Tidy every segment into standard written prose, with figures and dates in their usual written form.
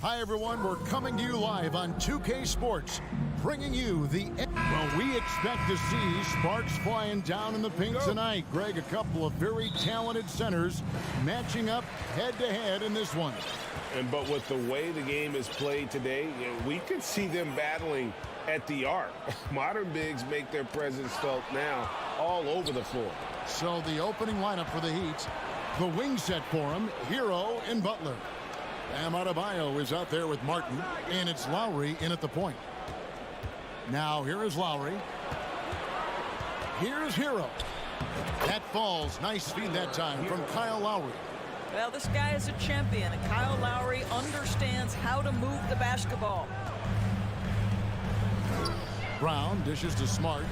Hi, everyone. We're coming to you live on 2K Sports, bringing you the... Well, we expect to see sparks flying down in the paint tonight. Greg, a couple of very talented centers matching up head-to-head in this one. But with the way the game is played today, we could see them battling at the arc. Modern bigs make their presence felt now all over the floor. So the opening lineup for the Heat, the wing set for him, Hero and Butler. Bam Adebayo is out there with Martin, and it's Lowry in at the point. Now here is Lowry. Here's Hero. That falls. Nice feed that time from Kyle Lowry. Well, this guy is a champion, and Kyle Lowry understands how to move the basketball. Brown dishes to Smart.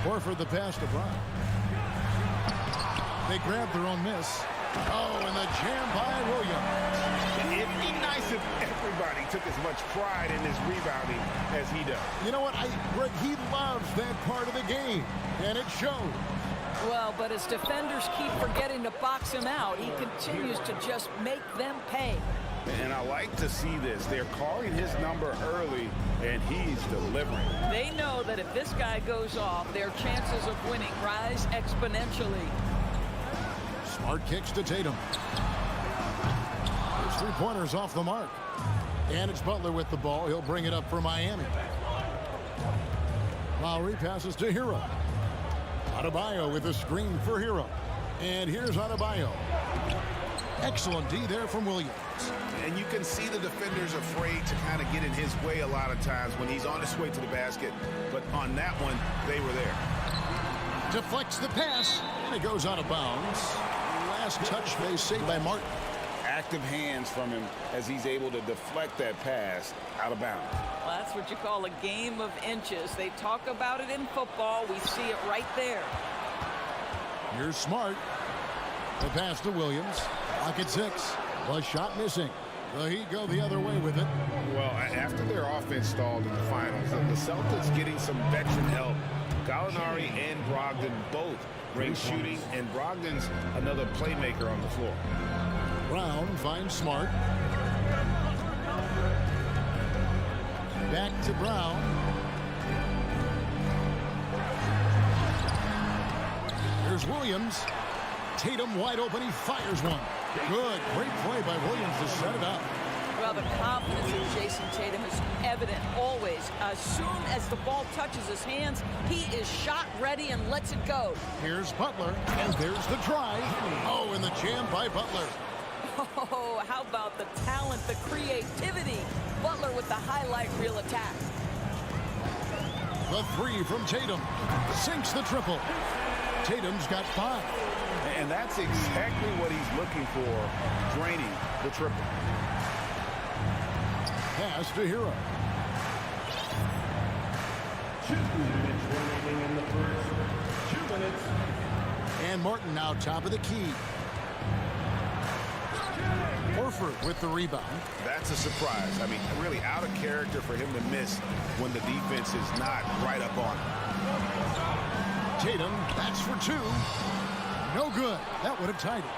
Horford the pass to Brown. They grab their own miss. Oh, and the jam by Williams. It'd be nice if everybody took as much pride in his rebounding as he does. You know what? Greg, he loves that part of the game, and it shows. Well, but as defenders keep forgetting to box him out, he continues to just make them pay. And I like to see this. They're calling his number early, and he's delivering. They know that if this guy goes off, their chances of winning rise exponentially. Smart kicks to Tatum. His three-pointers off the mark. And it's Butler with the ball. He'll bring it up for Miami. Lowry passes to Hero. Adebayo with a screen for Hero. And here's Adebayo. Excellent D there from Williams. And you can see the defenders afraid to kind of get in his way a lot of times when he's on his way to the basket. But on that one, they were there. Deflects the pass, and it goes out of bounds. Last touch base saved by Martin. Active hands from him as he's able to deflect that pass out of bounds. Well, that's what you call a game of inches. They talk about it in football. We see it right there. Here's Smart. The pass to Williams. Lock at 6. The shot missing. The Heat go the other way with it. Well, after their offense stalled in the finals, the Celtics getting some veteran help. Gallinari and Brogdon both bring shooting, and Brogdon's another playmaker on the floor. Brown finds Smart. Back to Brown. Here's Williams. Tatum wide open. He fires one. Good. Great play by Williams to set it up. Well, the confidence of Jason Tatum is evident always. As soon as the ball touches his hands, he is shot ready and lets it go. Here's Butler, and there's the drive. Oh, and the jam by Butler. Oh, how about the talent, the creativity? Butler with the highlight reel attack. The three from Tatum. Sinks the triple. Tatum's got 5. And that's exactly what he's looking for, draining the triple. Pass to Hero. 2 minutes remaining in the first. 2 minutes. And Martin now top of the key. Horford with the rebound. That's a surprise. I mean, really out of character for him to miss when the defense is not right up on him. Tatum, that's for 2. No good. That would have tied it.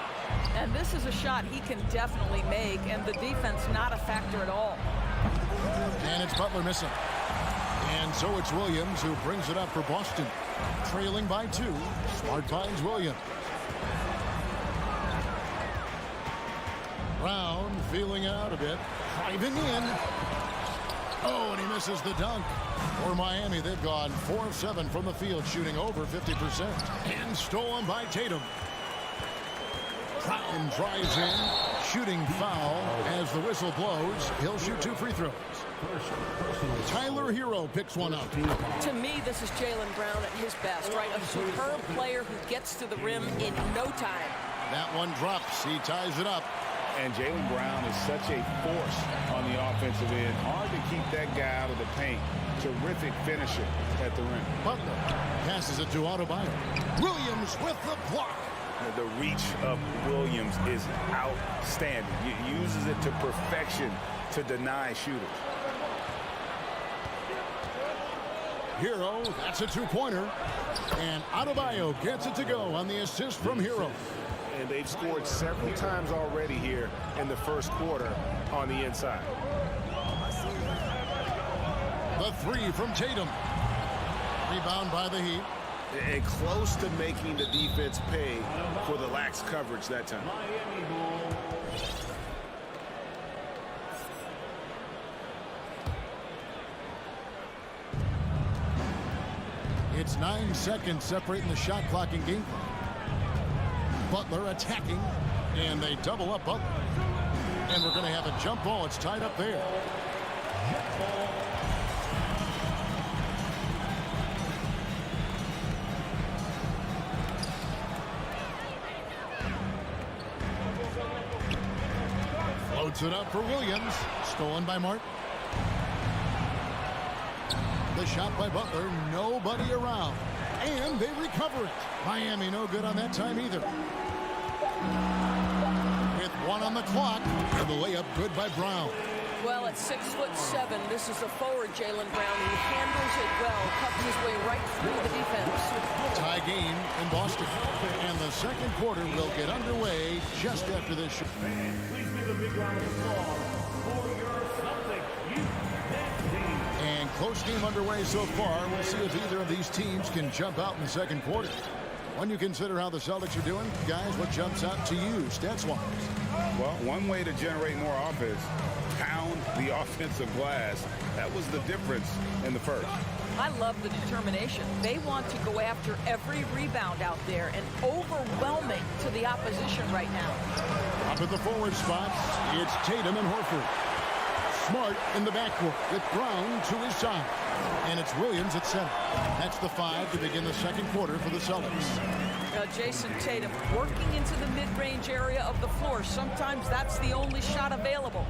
And this is a shot he can definitely make, and the defense not a factor at all. And it's Butler missing. And so it's Williams who brings it up for Boston. Trailing by 2. Smart finds Williams. Brown feeling out a bit. Driving in. Oh, and he misses the dunk. For Miami, they've gone 4 of 7 from the field, shooting over 50%. And stolen by Tatum. Brown drives in. Shooting foul as the whistle blows. He'll shoot 2 free throws. Tyler Hero picks one up. To me, this is Jaylen Brown at his best, right? A superb player who gets to the rim in no time. That one drops. He ties it up. And Jaylen Brown is such a force on the offensive end. Hard to keep that guy out of the paint. Terrific finisher at the rim. Butler passes it to Adebayo. Williams with the block. The reach of Williams is outstanding. He uses it to perfection to deny shooters. Hero, that's a 2-pointer. And Adebayo gets it to go on the assist from Hero. and they've scored several times already here in the first quarter on the inside. The three from Tatum. Rebound by the Heat. And close to making the defense pay for the lax coverage that time. Miami ball. It's 9 seconds separating the shot clock and game clock. Butler attacking, and they double up Butler. And we're going to have a jump ball. It's tied up there. Floats it up for Williams. Stolen by Martin. The shot by Butler, nobody around. And they recover it. Miami no good on that time either. With 1 on the clock, and the layup good by Brown. Well, at 6'7", this is a forward, Jaylen Brown, who handles it well, cuts his way right through the defense. Tie game in Boston. And the second quarter will get underway just after this shot. Fans, please give a big round of applause for your Celtics youth team. And close game underway so far. We'll see if either of these teams can jump out in the second quarter. When you consider how the Celtics are doing, guys, what jumps out to you, stats-wise? Well, one way to generate more offense, pound the offensive glass. That was the difference in the first. I love the determination. They want to go after every rebound out there and overwhelming to the opposition right now. Up at the forward spots, it's Tatum and Horford. Smart in the backcourt with Brown to his side. And it's Williams at center. That's the 5 to begin the second quarter for the Celtics. Jason Tatum working into the mid-range area of the floor. Sometimes that's the only shot available.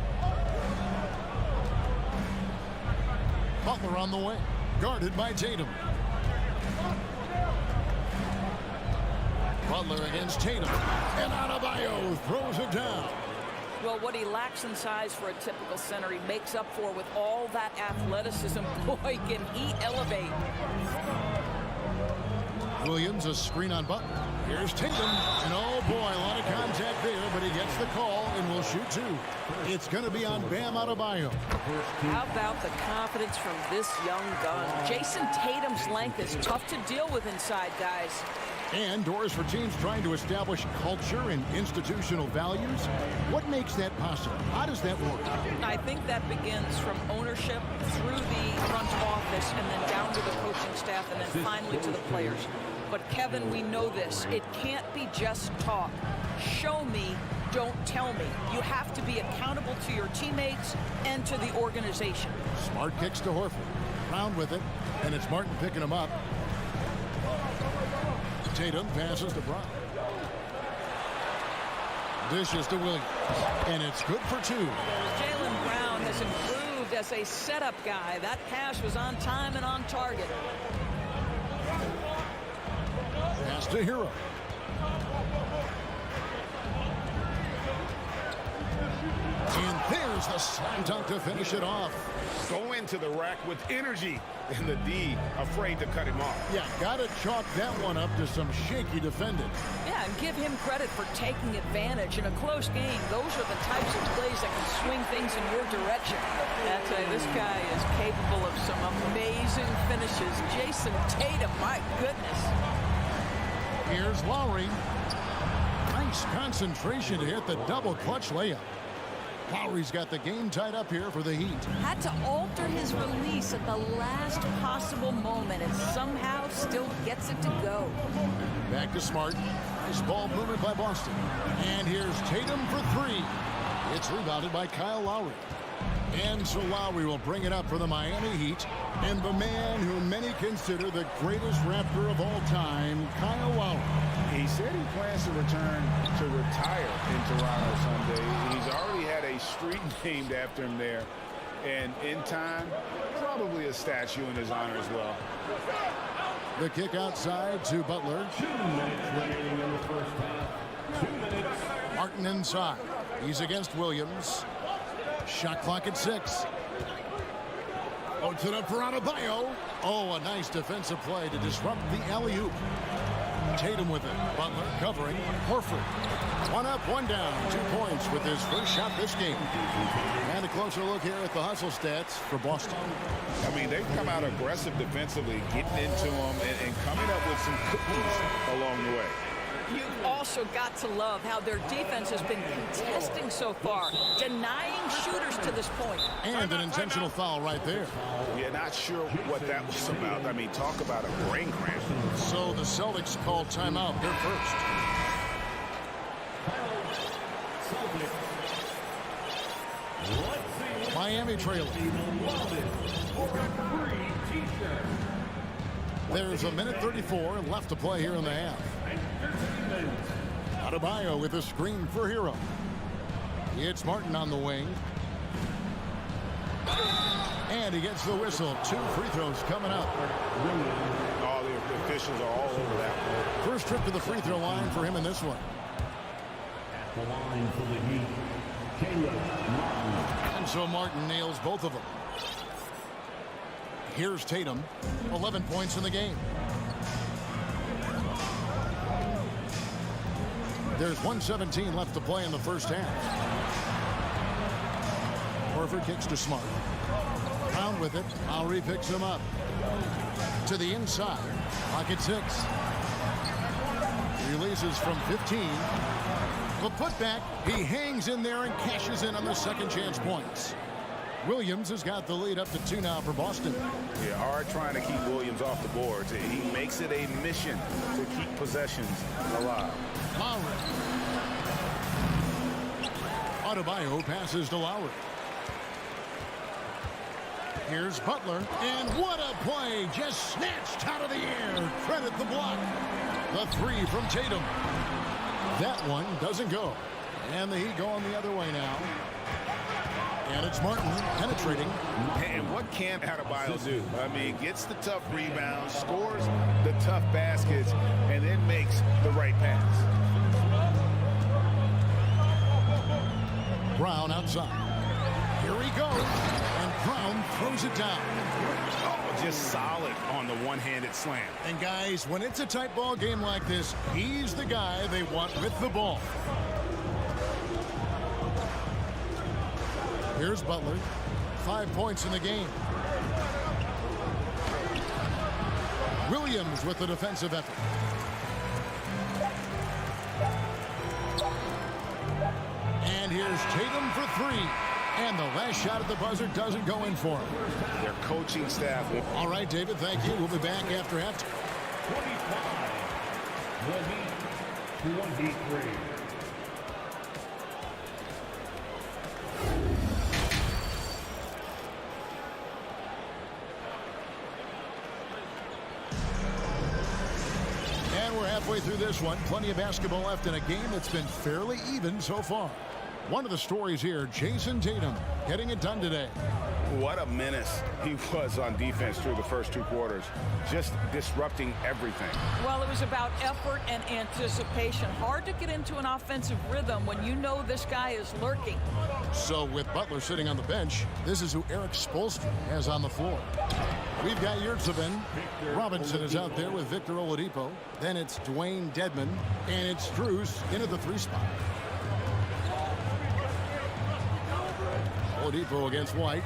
Butler on the way, guarded by Tatum. Butler against Tatum. And Adebayo throws it down. Well, what he lacks in size for a typical center, he makes up for with all that athleticism. Boy, can he elevate. Williams, a screen on Butler. Here's Tatum. And oh boy, a lot of contact there, but he gets the call and will shoot 2. It's going to be on Bam Adebayo. How about the confidence from this young gun? Jason Tatum's length is tough to deal with inside, guys. And doors for teams trying to establish culture and institutional values. What makes that possible? How does that work? I think that begins from ownership through the front office and then down to the coaching staff and then finally to the players. But Kevin, we know this. It can't be just talk. Show me, don't tell me. You have to be accountable to your teammates and to the organization. Smart kicks to Horford. Brown with it, and it's Martin picking him up. Tatum passes to Brown. Dishes to Williams. And it's good for 2. Jaylen Brown has improved as a setup guy. That pass was on time and on target. Pass to Hero. And there's the slam dunk to finish it off. Go into the rack with energy, and the D afraid to cut him off. Yeah, gotta chalk that one up to some shaky defending. Yeah, and give him credit for taking advantage in a close game. Those are the types of plays that can swing things in your direction. I tell you, this guy is capable of some amazing finishes. Jason Tatum, my goodness. Here's Lowry. Nice concentration to hit the double clutch layup. Lowry's got the game tied up here for the Heat. Had to alter his release at the last possible moment and somehow still gets it to go. Back to Smart. Nice ball movement by Boston. And here's Tatum for 3. It's rebounded by Kyle Lowry. And so Lowry will bring it up for the Miami Heat. And the man who many consider the greatest Raptor of all time, Kyle Lowry. He said he plans to return to retire in Toronto someday. He's already had a street named after him there. And in time, probably a statue in his honor as well. The kick outside to Butler. 2 minutes remaining in the first half. 2 minutes. Martin inside. He's against Williams. Shot clock at 6. Loads it up for Adebayo. Oh, a nice defensive play to disrupt the alley-oop. Tatum with it. Butler covering. Horford. One up, one down. 2 points with his first shot this game. And a closer look here at the hustle stats for Boston. I mean, they've come out aggressive defensively, getting into them and coming up with some cookies along the way. You've also got to love how their defense has been contesting so far, denying shooters to this point. And an intentional foul right there. Yeah, not sure what that was about. I mean, talk about a brain cramp. So the Celtics call timeout. They're first. Miami trailing. There's a minute 34 left to play here in the half. Adebayo with a screen for Hero. It's Martin on the wing. And he gets the whistle. 2 free throws coming up. All the officials are all over that. First trip to the free throw line for him in this one. The line for the Heat, Caleb Martin. And so Martin nails both of them. Here's Tatum. 11 points in the game. There's 1:17 left to play in the first half. Horford kicks to Smart. Brown with it. Lowry picks him up. To the inside. Pocket 6. Releases from 15. The putback. He hangs in there and cashes in on the second chance points. Williams has got the lead up to 2 now for Boston. Yeah, hard trying to keep Williams off the boards. He makes it a mission to keep possessions alive. Lowry. Adebayo passes to Lowry. Here's Butler. And what a play. Just snatched out of the air. Credit the block. The 3 from Tatum. That one doesn't go. And the Heat going the other way now. And it's Martin penetrating. And what can Adebayo do? I mean, gets the tough rebounds, scores the tough baskets, and then makes the right pass. Brown outside. Here he goes. And Brown throws it down. Oh, just solid on the one-handed slam. And guys, when it's a tight ball game like this, he's the guy they want with the ball. Here's Butler. 5 points in the game. Williams with the defensive effort. And here's Tatum for 3. And the last shot at the buzzer doesn't go in for him. Their coaching staff. All right, David, thank you. We'll be back after halftime. 25, the Heat 23. Halfway through this one, plenty of basketball left in a game that's been fairly even so far. One of the stories here, Jason Tatum getting it done today. What a menace he was on defense through the first 2 quarters, just disrupting everything. Well, it was about effort and anticipation. Hard to get into an offensive rhythm when you know this guy is lurking. So with Butler sitting on the bench, this is who Eric Spoelstra has on the floor. We've got Yurtseven. Robinson is out there with Victor Oladipo. Then it's Dwayne Dedmon. And it's Strus in at the 3 spot. Oladipo against White.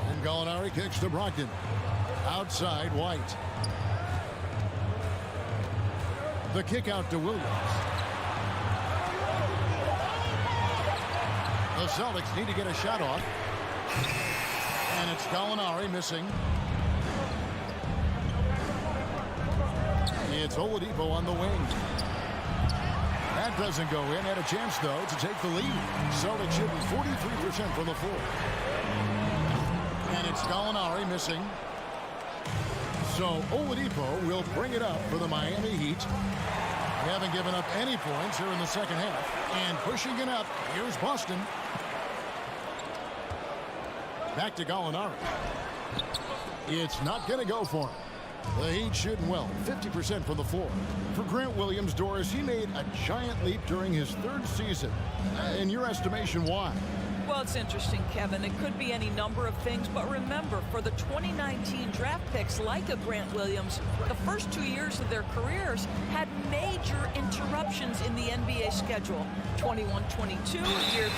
And Gallinari kicks to Brogdon. Outside, White. The kick out to Williams. The Celtics need to get a shot off. And it's Gallinari missing. It's Oladipo on the wing. That doesn't go in. Had a chance, though, to take the lead. Celtics shooting 43% from the floor. And it's Gallinari missing. So Oladipo will bring it up for the Miami Heat. They haven't given up any points here in the second half. And pushing it up, here's Boston. Back to Gallinari. It's not going to go for him. The Heat shooting well, 50% from the floor. For Grant Williams, Doris, he made a giant leap during his 3rd season. In your estimation, why? Well, it's interesting, Kevin. It could be any number of things, but remember, for the 2019 draft picks like a Grant Williams, the first 2 years of their careers had major interruptions in the NBA schedule. 21-22, year 3,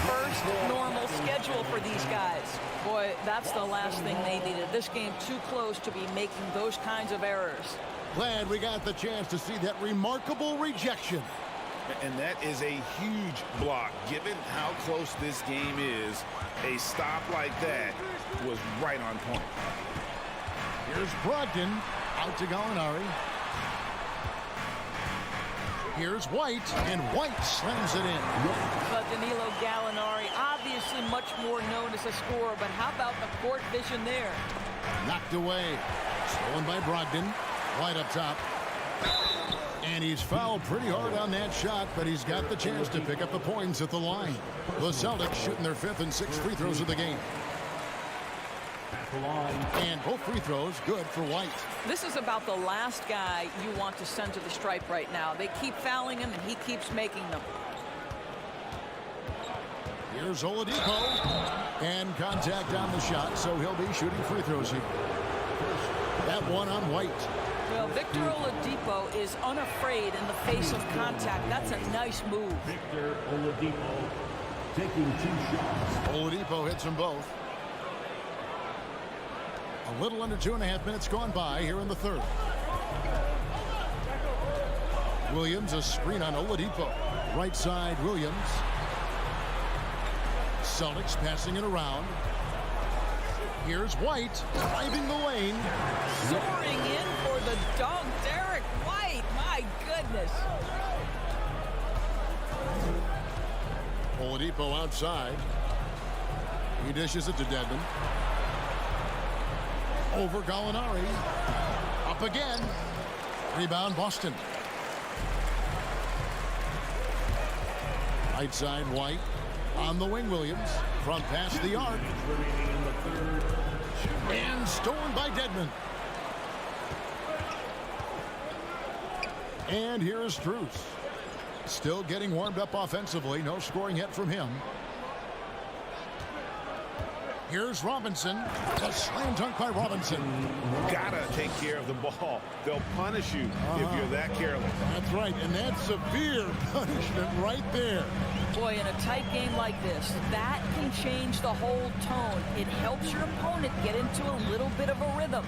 first normal schedule for these guys. Boy, that's the last thing they needed. This game too close to be making those kinds of errors. Glad we got the chance to see that remarkable rejection. And that is a huge block. Given how close this game is, a stop like that was right on point. Here's Brogdon out to Gallinari. Here's White, and White slams it in. But Danilo Gallinari, obviously much more known as a scorer, but how about the court vision there? Knocked away. Stolen by Brogdon. White up top. And he's fouled pretty hard on that shot, but he's got the chance to pick up the points at the line. The Celtics shooting their 5th and 6th free throws of the game. And both free throws good for White. This is about the last guy you want to send to the stripe right now. They keep fouling him, and he keeps making them. Here's Oladipo. And contact on the shot, so he'll be shooting free throws here. That one on White. Well, Victor Oladipo is unafraid in the face of contact. That's a nice move. Victor Oladipo taking 2 shots. Oladipo hits them both. A little under 2.5 minutes gone by here in the third. Williams, a screen on Oladipo. Right side, Williams. Celtics passing it around. Here's White, driving the lane. Soaring in for the dunk, Derek White. My goodness. Oladipo outside. He dishes it to Dedmon. Over Gallinari. Up again. Rebound Boston. Right side White. On the wing Williams. From past the arc. And stolen by Dedmon. And here is Strus. Still getting warmed up offensively. No scoring yet from him. Here's Robinson. A slam dunk by Robinson. Gotta take care of the ball. They'll punish you if you're that careless. That's right, and that's severe punishment right there. Boy, in a tight game like this, that can change the whole tone. It helps your opponent get into a little bit of a rhythm.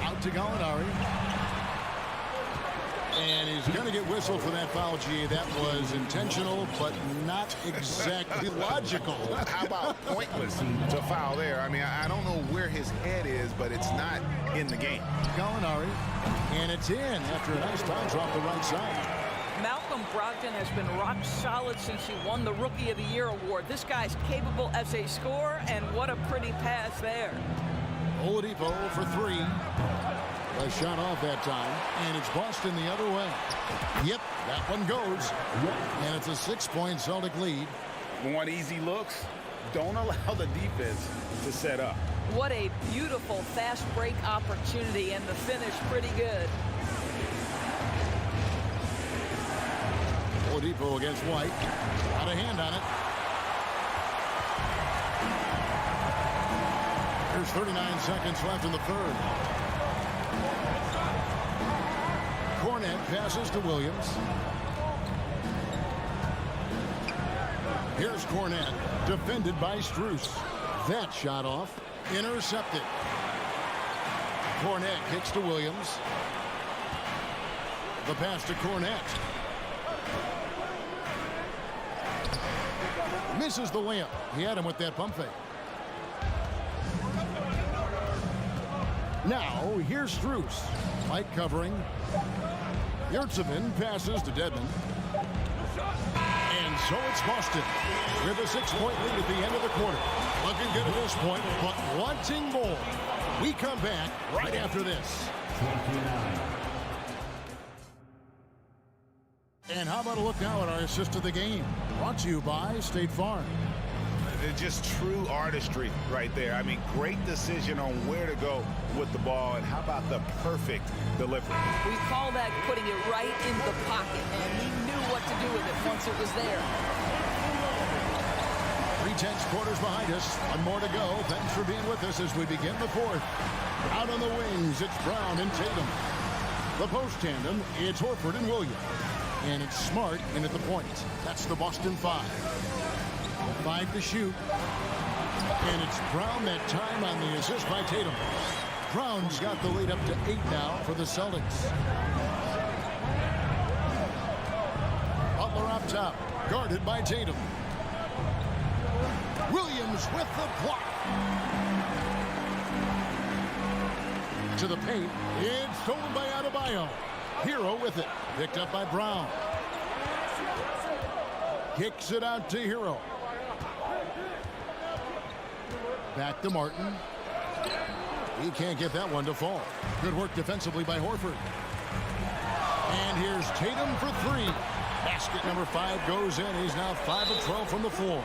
Out to Gallinari. And he's going to get whistled for that foul, G. That was intentional, but not exactly logical. How about pointless to foul there? I mean, I don't know where his head is, but it's not in the game. Gallinari, and it's in after a nice bounce off the right side. Malcolm Brogdon has been rock solid since he won the Rookie of the Year award. This guy's capable as a scorer, and what a pretty pass there. Oladipo for 3. A shot off that time, and it's Boston the other way. Yep, that one goes. And it's a 6-point Celtic lead. Want easy looks? Don't allow the defense to set up. What a beautiful fast break opportunity, and the finish pretty good. Oladipo against White. Got a hand on it. There's 39 seconds left in the third. Cornet passes to Williams. Here's Cornet, defended by Strus. That shot off, intercepted. Cornet kicks to Williams. The pass to Cornet. Misses the layup. He had him with that pump fake. Now, here's Strus. Mike covering. Yurtsevin passes to Dedmon. And so it's Boston with a 6-point lead at the end of the quarter. Looking good at this point, but wanting more. We come back right after this. And how about a look now at our assist of the game? Brought to you by State Farm. It's just true artistry right there. I mean, great decision on where to go with the ball, and how about the perfect delivery? We call that putting it right in the pocket, and he knew what to do with it once it was there. tense quarters behind us. One more to go. Thanks for being with us as we begin the fourth. Out on the wings, it's Brown and Tatum. The post tandem, it's Horford and Williams. And it's Smart in at the point. That's the Boston 5. 5 to shoot. And it's Brown that time on the assist by Tatum. Brown's got the lead up to 8 now for the Celtics. Butler up top, guarded by Tatum. Williams with the block. To the paint. It's stolen by Adebayo. Hero with it. Picked up by Brown. Kicks it out to Hero. Back to Martin. He can't get that one to fall. Good work defensively by Horford. And here's Tatum for 3. Basket number 5 goes in. He's now 5 of 12 from the floor.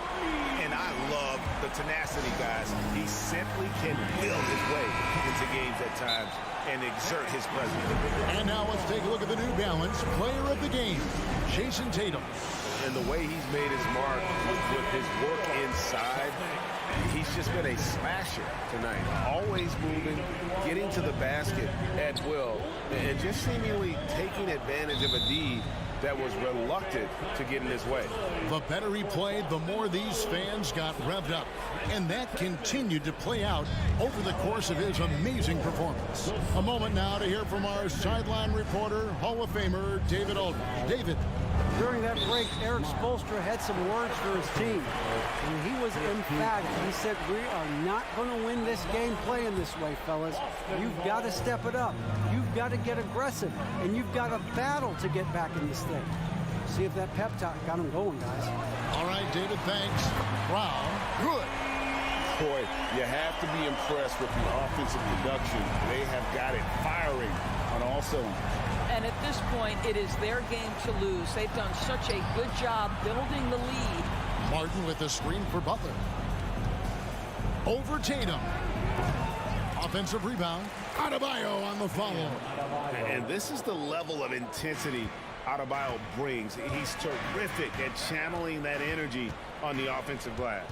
And I love the tenacity, guys. He simply can will his way into games at times and exert his presence. And now let's take a look at the New Balance player of the game, Jason Tatum. And the way he's made his mark with his work inside, he's just been a smasher tonight. Always moving, getting to the basket at will, and just seemingly taking advantage of a D that was reluctant to get in his way. The better he played, the more these fans got revved up. And that continued to play out over the course of his amazing performance. A moment now to hear from our sideline reporter, Hall of Famer, David Aldridge. David. During that break, Eric Spoelstra had some words for his team. And he was emphatic. He said, we are not going to win this game playing this way, fellas. You've got to step it up. You've got to get aggressive. And you've got to battle to get back in this thing. See if that pep talk got him going, guys. All right, David, thanks. Brown, good. Boy, you have to be impressed with the offensive production. They have got it firing on all cylinders. And at this point, it is their game to lose. They've done such a good job building the lead. Martin with the screen for Butler. Over Tatum. Offensive rebound. Adebayo on the follow. And this is the level of intensity Adebayo brings. He's terrific at channeling that energy on the offensive glass.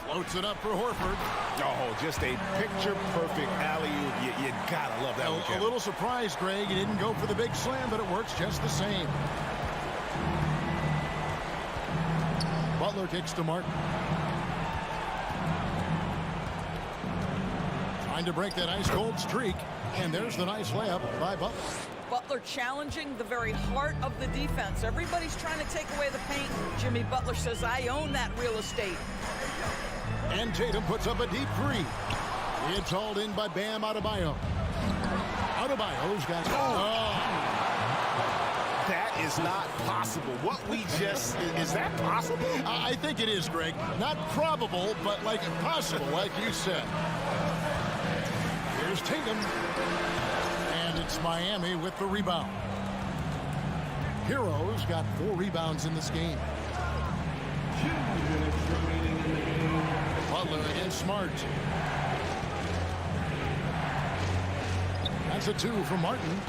Floats it up for Horford. Oh, just a picture-perfect alley-oop. You gotta love that one, Kevin. A little surprised, Greg. He didn't go for the big slam, but it works just the same. Butler kicks to Martin. Trying to break that ice-cold streak. And there's the nice layup by Butler. Butler challenging the very heart of the defense. Everybody's trying to take away the paint. Jimmy Butler says, I own that real estate. And Tatum puts up a deep 3. It's hauled in by Bam Adebayo. Adebayo's got... That is not possible. What we just... Is that possible? I think it is, Greg. Not probable, but like possible, like you said. Here's Tatum. And it's Miami with the rebound. Hero's got 4 rebounds in this game. Butler against Smart. That's a 2 from Martin.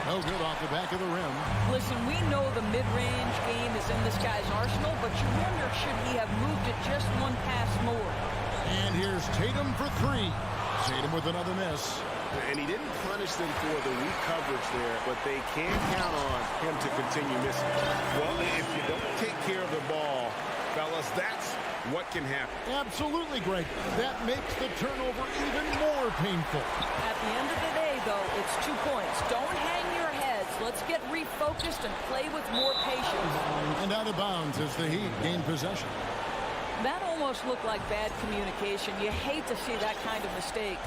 No good off the back of the rim. Listen, we know the mid-range game is in this guy's arsenal, but you wonder, should he have moved it just one pass more? And here's Tatum for 3. Tatum with another miss. And he didn't punish them for the weak coverage there, but they can count on him to continue missing. Well, if you don't take care of the ball, fellas, that's what can happen. Absolutely, Greg. That makes the turnover even more painful. At the end of the day, though, it's 2 points. Don't hang your heads. Let's get refocused and play with more patience. And out of bounds as the Heat gain possession. That almost looked like bad communication. You hate to see that kind of mistake.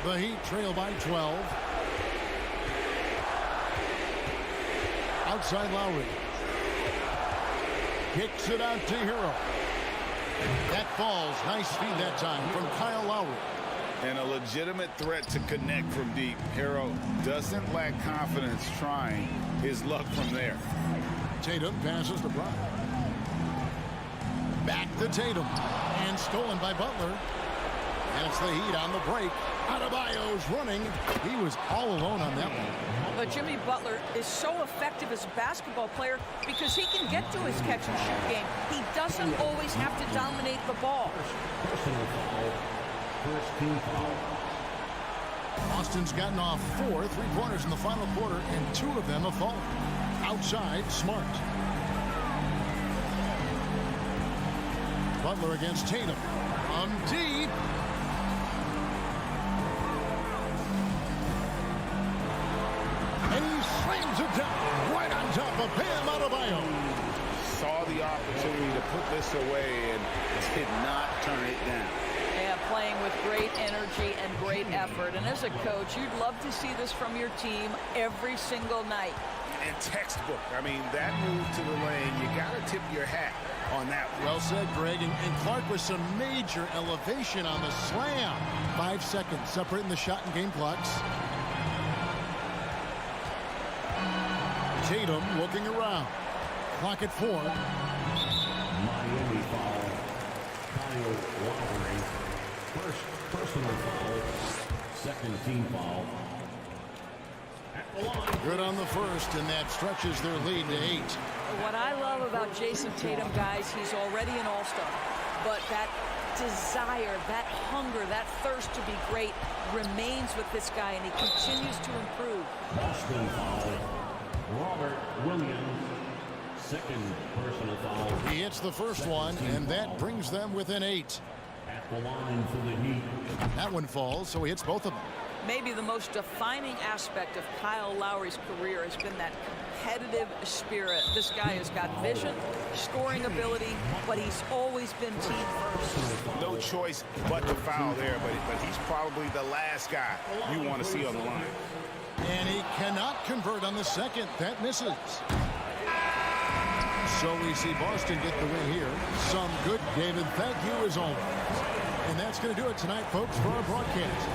The Heat trail by 12. Outside Lowry. Kicks it out to Hero. That falls. Nice feed that time from Kyle Lowry. And a legitimate threat to connect from deep. Hero doesn't lack confidence trying his luck from there. Tatum passes to Brown. Back to Tatum. And stolen by Butler. And it's the Heat on the break. Adebayo's running. He was all alone on that one. But Jimmy Butler is so effective as a basketball player because he can get to his catch-and-shoot game. He doesn't always have to dominate the ball. Personal foul. First team foul. Boston's gotten off 4 3-pointers in the final quarter, and 2 of them have fallen. Outside, Smart. Butler against Tatum. From deep. And he slams it down right on top of Bam Adebayo. Saw the opportunity to put this away and did not turn it down. Yeah, playing with great energy and great effort. And as a coach, you'd love to see this from your team every single night. And textbook. I mean, that move to the lane, you got to tip your hat on that one. Well said, Greg. And Clark with some major elevation on the slam. 5 seconds separating the shot and game clocks. Tatum looking around. Clock at 4. Miami foul. Kyle Lowry. First personal foul. Second team foul. At the line. Good on the first, and that stretches their lead to 8. What I love about Jason Tatum, guys, he's already an all-star. But that desire, that hunger, that thirst to be great remains with this guy, and he continues to improve. Boston foul. Robert Williams. Second personal foul. He hits the first one, and that brings them within 8. At the line for the Heat. That one falls, so he hits both of them. Maybe the most defining aspect of Kyle Lowry's career has been that competitive spirit. This guy has got vision, scoring ability, but he's always been team first. No choice but to foul there, but he's probably the last guy you want to see on the line. And he cannot convert on the second. That misses. So we see Boston get the win here. Some good, David. Thank you as always. And that's going to do it tonight, folks, for our broadcast.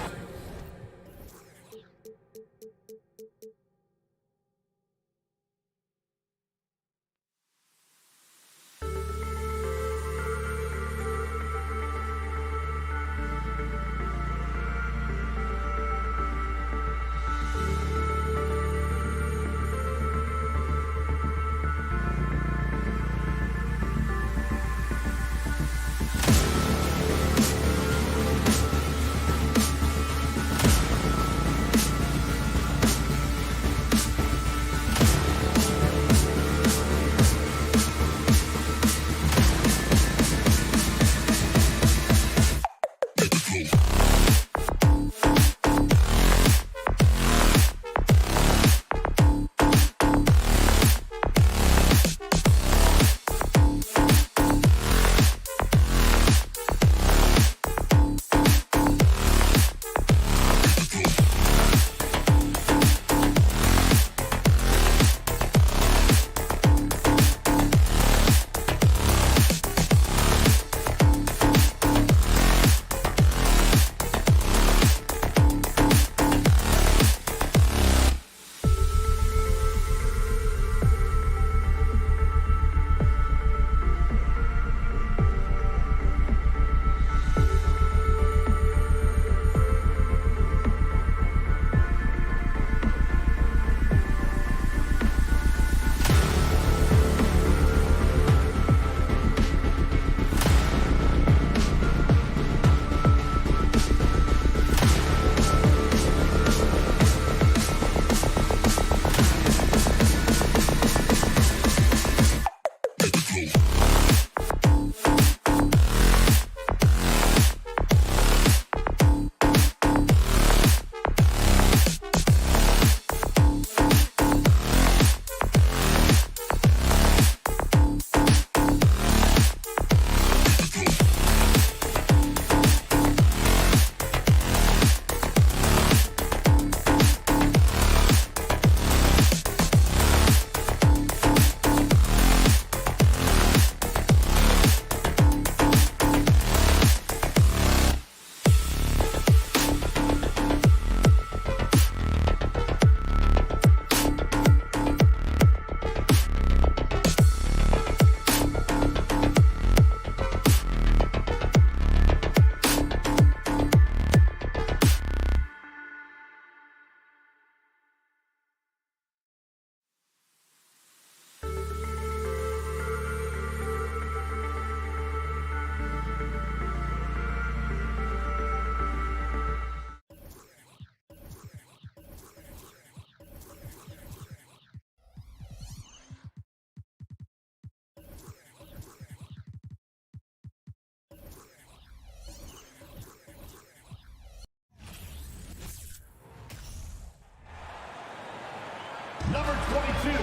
number 22,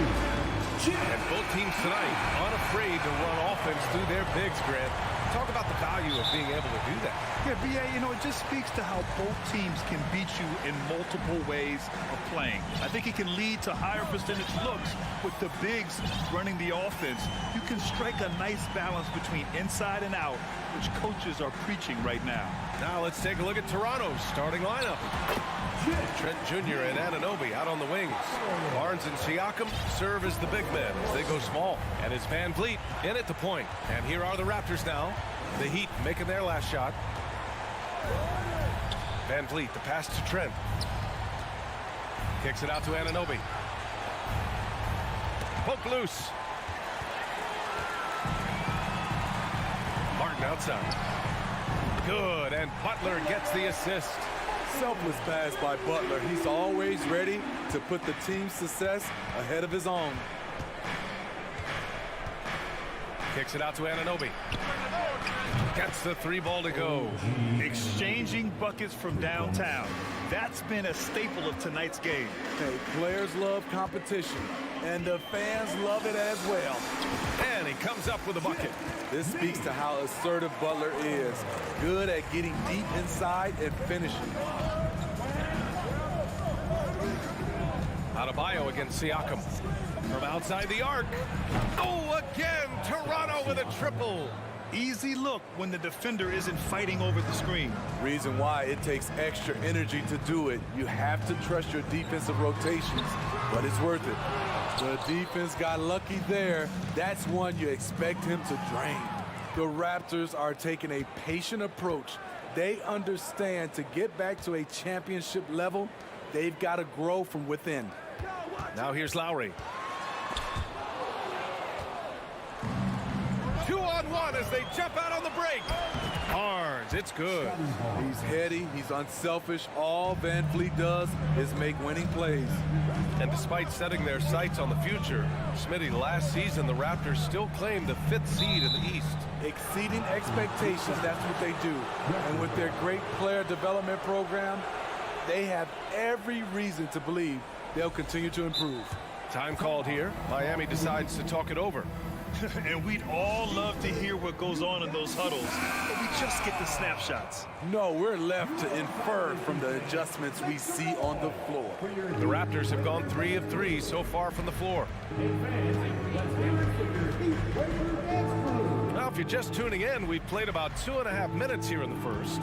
Jim. And both teams tonight unafraid to run offense through their bigs, Grant. Talk about the value of being able to do that. Yeah, B.A., you know, it just speaks to how both teams can beat you in multiple ways of playing. I think it can lead to higher percentage looks with the bigs running the offense. You can strike a nice balance between inside and out, which coaches are preaching right now. Now let's take a look at Toronto's starting lineup. Trent Jr. and Anunoby out on the wings. Barnes and Siakam serve as the big men as they go small. And it's Van Vliet in at the point. And here are the Raptors now. The Heat making their last shot. Van Vliet, the pass to Trent. Kicks it out to Anunoby. Poke loose. Martin outside. Good, and Butler gets the assist. Selfless pass by Butler. He's always ready to put the team's success ahead of his own. Kicks it out to Anunoby. Gets the three ball to go. Exchanging buckets from downtown. That's been a staple of tonight's game. Hey, players love competition, and the fans love it as well. And he comes up with a bucket. This speaks to how assertive Butler is. Good at getting deep inside and finishing. Adebayo against Siakam. From outside the arc. Oh, again, Toronto with a triple. Easy look when the defender isn't fighting over the screen. Reason why it takes extra energy to do it. You have to trust your defensive rotations, but it's worth it. The defense got lucky there. That's one you expect him to drain. The Raptors are taking a patient approach. They understand to get back to a championship level, they've got to grow from within. Now here's Lowry. 2-on-1 as they jump out on the break. Barnes, it's good. He's heady, he's unselfish. All Van Vliet does is make winning plays. And despite setting their sights on the future, Smitty, last season the Raptors still claimed the 5th seed in the East. Exceeding expectations, that's what they do. And with their great player development program, they have every reason to believe they'll continue to improve. Time called here. Miami decides to talk it over. And we'd all love to hear what goes on in those huddles, but we just get the snapshots. No, we're left to infer from the adjustments we see on the floor. The Raptors have gone 3 of 3 so far from the floor. Now, if you're just tuning in, we've played about 2.5 minutes here in the first.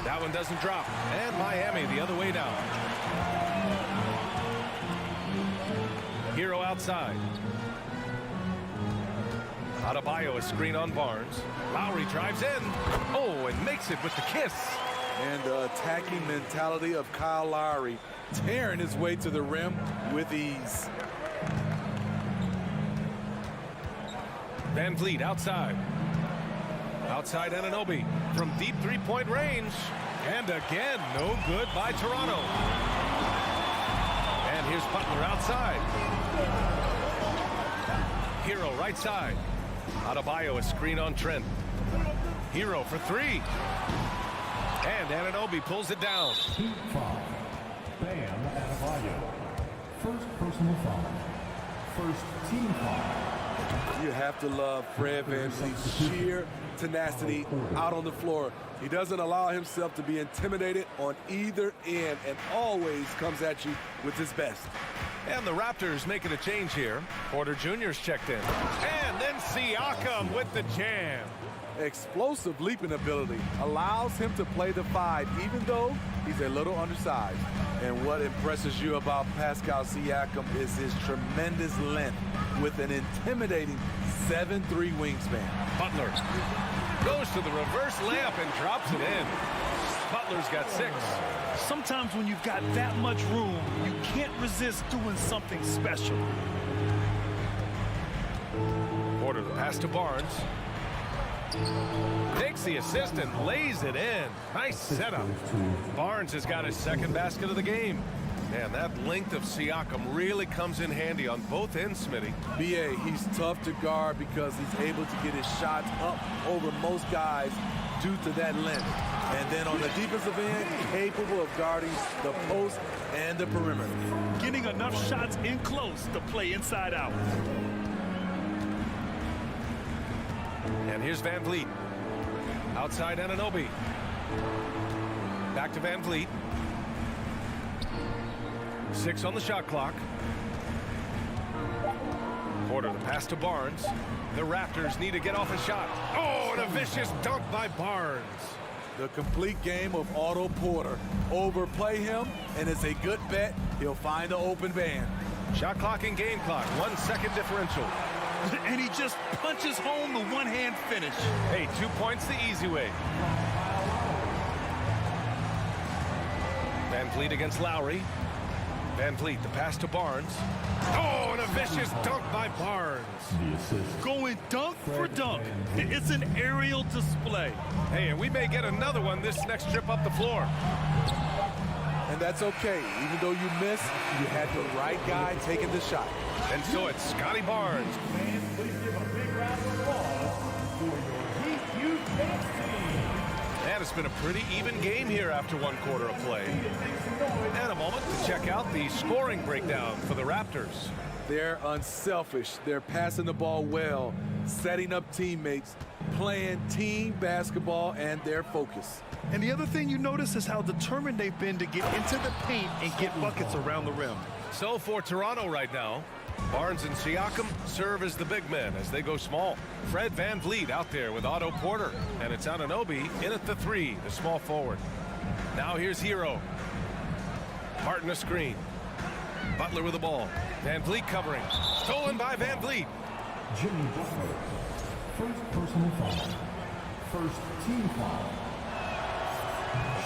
That one doesn't drop. And Miami the other way down. Hero outside. Adebayo a screen on Barnes. Lowry drives in. Oh, and makes it with the kiss. And the attacking mentality of Kyle Lowry, tearing his way to the rim with ease. Van Vliet outside. Outside Anunoby from deep three-point range. And again, no good by Toronto. And here's Butler outside. Hero right side. Adebayo a screen on Trent. Hero for 3. And Anunoby pulls it down. Team foul. Bam Adebayo. First personal foul. First team foul. You have to love Fred VanVleet's sheer tenacity out on the floor. He doesn't allow himself to be intimidated on either end and always comes at you with his best. And the Raptors making a change here. Porter Jr.'s checked in. And then Siakam with the jam. Explosive leaping ability allows him to play the 5 even though he's a little undersized. And what impresses you about Pascal Siakam is his tremendous length with an intimidating 7'3" wingspan. Butler goes to the reverse layup and drops it in. Butler's got 6. Sometimes when you've got that much room, you can't resist doing something special. Porter the pass to Barnes. Takes the assist and lays it in. Nice setup. Barnes has got his 2nd basket of the game. Man, that length of Siakam really comes in handy on both ends, Smitty. B.A., he's tough to guard because he's able to get his shots up over most guys due to that length. And then on the defensive end, capable of guarding the post and the perimeter. Getting enough shots in close to play inside out. And here's Van Vliet. Outside Anunoby. Back to Van Vliet. 6 on the shot clock. Porter the pass to Barnes. The Raptors need to get off a shot. Oh, and a vicious dunk by Barnes. The complete game of Otto Porter. Overplay him, and it's a good bet he'll find the open man. Shot clock and game clock. 1 second differential. And he just punches home the one-hand finish. Hey, 2 points the easy way. Van Vliet against Lowry. Van Vliet, the pass to Barnes. Oh, and a vicious dunk by Barnes. Going dunk for dunk. It's an aerial display. Hey, and we may get another one this next trip up the floor. And that's okay. Even though you missed, you had the right guy taking the shot. And so it's Scotty Barnes. Please give a big round of applause for your Heat Youth FC. And it's been a pretty even game here after 1 quarter of play. And a moment to check out the scoring breakdown for the Raptors. They're unselfish. They're passing the ball well, setting up teammates, playing team basketball, and their focus. And the other thing you notice is how determined they've been to get into the paint and get buckets around the rim. So for Toronto right now, Barnes and Siakam serve as the big men as they go small. Fred Van Vliet out there with Otto Porter. And it's Anunoby in at the 3, the small forward. Now here's Hero. Martin a screen. Butler with the ball. Van Vliet covering. Stolen by Van Vliet. Jimmy Butler. First personal foul. First team foul.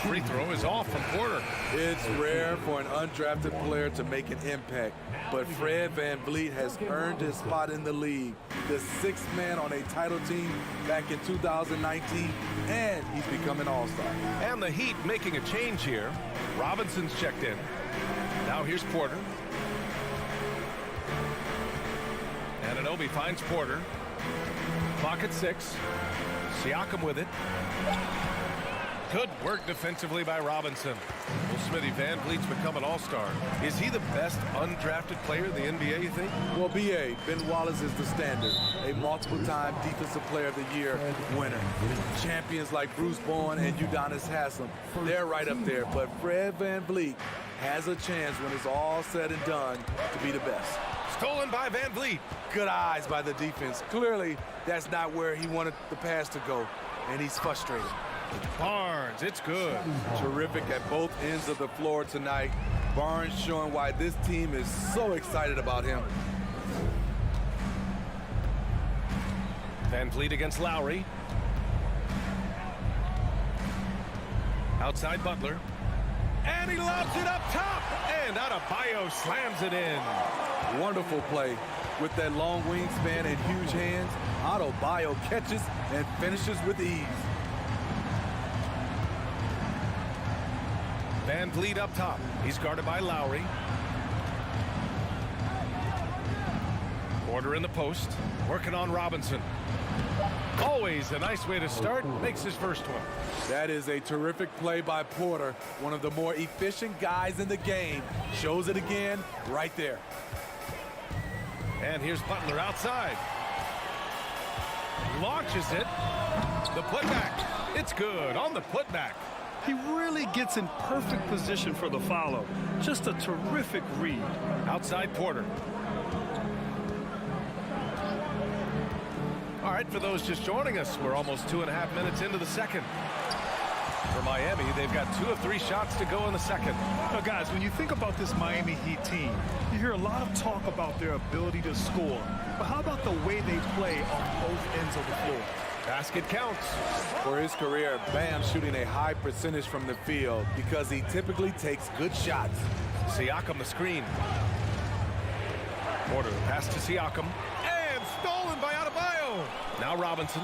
Free throw is off from Porter. It's rare for an undrafted player to make an impact, but Fred Van Vliet has earned his spot in the league. The 6th man on a title team back in 2019, and he's become an all-star. And the Heat making a change here. Robinson's checked in. Now here's Porter. Anunoby finds Porter. Clock at 6. Siakam with it. Good work defensively by Robinson. Well, Smithy, Van Vliet's become an all-star. Is he the best undrafted player in the NBA, you think? Well, B.A., Ben Wallace is the standard. A multiple-time Defensive Player of the Year winner. Champions like Bruce Bowen and Udonis Haslem, they're right up there. But Fred Van Vliet has a chance when it's all said and done to be the best. Stolen by Van Vliet. Good eyes by the defense. Clearly, that's not where he wanted the pass to go, and he's frustrated. Barnes, it's good. Terrific at both ends of the floor tonight. Barnes showing why this team is so excited about him. Van Vliet against Lowry. Outside Butler. And he lobs it up top. And Adebayo slams it in. Wonderful play. With that long wingspan and huge hands, Adebayo catches and finishes with ease. Van Vliet up top. He's guarded by Lowry. Porter in the post. Working on Robinson. Always a nice way to start. Makes his first one. That is a terrific play by Porter. One of the more efficient guys in the game. Shows it again right there. And here's Butler outside. Launches it. The putback. It's good on the putback. He really gets in perfect position for the follow. Just a terrific read. Outside Porter. All right, for those just joining us, we're almost 2.5 minutes into the second. For Miami, they've got 2 of 3 shots to go in the second. Now, guys, when you think about this Miami Heat team, you hear a lot of talk about their ability to score. But how about the way they play on both ends of the floor? Basket counts. For his career, Bam shooting a high percentage from the field because he typically takes good shots. Siakam the screen. Porter pass to Siakam. And stolen by Adebayo. Now Robinson.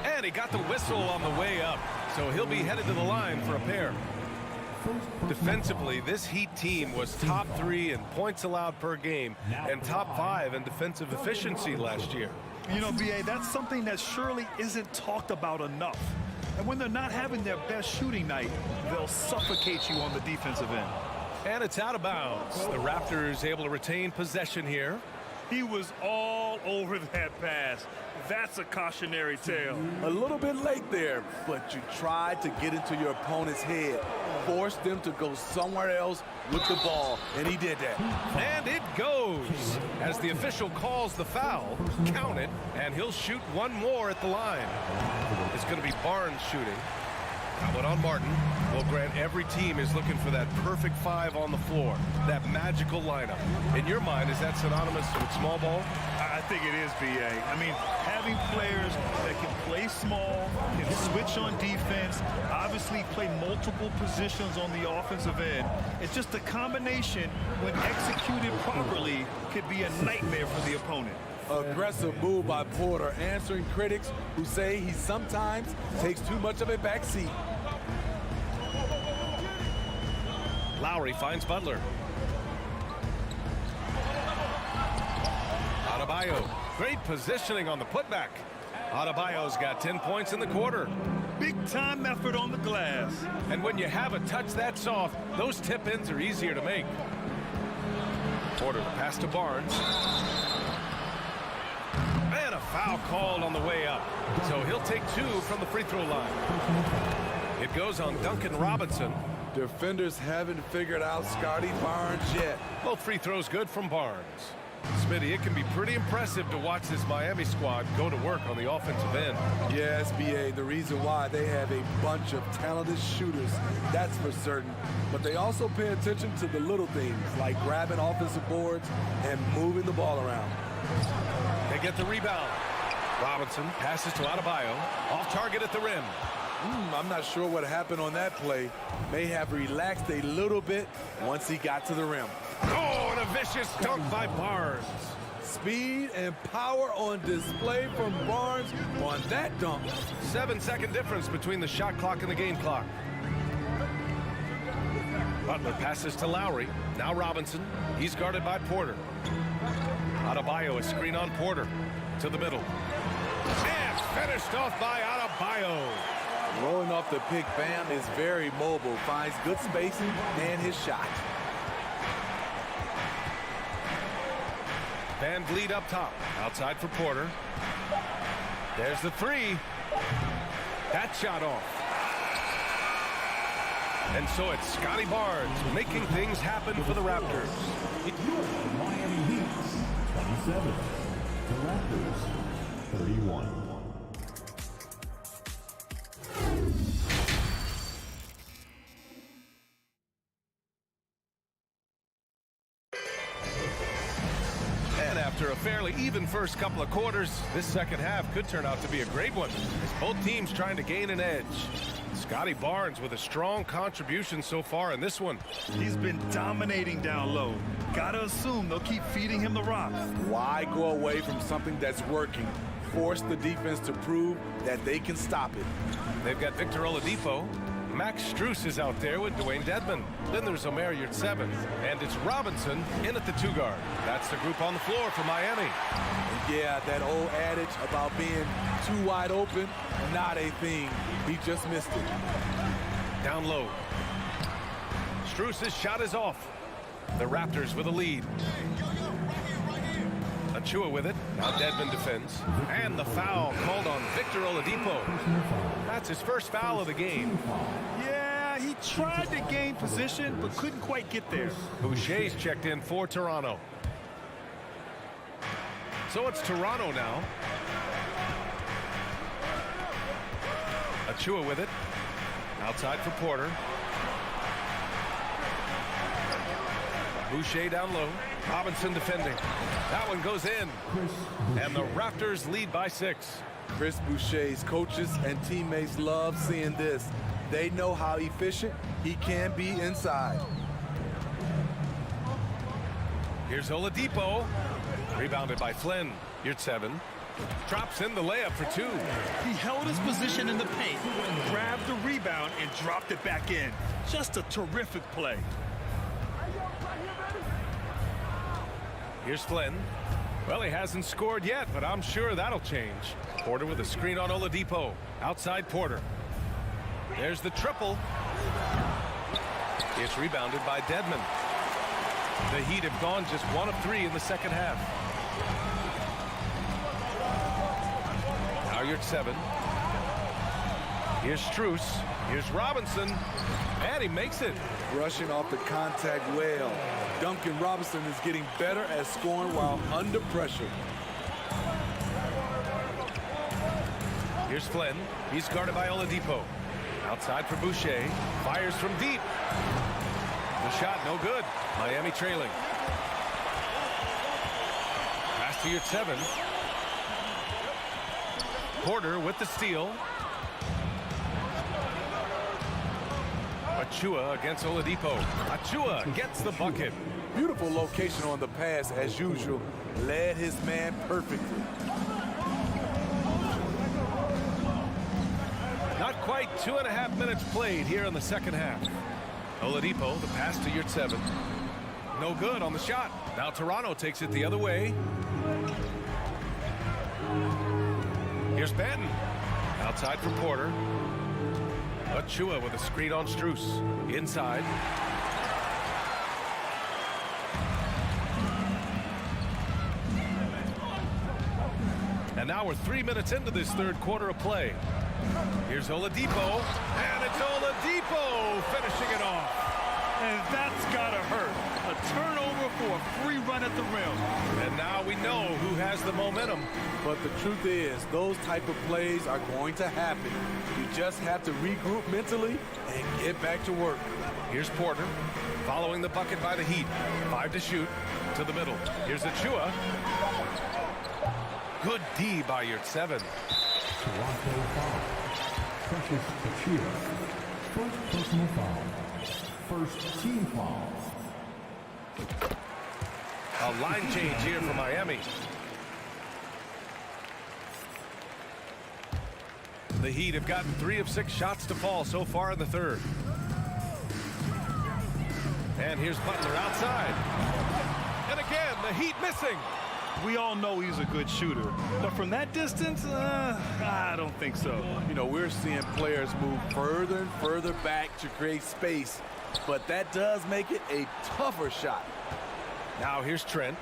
And he got the whistle on the way up. So he'll be headed to the line for a pair. Defensively, this Heat team was top 3 in points allowed per game and top 5 in defensive efficiency last year. You know, BA, that's something that surely isn't talked about enough. And when they're not having their best shooting night, they'll suffocate you on the defensive end. And it's out of bounds. The Raptors able to retain possession here. He was all over that pass. That's a cautionary tale. A little bit late there, but you tried to get into your opponent's head. Forced them to go somewhere else with the ball, and he did that. And it goes. As the official calls the foul, count it, and he'll shoot one more at the line. It's going to be Barnes shooting. That one on Martin. Well, Grant, every team is looking for that perfect five on the floor, that magical lineup. In your mind, is that synonymous with small ball? I think it is, BA. I mean, having players that can play small, can switch on defense, obviously play multiple positions on the offensive end. It's just a combination, when executed properly, could be a nightmare for the opponent. Aggressive move by Porter, answering critics who say he sometimes takes too much of a back seat. Lowry finds Butler. Adebayo, great positioning on the putback. Adebayo's got 10 points in the quarter. Big time effort on the glass. And when you have a touch that soft, those tip-ins are easier to make. Porter, the pass to Barnes. And a foul called on the way up. So he'll take 2 from the free throw line. It goes on Duncan Robinson. Defenders haven't figured out Scotty Barnes yet. Both free throws good from Barnes. Smitty, it can be pretty impressive to watch this Miami squad go to work on the offensive end. Yes, BA, the reason why they have a bunch of talented shooters, that's for certain. But they also pay attention to the little things, like grabbing offensive boards and moving the ball around. They get the rebound. Robinson passes to Adebayo. Off target at the rim. I'm not sure what happened on that play. May have relaxed a little bit once he got to the rim. Oh, and a vicious dunk by Barnes. Speed and power on display from Barnes on that dunk. 7-second difference between the shot clock and the game clock. Butler passes to Lowry. Now Robinson. He's guarded by Porter. Adebayo, a screen on Porter. To the middle. And finished off by Adebayo. Rolling off the pick, Bam is very mobile, finds good spacing and his shot. Van Vliet up top, outside for Porter. There's the three. That shot off. And so it's Scotty Barnes making things happen for the Raptors. Miami Heat 27. The Raptors 31. After a fairly even first couple of quarters, this second half could turn out to be a great one, as both teams trying to gain an edge. Scotty Barnes with a strong contribution so far in this one. He's been dominating down low. Gotta assume they'll keep feeding him the rock. Why go away from something that's working? Force the defense to prove that they can stop it. They've got Victor Oladipo. Max Strus is out there with Dwayne Dedmon. Then there's Omer Yurtseven. And it's Robinson in at the 2 guard. That's the group on the floor for Miami. Yeah, that old adage about being too wide open, not a thing. He just missed it. Down low. Strus's shot is off. The Raptors with a lead. Achua with it. Now Dedmon defends. And the foul called on Victor Oladipo. That's his first foul of the game. Yeah, he tried to gain position, but couldn't quite get there. Boucher's checked in for Toronto. So it's Toronto now. Achua with it. Outside for Porter. Boucher down low. Robinson defending. That one goes in. And the Raptors lead by 6. Chris Boucher's coaches and teammates love seeing this. They know how efficient he can be inside. Here's Oladipo. Rebounded by Flynn. Yurtseven drops in the layup for 2. He held his position in the paint, grabbed the rebound, and dropped it back in. Just a terrific play. Here's Flynn. Well, he hasn't scored yet, but I'm sure that'll change. Porter with a screen on Oladipo. Outside Porter. There's the triple. It's rebounded by Dedmon. The Heat have gone just 1 of 3 in the second half. Now you're at 7. Here's Strus. Here's Robinson. And he makes it. Rushing off the contact well. Duncan Robinson is getting better at scoring while under pressure. Here's Flynn. He's guarded by Oladipo. Outside for Boucher. Fires from deep. The shot no good. Miami trailing. Pass to your 7. Porter with the steal. Achua against Oladipo. Achua gets the bucket. Beautiful location on the pass as usual. Led his man perfectly. Not quite 2.5 minutes played here in the second half. Oladipo, the pass to your 7. No good on the shot. Now Toronto takes it the other way. Here's Banton. Outside for Porter. Achua with a screen on Strus. Inside. And now we're 3 minutes into this third quarter of play. Here's Oladipo. And it's Oladipo finishing it off. And that's gotta hurt. A turnover for a free run at the rim. And now we know who has the momentum. But the truth is, those type of plays are going to happen. You just have to regroup mentally and get back to work. Here's Porter, following the bucket by the Heat. 5 to shoot, to the middle. Here's Achua. Good D by your 7. Toronto foul. Precious Achua. First personal foul. First team foul. A line change here for Miami. The Heat have gotten 3 of 6 shots to fall so far in the third. And here's Butler outside. And again, the Heat missing. We all know he's a good shooter, but from that distance, I don't think so. You know, we're seeing players move further and further back to create space, but that does make it a tougher shot. Now here's Trent.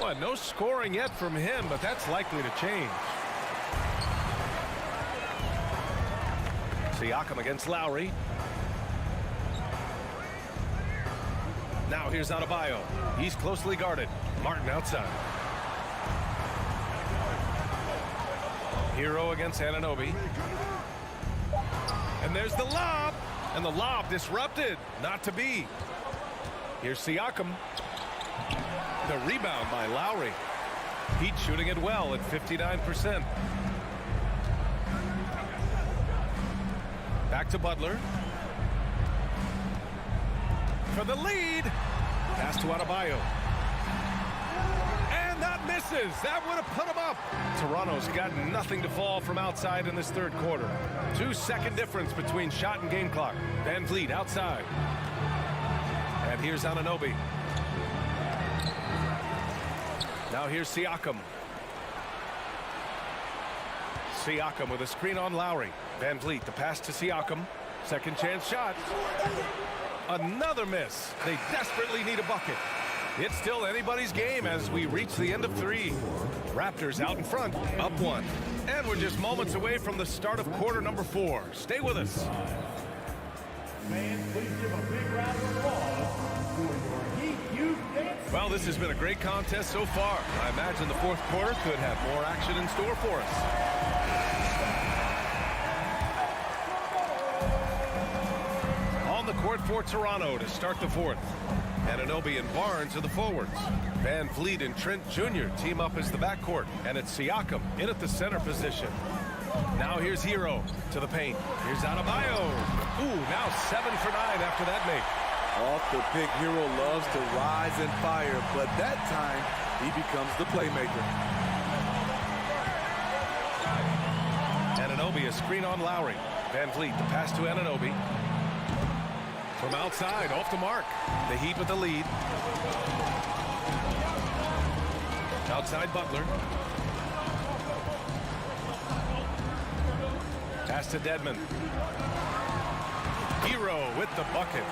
Well, no scoring yet from him, but that's likely to change. Siakam against Lowry. Now here's Adebayo. He's closely guarded. Martin outside. Hero against Anunoby. And there's the lob. And the lob disrupted. Not to be. Here's Siakam. The rebound by Lowry. Heat shooting it well at 59%. Back to Butler. For the lead. Pass to Adebayo. And that misses. That would have put him up. Toronto's got nothing to fall from outside in this third quarter. 2-second difference between shot and game clock. Van Vliet outside. And here's Anunoby. Now here's Siakam. Siakam with a screen on Lowry. Van Vliet, the pass to Siakam. Second chance shot. Another miss. They desperately need a bucket. It's still anybody's game as we reach the end of 3. Raptors out in front, up 1. And we're just moments away from the start of quarter number 4. Stay with us. Fans, please give a big round of applause for your Heat Youth Dance. Well, this has been a great contest so far. I imagine the fourth quarter could have more action in store for us. On the court for Toronto to start the fourth. Anunoby and Barnes are the forwards. Van Vliet and Trent Jr. team up as the backcourt. And it's Siakam in at the center position. Now here's Hero to the paint. Here's Adebayo. Ooh, now 7 for 9 after that make. Off the pick, Hero loves to rise and fire, but that time he becomes the playmaker. Anunoby, a screen on Lowry. Van Vliet, the pass to Anunoby. From outside, off the mark. The Heat with the lead. Outside Butler. Pass to Dedmon. Hero with the bucket.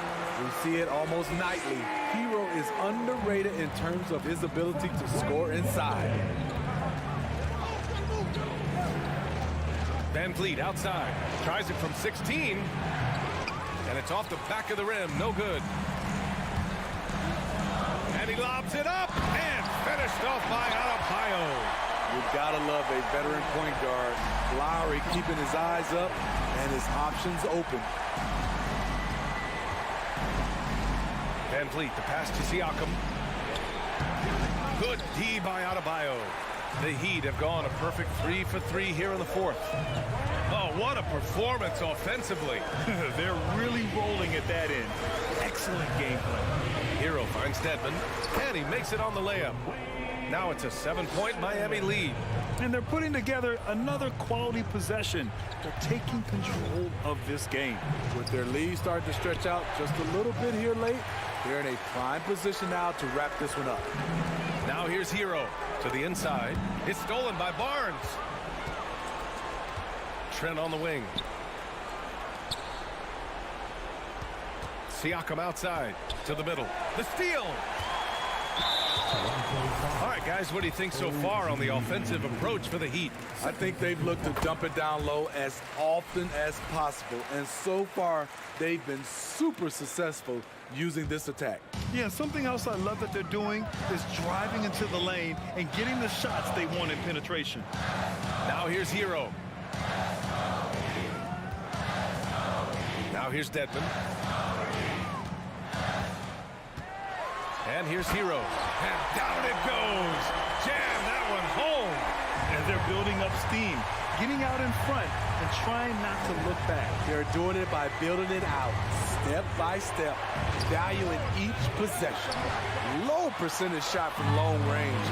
We see it almost nightly. Hero is underrated in terms of his ability to score inside. Van Vliet outside. Tries it from 16. And it's off the back of the rim. No good. And he lobs it up. And finished off by Adebayo. You've got to love a veteran point guard. Lowry keeping his eyes up and his options open. Van Vliet, the pass to Siakam. Good D by Adebayo. The Heat have gone a perfect 3 for 3 here in the fourth. Oh, what a performance offensively. They're really rolling at that end. Excellent game plan. Hero finds Dedmon, and he makes it on the layup. Now it's a 7-point Miami lead. And they're putting together another quality possession. They're taking control of this game. With their lead starting to stretch out just a little bit here late, they're in a prime position now to wrap this one up. Now here's Hero to the inside. It's stolen by Barnes. Trent on the wing. Siakam outside to the middle. The steal. All right, guys, what do you think so far on the offensive approach for the Heat? I think they've looked to dump it down low as often as possible. And so far, they've been super successful using this attack. Yeah, something else I love that they're doing is driving into the lane and getting the shots they want in penetration. Now here's Hero. Now here's Dedmon. And here's Hero. And down it goes. Jam that one home. And they're building up steam, getting out in front and trying not to look back. They're doing it by building it out, step by step, valuing each possession. Low percentage shot from long range.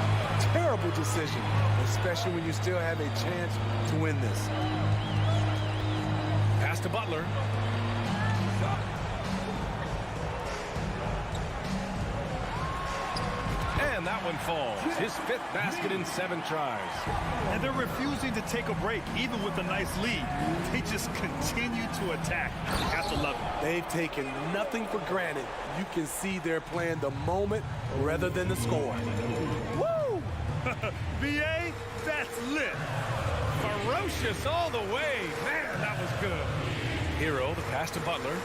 Terrible decision, especially when you still have a chance to win this. Pass to Butler. And that one falls. His 5th basket in 7 tries. And they're refusing to take a break, even with a nice lead. They just continue to attack at the level. They've taken nothing for granted. You can see they're playing the moment rather than the score. Woo! VA, that's lit. Ferocious all the way. Man, that was good. Hero, the pass to Butler.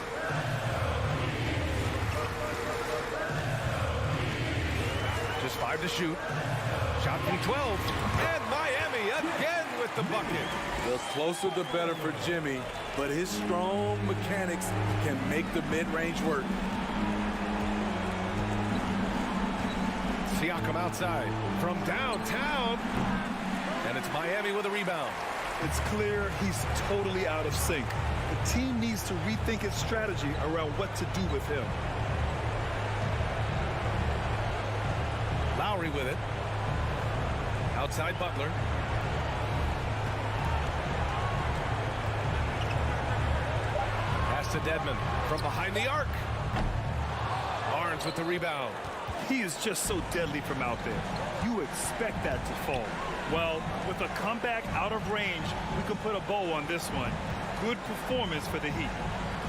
Just 5 to shoot. Shot from 12. And Miami again with the bucket. The closer the better for Jimmy, but his strong mechanics can make the mid-range work. Siakam outside from downtown. And it's Miami with a rebound. It's clear he's totally out of sync. The team needs to rethink its strategy around what to do with him. Lowry with it. Outside Butler. Pass to Dedmon from behind the arc. Barnes with the rebound. He is just so deadly from out there. You expect that to fall. Well, with a comeback out of range, we can put a bow on this one. Good performance for the Heat.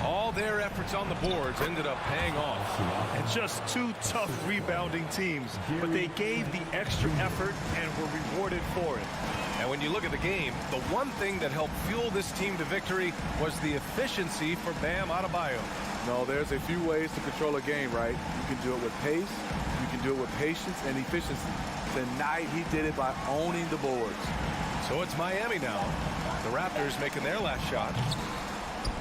All their efforts on the boards ended up paying off. And just 2 tough rebounding teams, but they gave the extra effort and were rewarded for it. And when you look at the game, the one thing that helped fuel this team to victory was the efficiency for Bam Adebayo. No, there's a few ways to control a game, right? You can do it with pace, you can do it with patience and efficiency. Tonight, he did it by owning the boards. So it's Miami now. The Raptors making their last shot.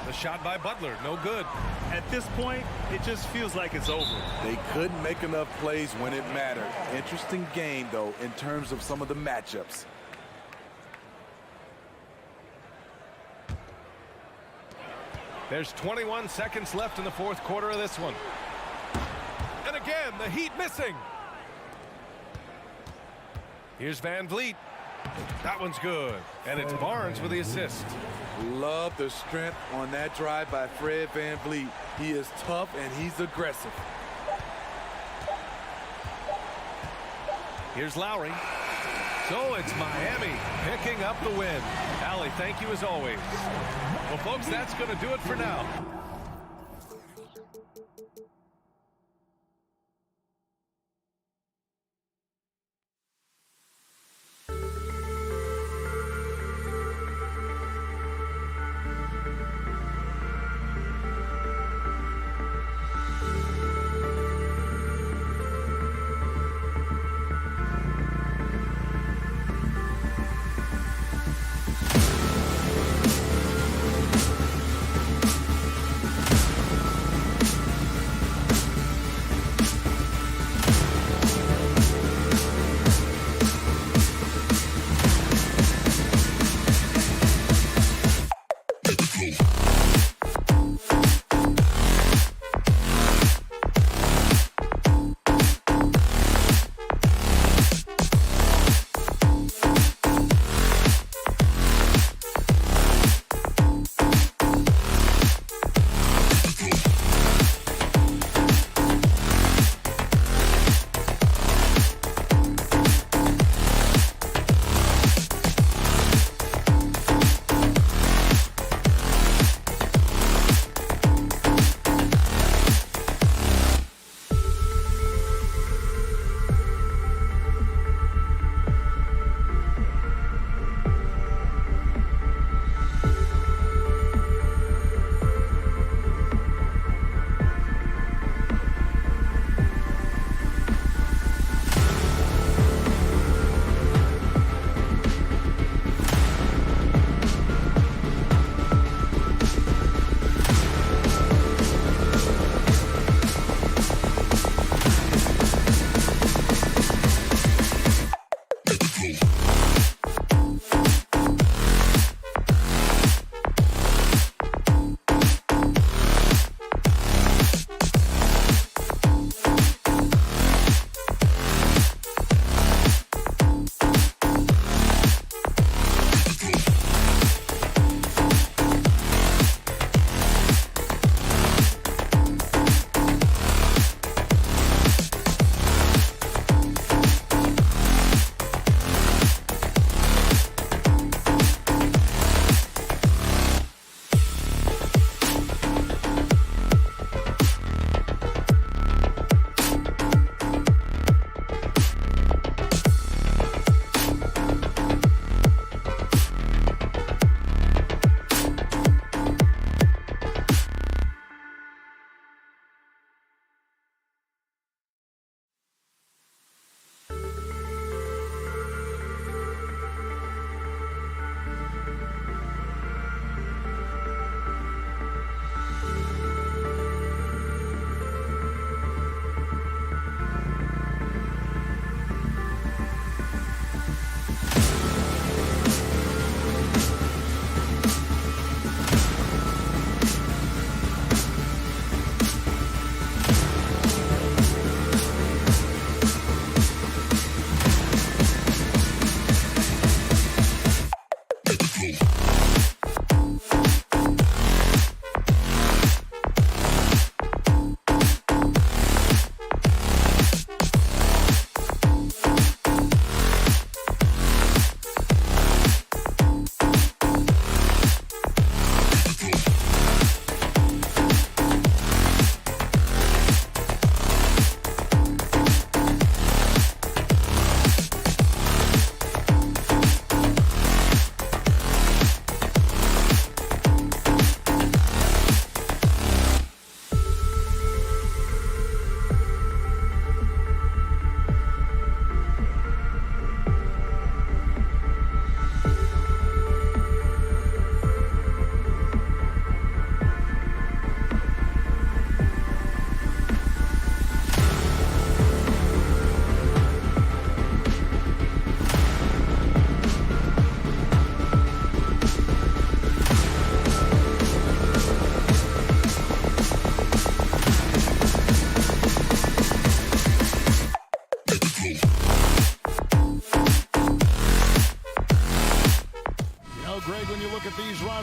The shot by Butler, no good. At this point, it just feels like it's over. They couldn't make enough plays when it mattered. Interesting game, though, in terms of some of the matchups. There's 21 seconds left in the fourth quarter of this one. And again, the Heat missing. Here's Van Vliet. That one's good. And it's Barnes with the assist. Love the strength on that drive by Fred Van Vliet. He is tough and he's aggressive. Here's Lowry. So it's Miami picking up the win. Allie, thank you as always. Well, folks, that's going to do it for now.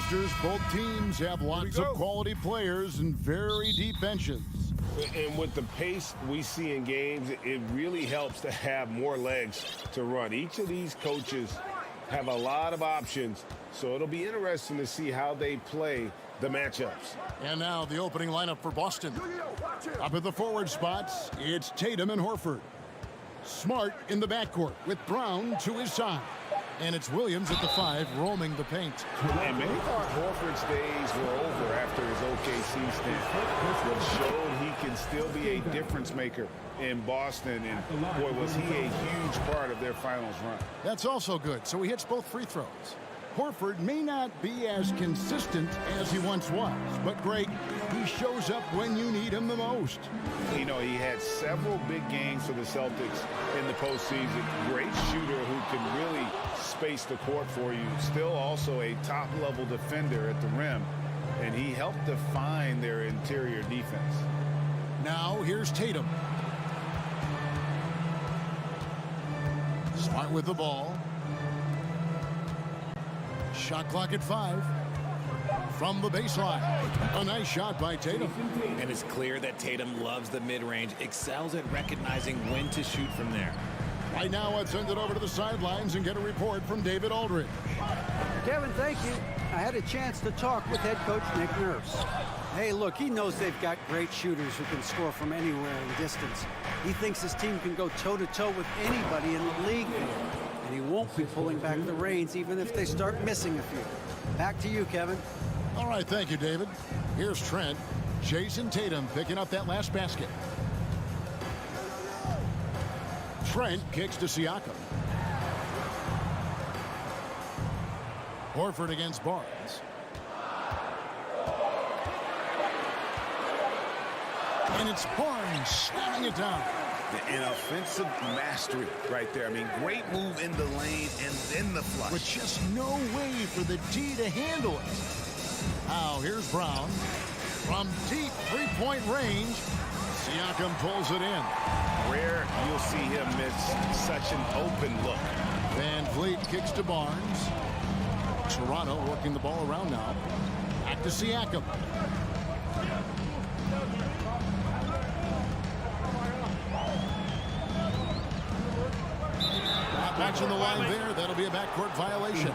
Raptors, both teams have lots of quality players and very deep benches. And with the pace we see in games, it really helps to have more legs to run. Each of these coaches have a lot of options, so it'll be interesting to see how they play the matchups. And now the opening lineup for Boston. Up at the forward spots, it's Tatum and Horford. Smart in the backcourt with Brown to his side. And it's Williams at the 5 roaming the paint. And many thought Horford's days were over after his OKC stint, but showed he can still be a difference maker in Boston. And boy, was he a huge part of their finals run. That's also good. So he hits both free throws. Horford may not be as consistent as he once was, but Greg, he shows up when you need him the most. You know, he had several big games for the Celtics in the postseason. Great shooter who can really space the court for you. Still also a top-level defender at the rim, and he helped define their interior defense. Now here's Tatum. Smart with the ball. Shot clock at 5. From the baseline. A nice shot by Tatum. And it's clear that Tatum loves the mid-range, excels at recognizing when to shoot from there. Right now, let's send it over to the sidelines and get a report from David Aldridge. Kevin, thank you. I had a chance to talk with head coach Nick Nurse. Hey, look, he knows they've got great shooters who can score from anywhere in distance. He thinks his team can go toe-to-toe with anybody in the league. And he won't be pulling back the reins even if they start missing a few. Back to you, Kevin. All right, thank you, David. Here's Trent. Jason Tatum picking up that last basket. Trent kicks to Siakam. Horford against Barnes. And it's Barnes slamming it down. An offensive mastery right there. I mean, great move in the lane and then the flush. With just no way for the D to handle it. Now here's Brown. From deep three-point range, Siakam pulls it in. Rare you'll see him miss such an open look. Van Vliet kicks to Barnes. Toronto working the ball around now. Back to Siakam. Not matching the line there. That'll be a backcourt violation.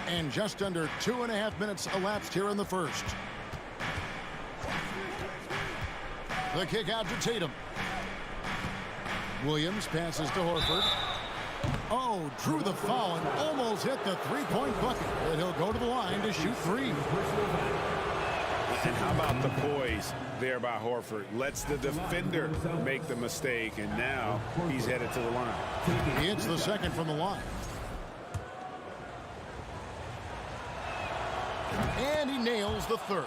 And just under 2.5 minutes elapsed here in the first. The kick out to Tatum. Williams passes to Horford. Oh, drew the foul and almost hit the three-point bucket. But he'll go to the line to shoot 3. And how about the poise there by Horford? Lets the defender make the mistake, and now he's headed to the line. He hits the second from the line. And he nails the third.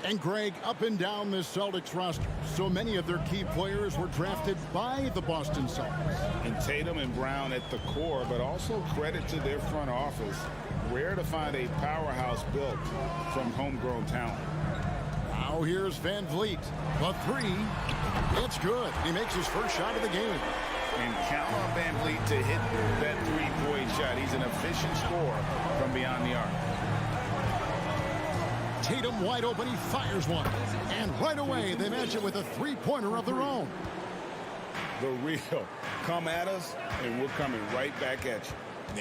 And Greg, up and down this Celtics roster, so many of their key players were drafted by the Boston Celtics. And Tatum and Brown at the core, but also credit to their front office. Rare to find a powerhouse built from homegrown talent. Now here's Van Vliet. The 3. It's good. He makes his first shot of the game. And count on Van Vliet to hit that three-point shot. He's an efficient scorer from beyond the arc. Tatum wide open, he fires one. And right away, they match it with a three-pointer of their own. The real. Come at us, and we're coming right back at you.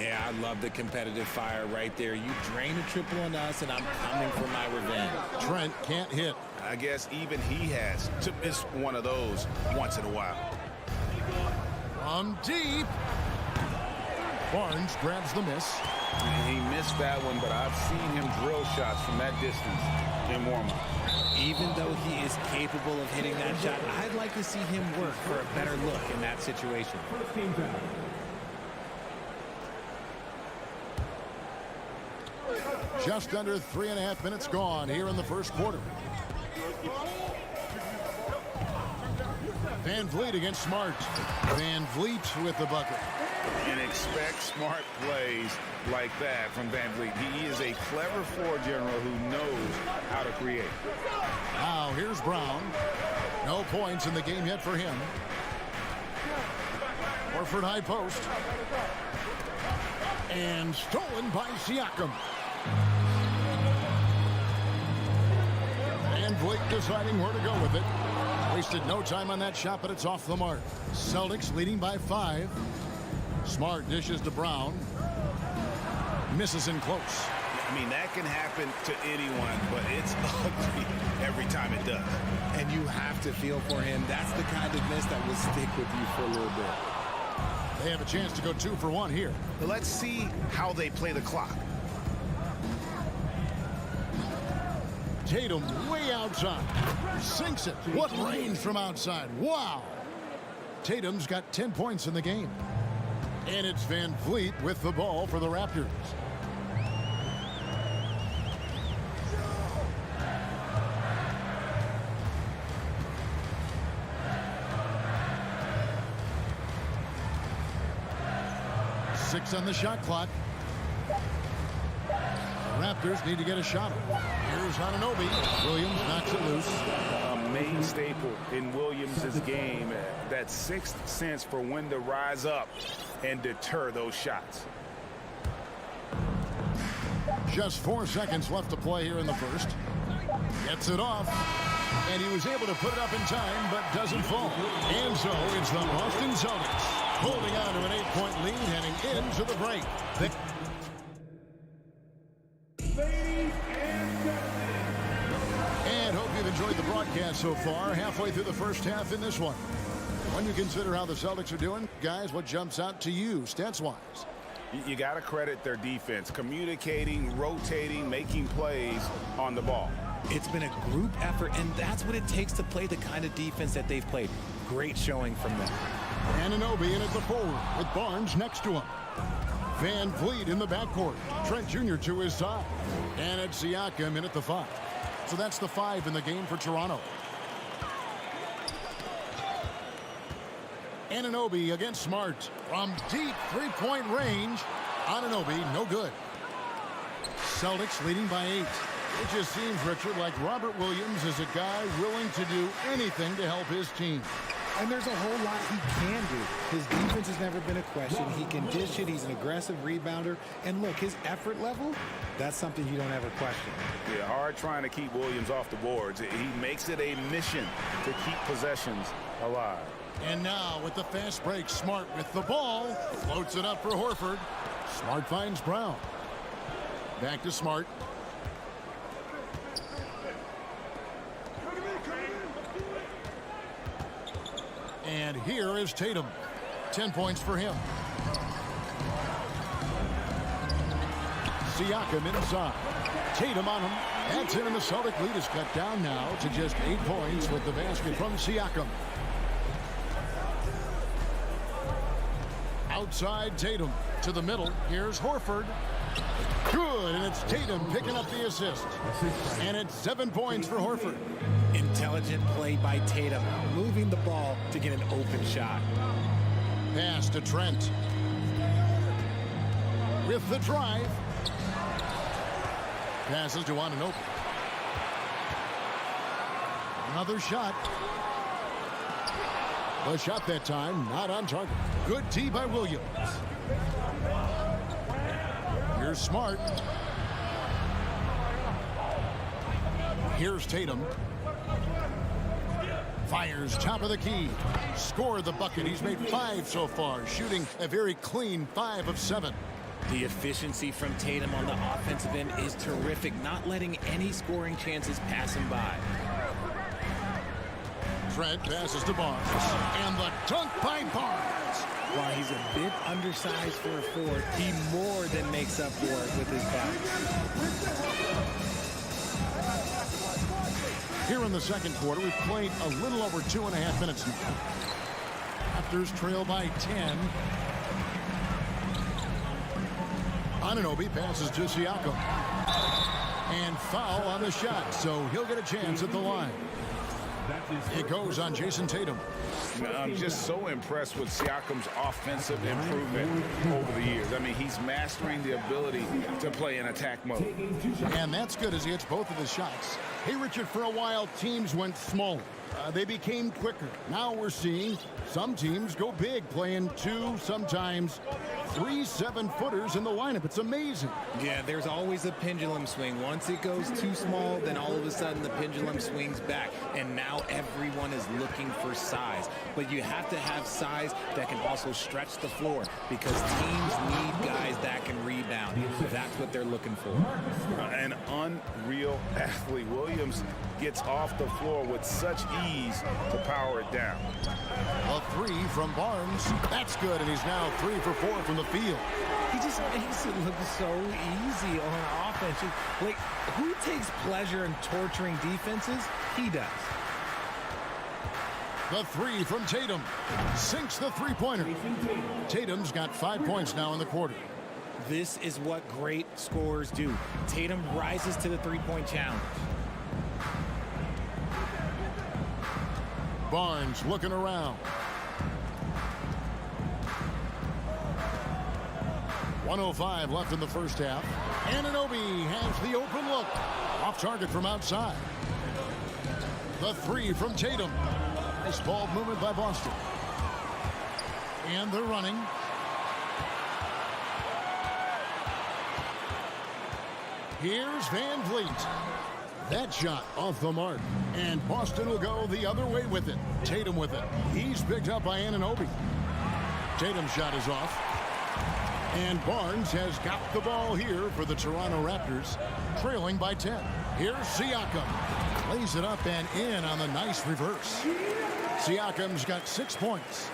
Yeah, I love the competitive fire right there. You drain a triple on us, and I'm coming for my revenge. Trent can't hit. I guess even he has to miss one of those once in a while. From deep. Barnes grabs the miss. And he missed that one, but I've seen him drill shots from that distance in warm-up. Even though he is capable of hitting that shot, I'd like to see him work for a better look in that situation. Just under 3.5 minutes gone here in the first quarter. Van Vliet against Smart. Van Vliet with the bucket. And expect smart plays like that from Van Vliet. He is a clever floor general who knows how to create. Now here's Brown. No points in the game yet for him. Horford high post. And stolen by Siakam. And Blake deciding where to go with it. Wasted no time on that shot, but it's off the mark. Celtics leading by 5. Smart dishes to Brown. Misses in close. I mean, that can happen to anyone, but it's ugly every time it does. And you have to feel for him. That's the kind of miss that will stick with you for a little bit. They have a chance to go 2 for 1 here. Let's see how they play the clock. Tatum way outside. Sinks it. What range from outside. Wow. Tatum's got 10 points in the game. And it's Van Vliet with the ball for the Raptors. Six on the shot clock. Raptors need to get a shot. Here's Anunoby. Williams knocks it loose. A main staple in Williams' game. That sixth sense for when to rise up and deter those shots. Just 4 seconds left to play here in the first. Gets it off. And he was able to put it up in time, but doesn't fall. And so it's the Boston Celtics holding on to an 8-point lead heading into the break. And hope you've enjoyed the broadcast so far. Halfway through the first half in this one. When you consider how the Celtics are doing, guys, what jumps out to you stats-wise? You got to credit their defense. Communicating, rotating, making plays on the ball. It's been a group effort, and that's what it takes to play the kind of defense that they've played. Great showing from them. Anunoby in at the forward with Barnes next to him. Van Vliet in the backcourt. Trent Jr. to his side. And it's Siakam in at the 5. So that's the 5 in the game for Toronto. Anunoby against Smart. From deep 3-point range. Anunoby, no good. Celtics leading by 8. It just seems, Richard, like Robert Williams is a guy willing to do anything to help his team. And there's a whole lot he can do. His defense has never been a question. He can dish it. He's an aggressive rebounder. And look, his effort level, that's something you don't ever question. Yeah, hard trying to keep Williams off the boards. He makes it a mission to keep possessions alive. And now with the fast break, Smart with the ball. Floats it up for Horford. Smart finds Brown. Back to Smart. And here is Tatum. 10 points for him. Siakam inside. Tatum on him. That's it, and the Celtic lead is cut down now to just 8 points with the basket from Siakam. Outside Tatum to the middle. Here's Horford. Good, and it's Tatum picking up the assist. And it's 7 points for Horford. Intelligent play by Tatum, moving the ball to get an open shot. Pass to Trent. With the drive. Passes to Anunoby. Another shot. The shot that time, not on target. Good tee by Williams. Here's Smart. Here's Tatum. Fires top of the key. Scored the bucket. He's made 5 so far, shooting a very clean 5 of 7. The efficiency from Tatum on the offensive end is terrific, not letting any scoring chances pass him by. Trent passes to Barnes. And the dunk by Barnes. While he's a bit undersized for a forward, he more than makes up for it with his bounce. Here in the second quarter, we've played a little over 2.5 minutes now. Raptors trail by 10. Anunoby passes to Siakam. And foul on the shot, so he'll get a chance at the line. It goes on Jason Tatum. I'm just so impressed with Siakam's offensive improvement over the years. I mean, he's mastering the ability to play in attack mode. And that's good as he hits both of his shots. Hey, Richard, for a while, teams went smaller. They became quicker. Now we're seeing some teams go big, playing 2, sometimes 3 7-footers in the lineup. It's amazing. Yeah, there's always a pendulum swing. Once it goes too small, then all of a sudden the pendulum swings back, and now everyone is looking for size. But you have to have size that can also stretch the floor, because teams need guys that can rebound. That's what they're looking for. An unreal athlete. Williams gets off the floor with such ease to power it down. A 3 from Barnes. That's good, and he's now 3 for 4 from the field. He just makes it look so easy on offense. Like, who takes pleasure in torturing defenses? He does. The 3 from Tatum. Sinks the three-pointer. Tatum's got 5 points now in the quarter. This is what great scorers do. Tatum rises to the three-point challenge. Barnes looking around. 1:05 left in the first half. Anunoby has the open look. Off target from outside. The 3 from Tatum. Nice ball movement by Boston. And they're running. Here's Van Vliet. That shot off the mark. And Boston will go the other way with it. Tatum with it. He's picked up by Anunoby. Tatum's shot is off. And Barnes has got the ball here for the Toronto Raptors, trailing by 10. Here's Siakam. Lays it up and in on the nice reverse. Siakam's got 6 points.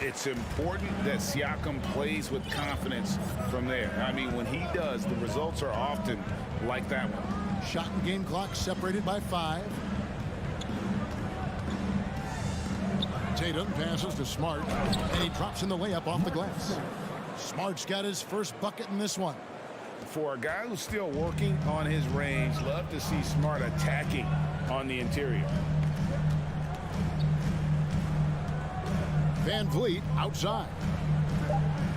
It's important that Siakam plays with confidence from there. I mean, when he does, the results are often like that one. Shot and game clock separated by 5. Tatum passes to Smart, and he drops in the layup off the glass. Smart's got his first bucket in this one. For a guy who's still working on his range, love to see Smart attacking on the interior. Van Vliet outside.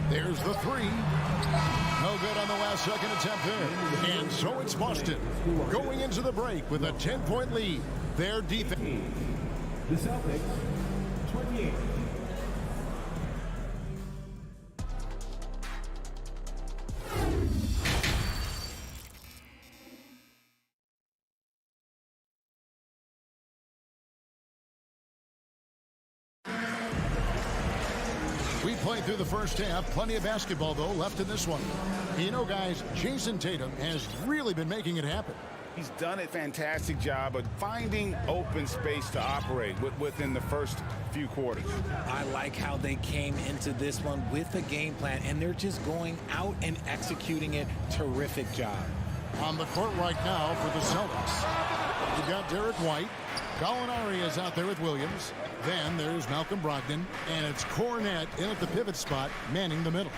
There's the 3. No good on the last second attempt there. And so it's Boston going into the break with a 10-point lead. Their defense. The Celtics, 28. We played through the first half. Plenty of basketball, though, left in this one. You know, guys, Jason Tatum has really been making it happen. He's done a fantastic job of finding open space to operate within the first few quarters. I like how they came into this one with a game plan, and they're just going out and executing it. Terrific job. On the court right now for the Celtics. You've got Derek White. Gallinari is out there with Williams. Then there's Malcolm Brogdon, and it's Cornette in at the pivot spot, manning the middle.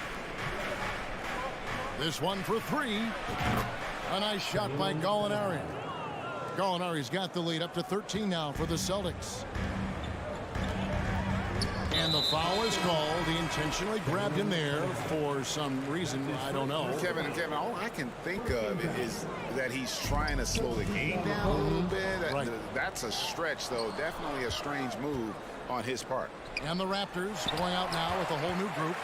This one for 3. A nice shot by Gallinari. Gallinari's got the lead up to 13 now for the Celtics. And the foul is called. He intentionally grabbed him there for some reason. I don't know. Kevin, all I can think of is that he's trying to slow the game down a little bit. Right. That's a stretch, though. Definitely a strange move on his part. And the Raptors going out now with a whole new group.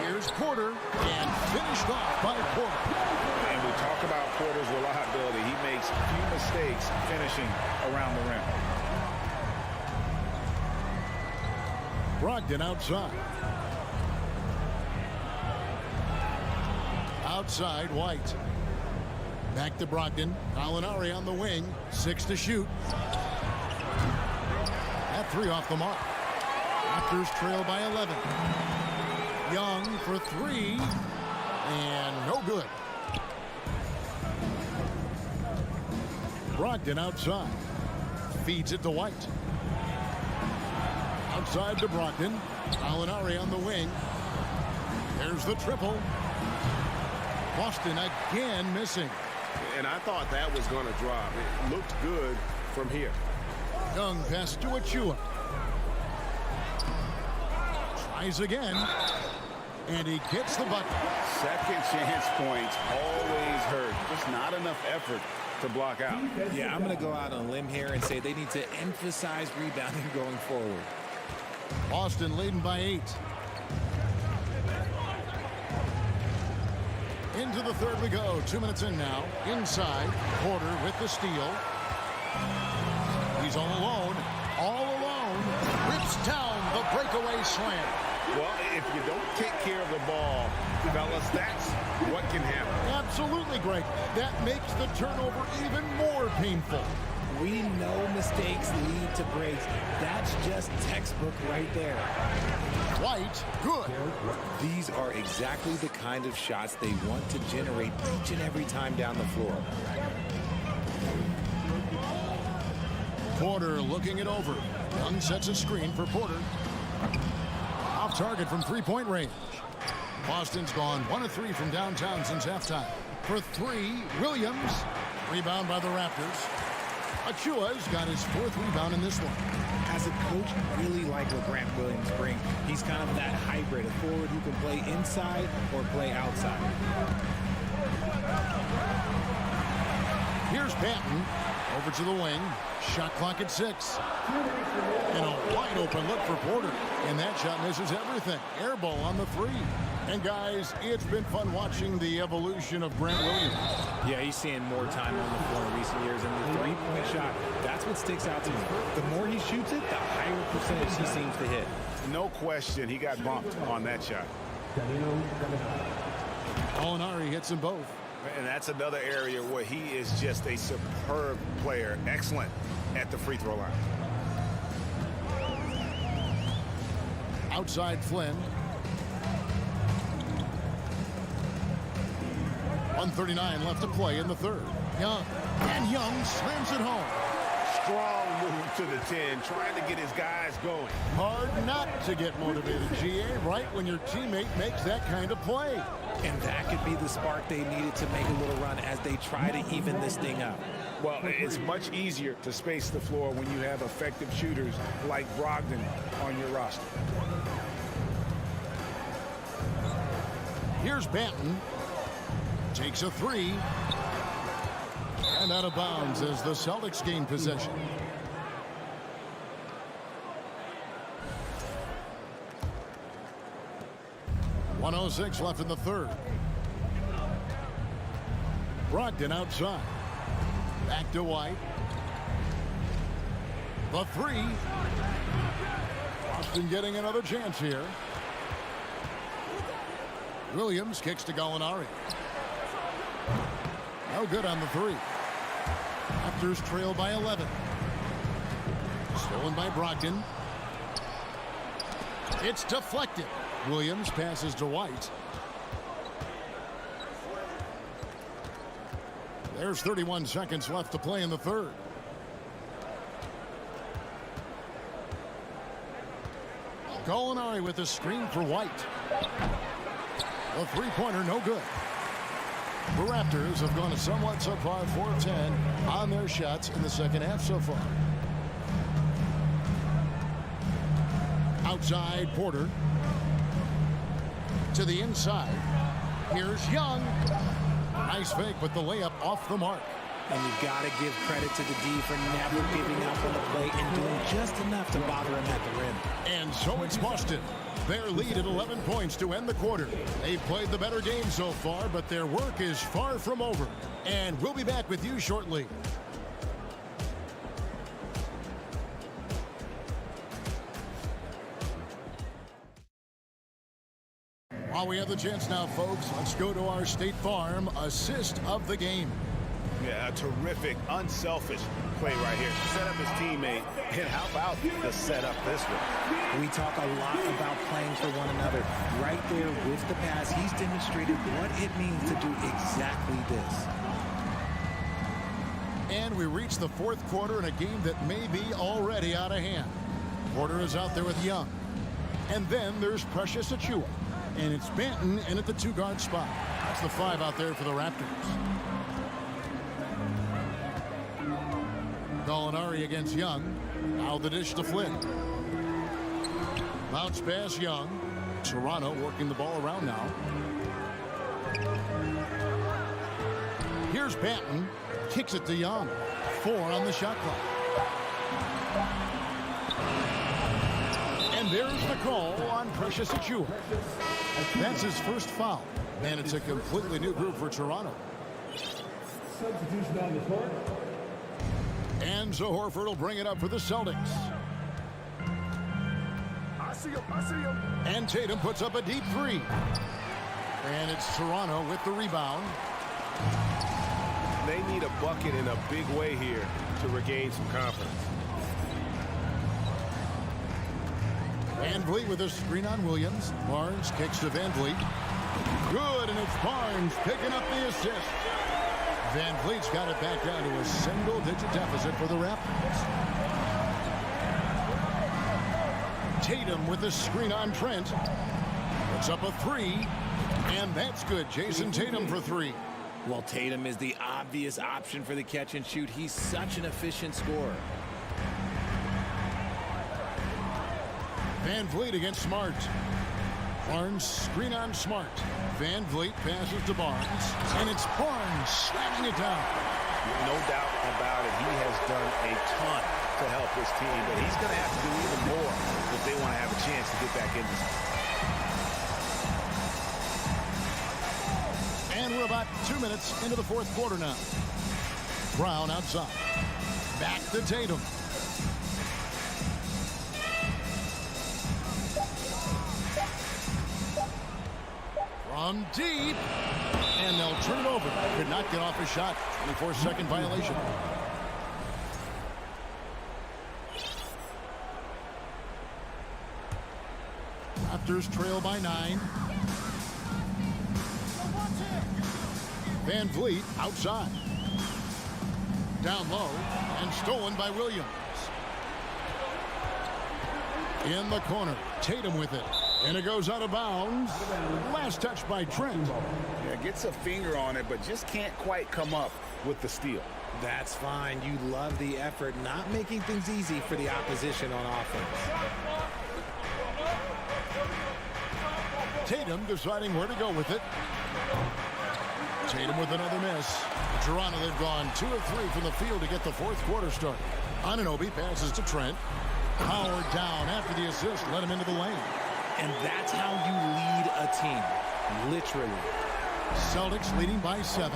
Here's Porter, and finished off by Porter. And we talk about Porter's reliability. He makes few mistakes finishing around the rim. Brogdon outside. Outside, White. Back to Brogdon. Gallinari on the wing. 6 to shoot. That 3 off the mark. Raptors trail by 11. Young for 3. And no good. Brogdon outside. Feeds it to White. Outside to Brogdon. Gallinari on the wing. There's the triple. Boston again missing. And I thought that was going to drop. It looked good from here. Young pass to Achua. Tries again. And he gets the bucket. Second chance points always hurt. Just not enough effort to block out. Yeah, I'm going to go out on a limb here and say they need to emphasize rebounding going forward. Boston leading by 8. Into the third we go. 2 minutes in now. Inside. Porter with the steal. He's all alone. All alone. Rips down the breakaway slam. Well, if you don't take care of the ball, fellas, that's what can happen. Absolutely, Greg. That makes the turnover even more painful. We know mistakes lead to breaks. That's just textbook right there. White, good. These are exactly the kind of shots they want to generate each and every time down the floor. Porter looking it over. Young sets a screen for Porter. Off target from three-point range. Boston's gone 1 of 3 from downtown since halftime. For 3, Williams. Rebound by the Raptors. Achua's got his 4th rebound in this one. As a coach, really like what Grant Williams brings. He's kind of that hybrid, a forward who can play inside or play outside. Here's Banton. Over to the wing. Shot clock at 6. And a wide open look for Porter. And that shot misses everything. Air ball on the 3. And guys, it's been fun watching the evolution of Grant Williams. Yeah, he's seeing more time on the floor in recent years. And the three-point shot, that's what sticks out to me. The more he shoots it, the higher percentage he seems to hit. No question, he got bumped on that shot. Molinari hits them both. And that's another area where he is just a superb player. Excellent at the free throw line. Outside Flynn. 1:39 left to play in the third. Young. And Young slams it home. Strong move to the 10, trying to get his guys going. Hard not to get motivated, GA, right when your teammate makes that kind of play. And that could be the spark they needed to make a little run as they try to even this thing up. Well, it's much easier to space the floor when you have effective shooters like Brogdon on your roster. Here's Banton. Takes a 3. And out of bounds as the Celtics gain possession. .106 left in the third. Brogdon outside. Back to White. The 3. Boston getting another chance here. Williams kicks to Gallinari. No good on the 3. Raptors trail by 11. Stolen by Brogdon. It's deflected. Williams passes to White. There's 31 seconds left to play in the third. Gallinari with a screen for White. A three-pointer, no good. The Raptors have gone a somewhat subpar 4-10 on their shots in the second half so far. Outside, Porter. To the inside. Here's Young. Nice fake, but the layup off the mark. And you've got to give credit to the D for never giving up on the play and doing just enough to bother him at the rim. And so it's Boston. Their lead at 11 points to end the quarter. They've played the better game so far, but their work is far from over. And we'll be back with you shortly. While we have the chance now, folks, let's go to our State Farm assist of the game. Yeah, a terrific, unselfish play right here. Set up his teammate. And how about the setup this one? We talk a lot about playing for one another. Right there with the pass, he's demonstrated what it means to do exactly this. And we reach the fourth quarter in a game that may be already out of hand. Porter is out there with Young. And then there's Precious Achiuwa. And it's Banton in at the 2-guard spot. That's the 5 out there for the Raptors. Gallinari against Young. Now the dish to Flynn. Bounce pass Young. Toronto working the ball around now. Here's Banton. Kicks it to Young. 4 on the shot clock. And there's the call on Precious Achiuwa. That's his first foul. And it's a completely new group for Toronto. Substitution on the court. And so Horford will bring it up for the Celtics. I see him. And Tatum puts up a deep 3. And it's Toronto with the rebound. They need a bucket in a big way here to regain some confidence. Van Vliet with a screen on Williams. Barnes kicks to Van Vliet. Good, and it's Barnes picking up the assist. Van Vliet's got it back down to a single-digit deficit for the Raptors. Tatum with a screen on Trent. Puts up a 3, and that's good. Jason Tatum for 3. Well, Tatum is the obvious option for the catch and shoot. He's such an efficient scorer. Van Vliet against Smart. Barnes screen on Smart. Van Vliet passes to Barnes, and it's Barnes slamming it down. No doubt about it. He has done a ton to help his team, but he's going to have to do even more if they want to have a chance to get back in this. And we're about 2 minutes into the fourth quarter now. Brown outside. Back to Tatum. From deep. And they'll turn it over. Could not get off a shot. 24-second violation. Raptors trail by 9. Van Vliet outside. Down low and stolen by Williams. In the corner, Tatum with it. And it goes out of bounds. Last touch by Trent. Yeah, gets a finger on it, but just can't quite come up with the steal. That's fine. You love the effort, not making things easy for the opposition on offense. Tatum deciding where to go with it. Tatum with another miss. Toronto, they've gone 2 of 3 from the field to get the fourth quarter started. Anunoby passes to Trent. Howard down after the assist. Let him into the lane. And that's how you lead a team. Literally. Celtics leading by 7.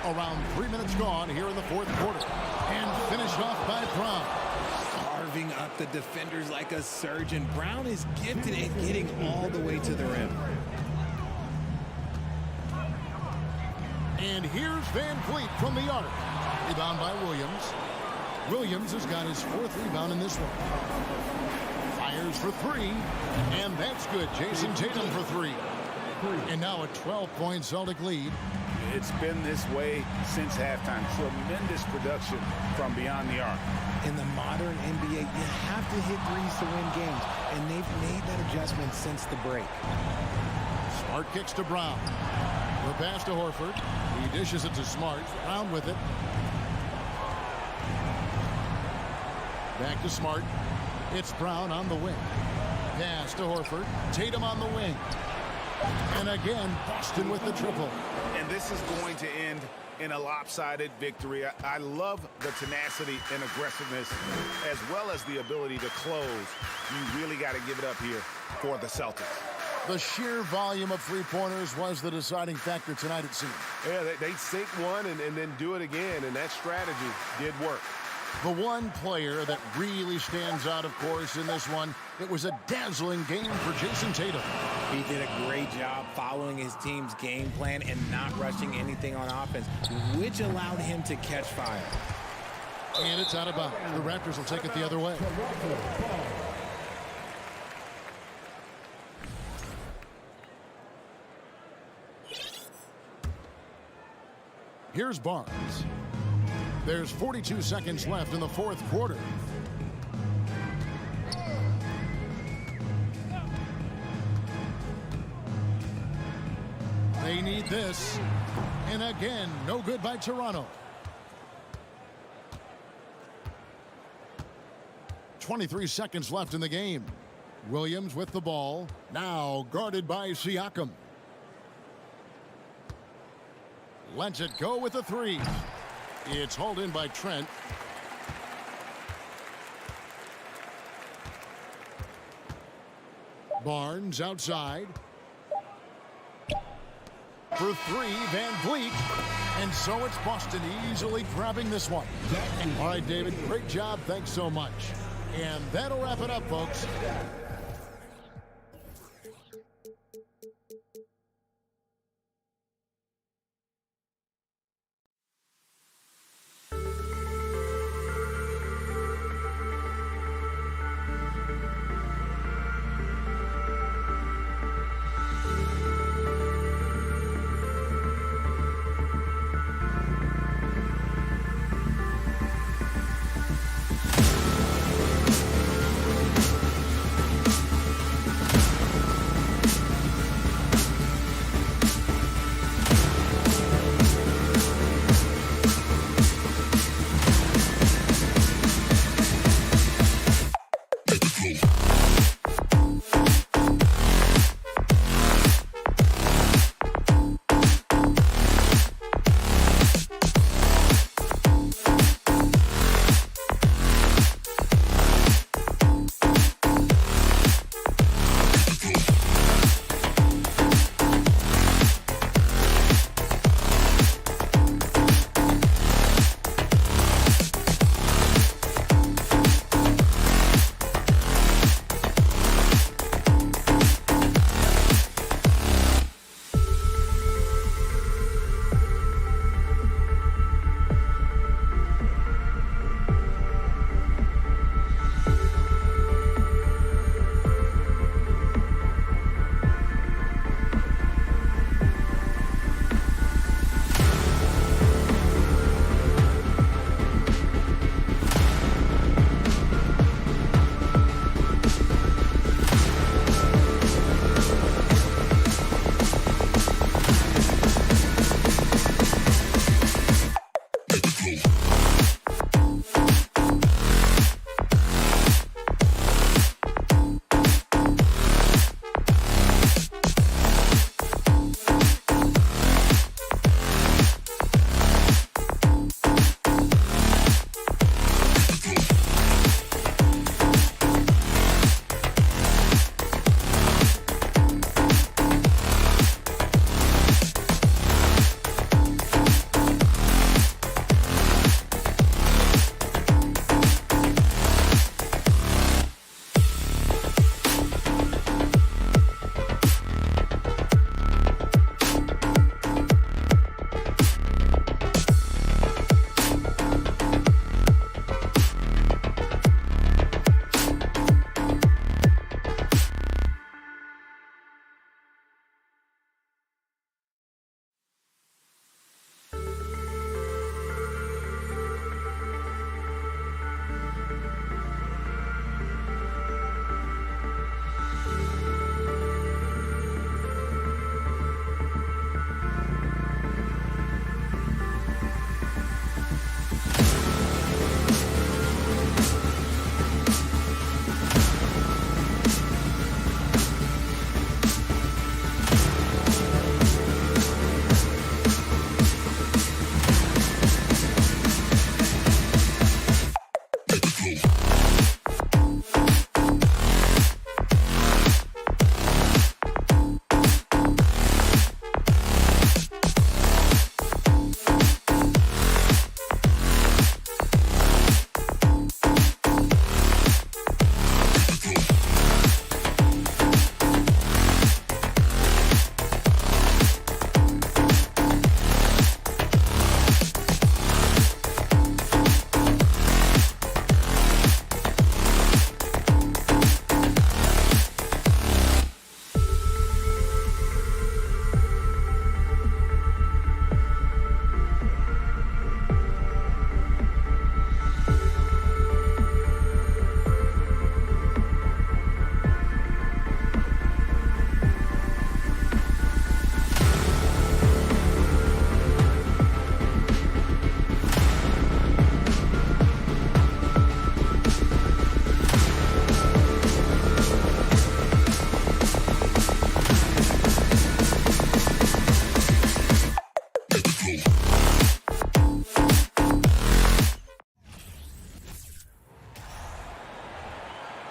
Around 3 minutes gone here in the fourth quarter. And finished off by Brown. Carving up the defenders like a surgeon. Brown is gifted at getting all the way to the rim. And here's Van Vliet from the arc. Rebound by Williams. Williams has got his 4th rebound in this one. Fires for 3. And that's good. Jason Tatum for 3. And now a 12-point Celtic lead. It's been this way since halftime. Tremendous production from beyond the arc. In the modern NBA, you have to hit threes to win games, and they've made that adjustment since the break. Smart kicks to Brown. The pass to Horford. He dishes it to Smart. Brown with it. Back to Smart. It's Brown on the wing. Pass to Horford. Tatum on the wing. And again, Boston with the triple. And this is going to end in a lopsided victory. I love the tenacity and aggressiveness as well as the ability to close. You really got to give it up here for the Celtics. The sheer volume of three-pointers was the deciding factor tonight, it seemed. Yeah, they sink one and then do it again, and that strategy did work. The one player that really stands out, of course, in this one, it was a dazzling game for Jason Tatum. He did a great job following his team's game plan and not rushing anything on offense, which allowed him to catch fire. And it's out of bounds. The Raptors will take it the other way. Here's Barnes. There's 42 seconds left in the fourth quarter. They need this. And again, no good by Toronto. 23 seconds left in the game. Williams with the ball. Now guarded by Siakam. Lets it go with a three. It's hauled in by Trent. Barnes outside. For three, Van Vliet. And so it's Boston easily grabbing this one. All right, David, great job. Thanks so much. And that'll wrap it up, folks.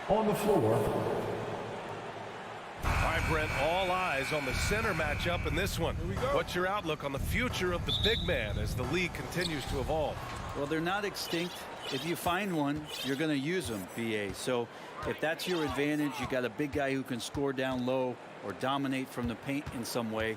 On the floor. All right, Brent, all eyes on the center matchup in this one. What's your outlook on the future of the big man as the league continues to evolve? Well, they're not extinct. If you find one, you're going to use them, BA. So if that's your advantage, you got a big guy who can score down low or dominate from the paint in some way,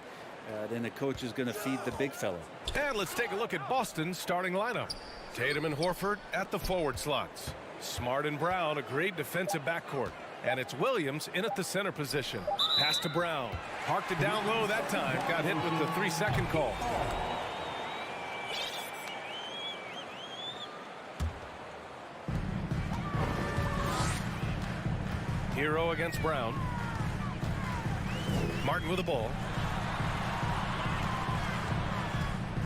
then the coach is going to feed the big fella. And let's take a look at Boston's starting lineup. Tatum and Horford at the forward slots. Smart and Brown, a great defensive backcourt. And it's Williams in at the center position. Pass to Brown. Parked it down low that time. Got hit with the 3-second call. Hero against Brown. Martin with the ball.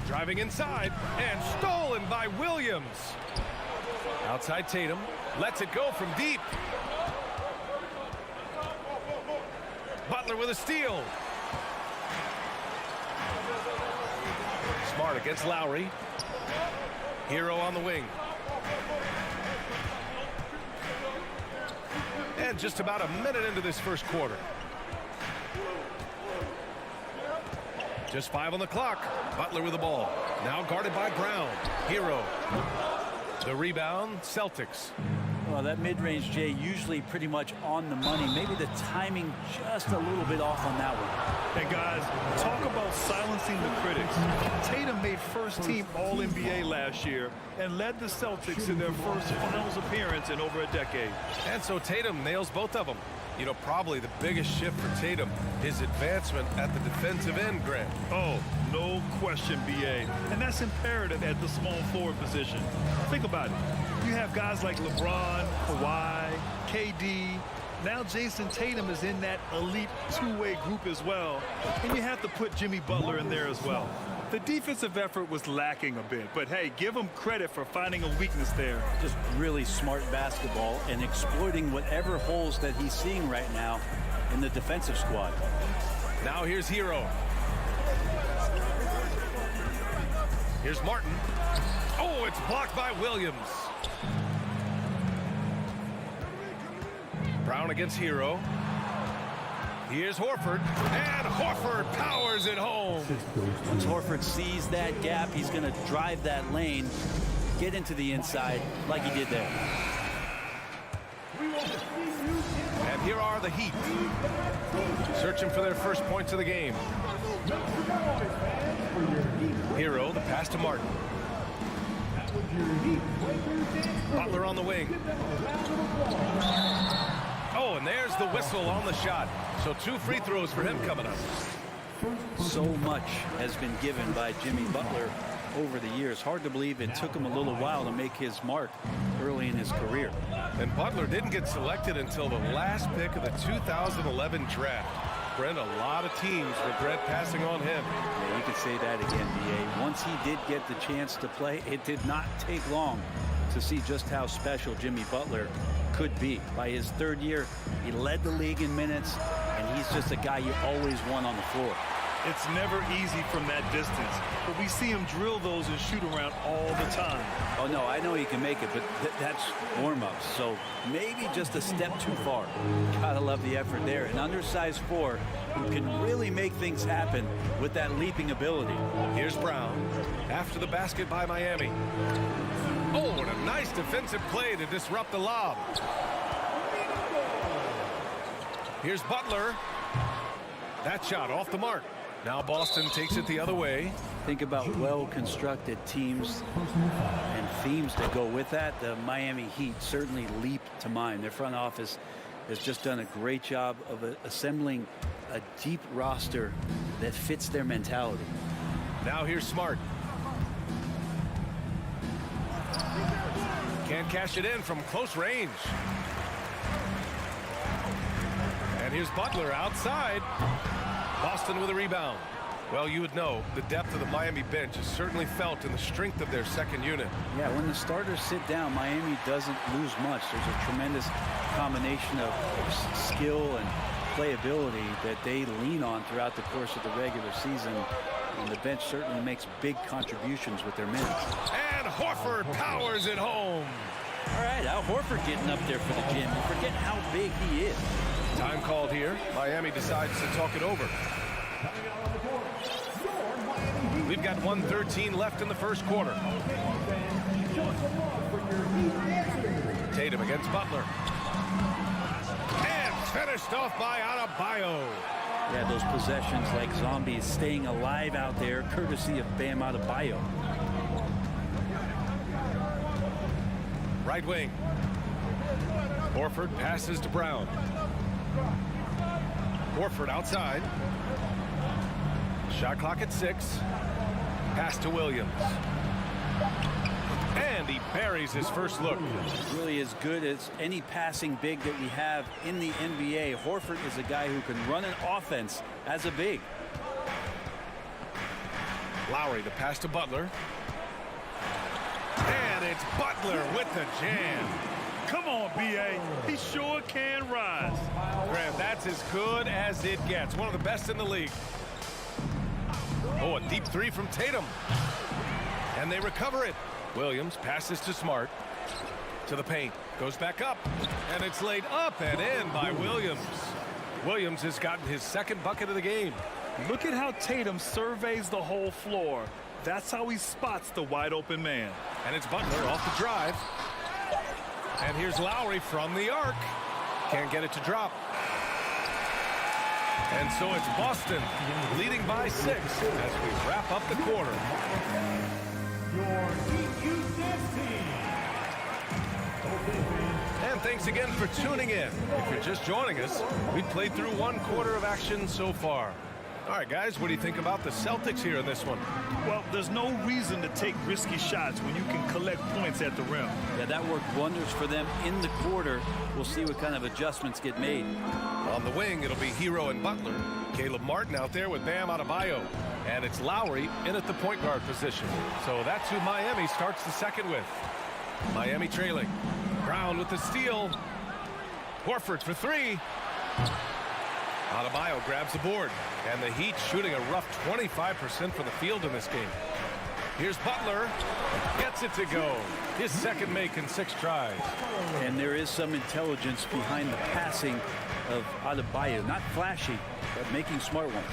Driving inside and stolen by Williams. Outside Tatum. Lets it go from deep. Butler with a steal. Smart against Lowry. Hero on the wing. And just about a minute into this first quarter. Just 5 on the clock. Butler with the ball. Now guarded by Brown. Hero. The rebound, Celtics. Well, that mid-range, Jay, usually pretty much on the money. Maybe the timing just a little bit off on that one. Hey, guys, talk about silencing the critics. Tatum made first-team All-NBA last year and led the Celtics in their first finals appearance in over a decade. And so Tatum nails both of them. You know, probably the biggest shift for Tatum, his advancement at the defensive end, Grant. Oh, no question, BA. And that's imperative at the small forward position. Think about it. You have guys like LeBron, Kawhi, KD. Now Jason Tatum is in that elite two-way group as well. And you have to put Jimmy Butler in there as well. The defensive effort was lacking a bit, but hey, give him credit for finding a weakness there. Just really smart basketball and exploiting whatever holes that he's seeing right now in the defensive squad. Now here's Hero. Here's Martin. Oh, it's blocked by Williams. Brown against Hero. Here's Horford, and Horford powers it home. Once Horford sees that gap, he's going to drive that lane, get into the inside like he did there. And here are the Heat, searching for their first points of the game. Hero, the pass to Martin. Butler on the wing. Oh, and there's the whistle on the shot. So 2 free throws for him coming up. So much has been given by Jimmy Butler over the years. Hard to believe it took him a little while to make his mark early in his career. And Butler didn't get selected until the last pick of the 2011 draft. Brent, a lot of teams regret passing on him. Yeah, you could say that again, BA. Once he did get the chance to play, it did not take long to see just how special Jimmy Butler could be. By his 3rd year, he led the league in minutes, and he's just a guy you always want on the floor. It's never easy from that distance, but we see him drill those and shoot around all the time. Oh, no, I know he can make it, but that's warm-ups, so maybe just a step too far. Gotta love the effort there. An undersized 4 who can really make things happen with that leaping ability. Here's Brown after the basket by Miami. Oh, and a nice defensive play to disrupt the lob. Here's Butler. That shot off the mark. Now Boston takes it the other way. Think about well-constructed teams and themes that go with that. The Miami Heat certainly leap to mind. Their front office has just done a great job of assembling a deep roster that fits their mentality. Now here's Smart. Can't cash it in from close range. And here's Butler outside. Boston with a rebound. Well, you would know the depth of the Miami bench is certainly felt in the strength of their second unit. Yeah, when the starters sit down, Miami doesn't lose much. There's a tremendous combination of skill and playability that they lean on throughout the course of the regular season. And the bench certainly makes big contributions with their minutes. And Horford powers it home. All right, Al Horford getting up there for the gym. You're forgetting how big he is. Time called here. Miami decides to talk it over. We've got 1:13 left in the first quarter. Tatum against Butler. And finished off by Adebayo. Yeah, those possessions like zombies staying alive out there, courtesy of Bam Adebayo. Right wing. Horford passes to Brown. Horford outside. Shot clock at 6. Pass to Williams. And he buries his first look. Really as good as any passing big that we have in the NBA. Horford is a guy who can run an offense as a big. Lowry, the pass to Butler. And it's Butler with the jam. Come on, B.A. He sure can rise. Graham, that's as good as it gets. One of the best in the league. Oh, a deep three from Tatum. And they recover it. Williams passes to Smart. To the paint. Goes back up. And it's laid up and in by Williams. Williams has gotten his second bucket of the game. Look at how Tatum surveys the whole floor. That's how he spots the wide open man. And it's Butler off the drive. And here's Lowry from the arc. Can't get it to drop. And so it's Boston leading by 6 as we wrap up the quarter. And thanks again for tuning in. If you're just joining us, we played through 1 quarter of action so far. All right, guys, what do you think about the Celtics here in this one? Well, there's no reason to take risky shots when you can collect points at the rim. Yeah, that worked wonders for them in the quarter. We'll see what kind of adjustments get made. On the wing, it'll be Hero and Butler. Caleb Martin out there with Bam Adebayo. And it's Lowry in at the point guard position. So that's who Miami starts the second with. Miami trailing. Brown with the steal. Horford for 3. Adebayo grabs the board. And the Heat shooting a rough 25% from the field in this game. Here's Butler. Gets it to go. His second make in 6 tries. And there is some intelligence behind the passing of Adebayo. Not flashy, but making smart ones.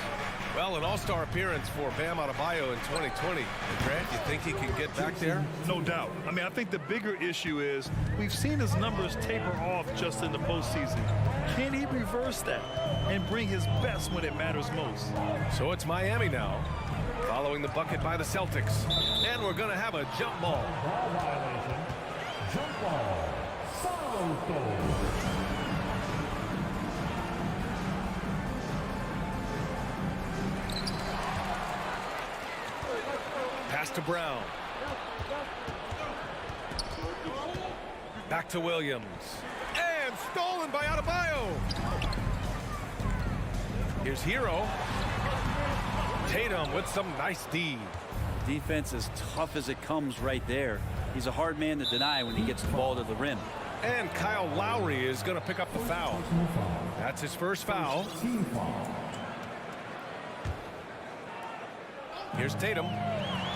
Well, an all-star appearance for Bam Adebayo in 2020. Grant, you think he can get back there? No doubt. I mean, I think the bigger issue is we've seen his numbers taper off just in the postseason. Can he reverse that and bring his best when it matters most? So it's Miami now, following the bucket by the Celtics. And we're going to have a jump ball. Ball violation. Jump ball. Foul goal. Pass to Brown. Back to Williams. And stolen by Adebayo. Here's Hero. Tatum with some nice D. Defense as tough as it comes right there. He's a hard man to deny when he gets the ball to the rim. And Kyle Lowry is going to pick up the foul. That's his first foul. Here's Tatum.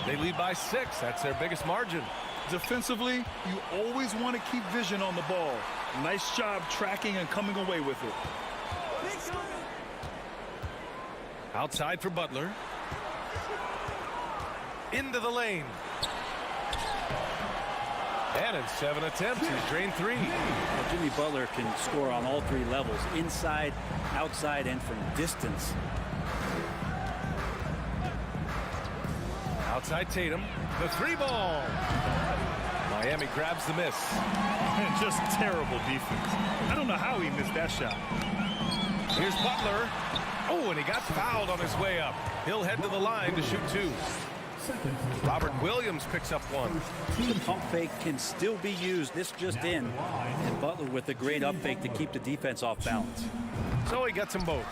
They lead by 6. That's their biggest margin. Defensively, you always want to keep vision on the ball. Nice job tracking and coming away with it. Outside for Butler. Into the lane. And in 7 attempts, he's drained 3. Well, Jimmy Butler can score on all 3 levels, inside, outside, and from distance. Outside Tatum, the 3 ball. Miami grabs the miss. And just terrible defense. I don't know how he missed that shot. Here's Butler. Oh, and he got fouled on his way up. He'll head to the line to shoot 2. Robert Williams picks up 1. The pump fake can still be used. This just in. And Butler with a great up fake to keep the defense off balance. So he gets them both.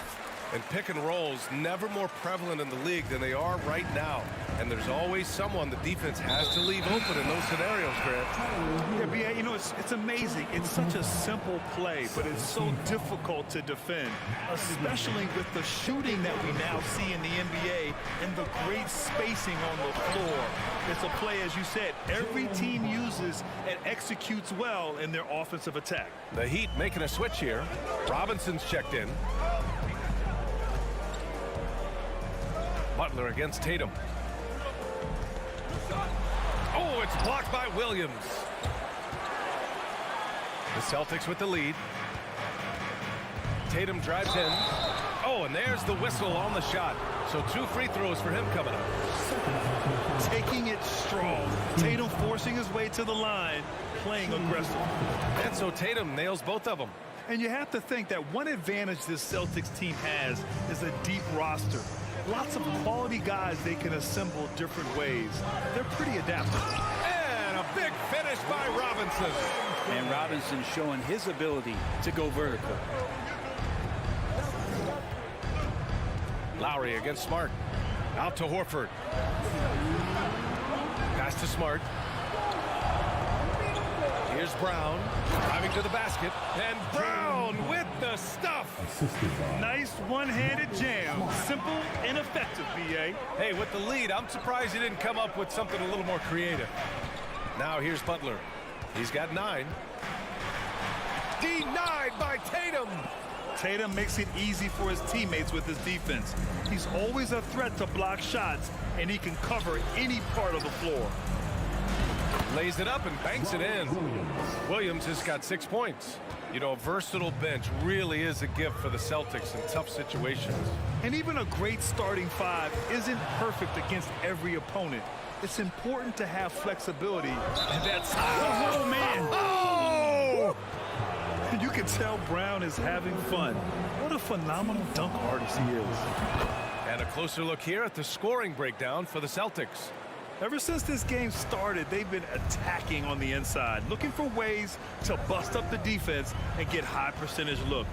And pick and rolls never more prevalent in the league than they are right now. And there's always someone the defense has to leave open in those scenarios, Grant. Yeah, B.A., you know, it's amazing. It's such a simple play, but it's so difficult to defend, especially with the shooting that we now see in the NBA and the great spacing on the floor. It's a play, as you said, every team uses and executes well in their offensive attack. The Heat making a switch here. Robinson's checked in. Butler against Tatum. Oh, it's blocked by Williams. The Celtics with the lead. Tatum drives in. Oh, and there's the whistle on the shot. So 2 free throws for him coming up. Taking it strong. Tatum forcing his way to the line, playing aggressive. And so Tatum nails both of them. And you have to think that one advantage this Celtics team has is a deep roster. Lots of quality guys they can assemble different ways. They're pretty adaptable. And a big finish by Robinson. And Robinson showing his ability to go vertical. Lowry against Smart. Out to Horford. Pass to Smart. Here's Brown driving to the basket, and Brown with the stuff. Nice one-handed jam. Simple and effective, B.A. Hey, with the lead, I'm surprised he didn't come up with something a little more creative. Now here's Butler. He's got 9. Denied by Tatum. Tatum makes it easy for his teammates with his defense. He's always a threat to block shots, and he can cover any part of the floor. Lays it up and banks it in. Williams has got 6 points. You know, a versatile bench really is a gift for the Celtics in tough situations. And even a great starting 5 isn't perfect against every opponent. It's important to have flexibility. And that's oh man. Oh! You can tell Brown is having fun. What a phenomenal dunk artist he is. And a closer look here at the scoring breakdown for the Celtics. Ever since this game started, they've been attacking on the inside, looking for ways to bust up the defense and get high percentage looks.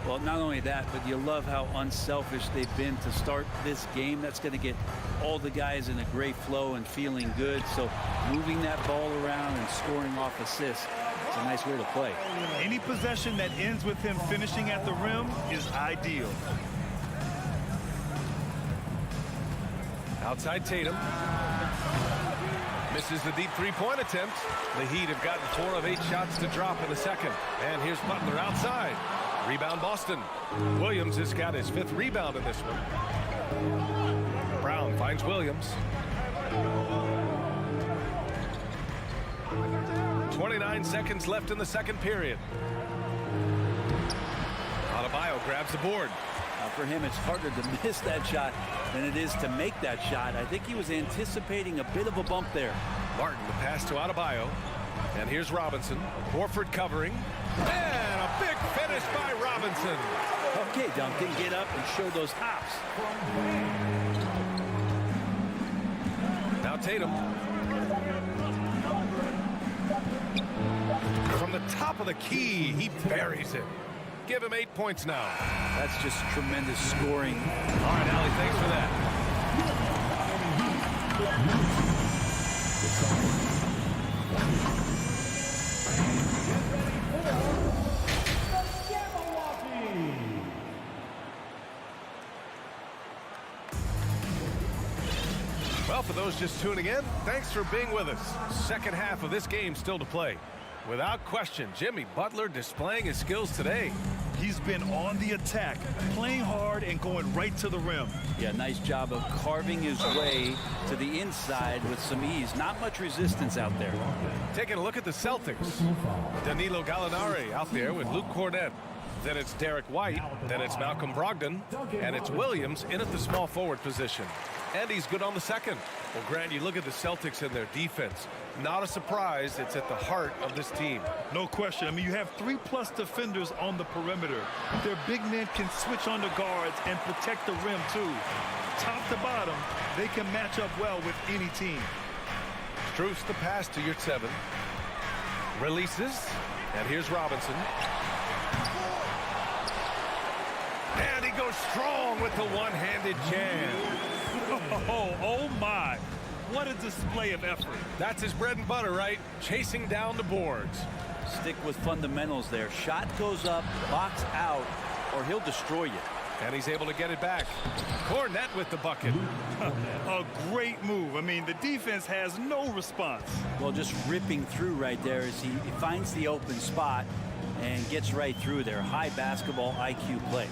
Well, not only that, but you love how unselfish they've been to start this game. That's going to get all the guys in a great flow and feeling good. So moving that ball around and scoring off assists, it's a nice way to play. Any possession that ends with him finishing at the rim is ideal. Outside Tatum. Misses the deep three-point attempt. The Heat have gotten 4 of 8 shots to drop in the second. And here's Butler outside. Rebound Boston. Williams has got his 5th rebound in this one. Brown finds Williams. 29 seconds left in the second period. Adebayo grabs the board. For him, it's harder to miss that shot than it is to make that shot. I think he was anticipating a bit of a bump there. Martin, the pass to Adebayo. And here's Robinson. Horford covering. And a big finish by Robinson. Okay, Duncan, get up and show those hops. Now Tatum. From the top of the key, he buries it. Give him 8 points now. That's just tremendous scoring. All right, Allie, thanks for that. Well, for those just tuning in, thanks for being with us. Second half of this game still to play. Without question, Jimmy Butler displaying his skills today. He's been on the attack, playing hard and going right to the rim. Yeah, nice job of carving his way to the inside with some ease. Not much resistance out there. Taking a look at the Celtics. Danilo Gallinari out there with Luke Cornett. Then it's Derek White. Then it's Malcolm Brogdon. And it's Williams in at the small forward position. And he's good on the second. Well, Grant, you look at the Celtics and their defense. Not a surprise, it's at the heart of this team. No question. I mean, you have 3+ defenders on the perimeter. Their big men can switch on the guards and protect the rim, too. Top to bottom, they can match up well with any team. Strus the pass to your 7. Releases. And here's Robinson. And he goes strong with the one-handed jam. Oh my. What a display of effort. That's his bread and butter, right? Chasing down the boards. Stick with fundamentals there. Shot goes up, box out, or he'll destroy you. And he's able to get it back. Cornette with the bucket. A great move. I mean, the defense has no response. Well, just ripping through right there as he finds the open spot and gets right through there. High basketball IQ play.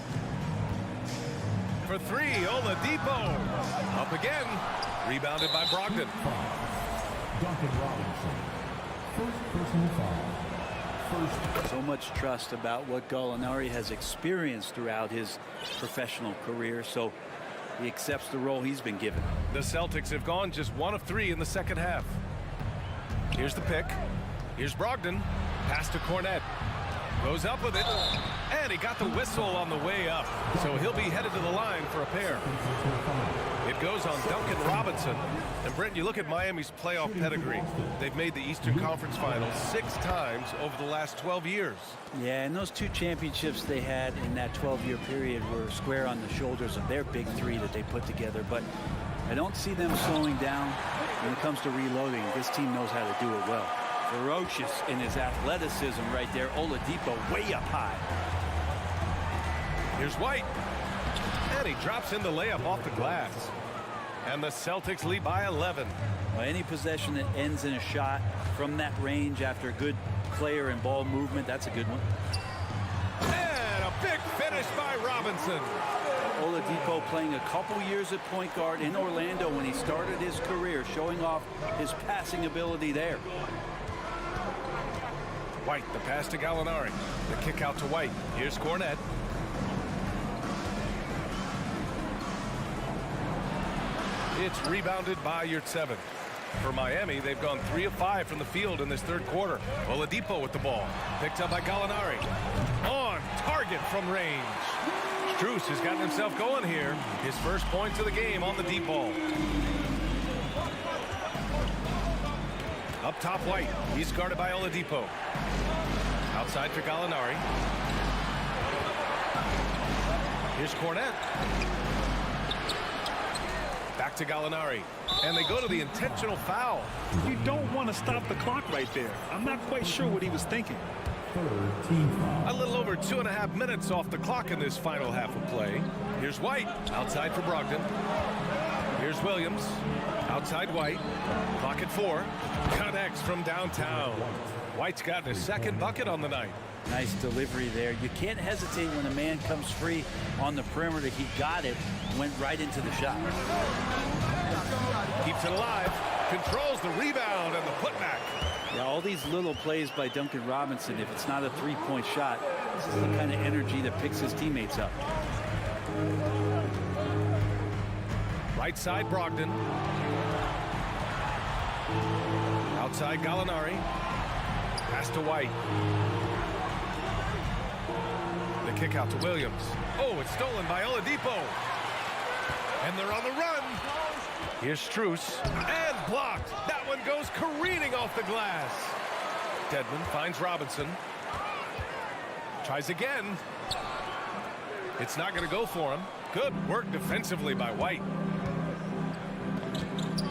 For three, Oladipo. Up again. Rebounded by Brogdon. Duncan Robinson. First personal foul. So much trust about what Gallinari has experienced throughout his professional career, so he accepts the role he's been given. The Celtics have gone just 1 of 3 in the second half. Here's the pick. Here's Brogdon. Pass to Cornette. Goes up with it. And he got the whistle on the way up. So he'll be headed to the line for a pair. It goes on Duncan Robinson. And Brent, you look at Miami's playoff pedigree. They've made the Eastern Conference Finals 6 times over the last 12 years. Yeah, and those 2 championships they had in that 12-year period were square on the shoulders of their big 3 that they put together. But I don't see them slowing down when it comes to reloading. This team knows how to do it well. Ferocious in his athleticism right there. Oladipo way up high. Here's White. And he drops in the layup off the glass. And the Celtics lead by 11. Well, any possession that ends in a shot from that range after a good player and ball movement, that's a good one. And a big finish by Robinson. Oladipo playing a couple years at point guard in Orlando when he started his career, showing off his passing ability there. White, the pass to Gallinari. The kick out to White. Here's Cornette. It's rebounded by Yurtseven. For Miami, they've gone 3 of 5 from the field in this third quarter. Oladipo with the ball. Picked up by Gallinari. On target from range. Strus has gotten himself going here. His first points of the game on the deep ball. Up top, White. He's guarded by Oladipo. Outside for Gallinari. Here's Cornette. Back to Gallinari. And they go to the intentional foul. You don't want to stop the clock right there. I'm not quite sure what he was thinking. A little over 2.5 minutes off the clock in this final half of play. Here's White. Outside for Brogdon. Here's Williams. Outside White. Clock at 4. Connects from downtown. White's gotten his second bucket on the night. Nice delivery there. You can't hesitate when a man comes free on the perimeter. He got it, went right into the shot. Keeps it alive. Controls the rebound and the putback. Yeah, all these little plays by Duncan Robinson, if it's not a three-point shot, this is the kind of energy that picks his teammates up. Right side, Brogdon. Outside, Gallinari. Pass to White. The kick out to Williams. Oh, it's stolen by Oladipo. And they're on the run. Here's Strus. And blocked. That one goes careening off the glass. Dedmon finds Robinson. Tries again. It's not going to go for him. Good work defensively by White.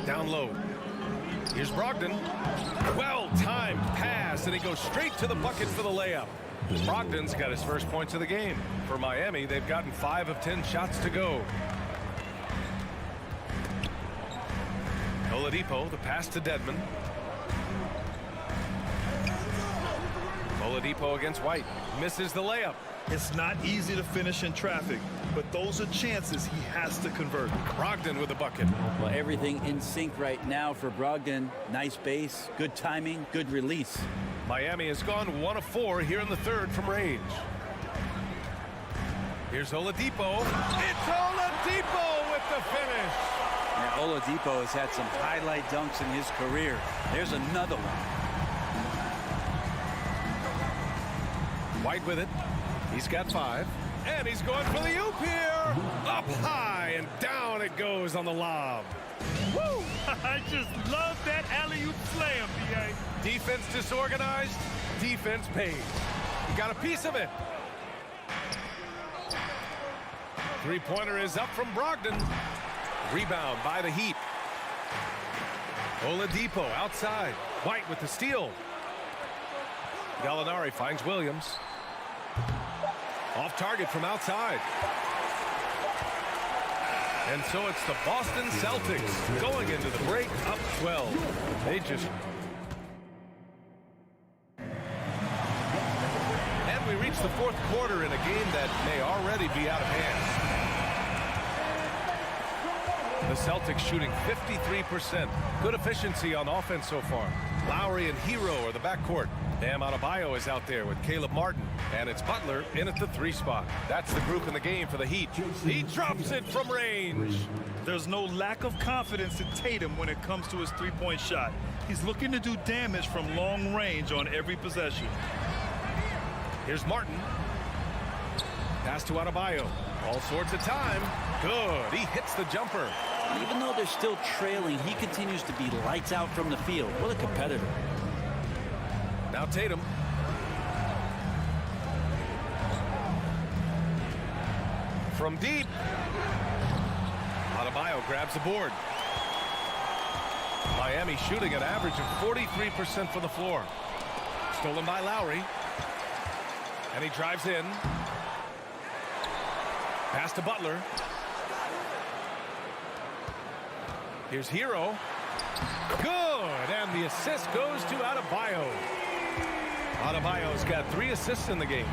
Down low. Here's Brogdon. Well-timed pass, and he goes straight to the bucket for the layup. Brogdon's got his first points of the game. For Miami, they've gotten 5 of 10 shots to go. Oladipo, the pass to Dedmon. Oladipo against White. Misses the layup. It's not easy to finish in traffic, but those are chances he has to convert. Brogdon with the bucket. Well, everything in sync right now for Brogdon. Nice base, good timing, good release. Miami has gone 1 of 4 here in the third from range. Here's Oladipo. It's Oladipo with the finish. Now, Oladipo has had some highlight dunks in his career. There's another one. White with it. He's got 5. And he's going for the oop here. Up high and down it goes on the lob. Woo! I just love that alley-oop slam, B.A. Defense disorganized. Defense pays. You got a piece of it. Three-pointer is up from Brogdon. Rebound by the Heat. Oladipo outside. White with the steal. Gallinari finds Williams. Off target from outside. And so it's the Boston Celtics going into the break up 12. They just... And we reach the fourth quarter in a game that may already be out of hand. The Celtics shooting 53%. Good efficiency on offense so far. Lowry and Hero are the backcourt. Bam Adebayo is out there with Caleb Martin. And it's Butler in at the 3 spot. That's the group in the game for the Heat. He drops it from range. There's no lack of confidence in Tatum when it comes to his three-point shot. He's looking to do damage from long range on every possession. Here's Martin. Pass to Adebayo. All sorts of time. Good. He hits the jumper. Even though they're still trailing, he continues to be lights out from the field. What a competitor. Now Tatum. From deep. Adebayo grabs the board. Miami shooting an average of 43% from the floor. Stolen by Lowry. And he drives in. Pass to Butler. Here's Hero. Good. And the assist goes to Adebayo. Adebayo's got 3 assists in the game.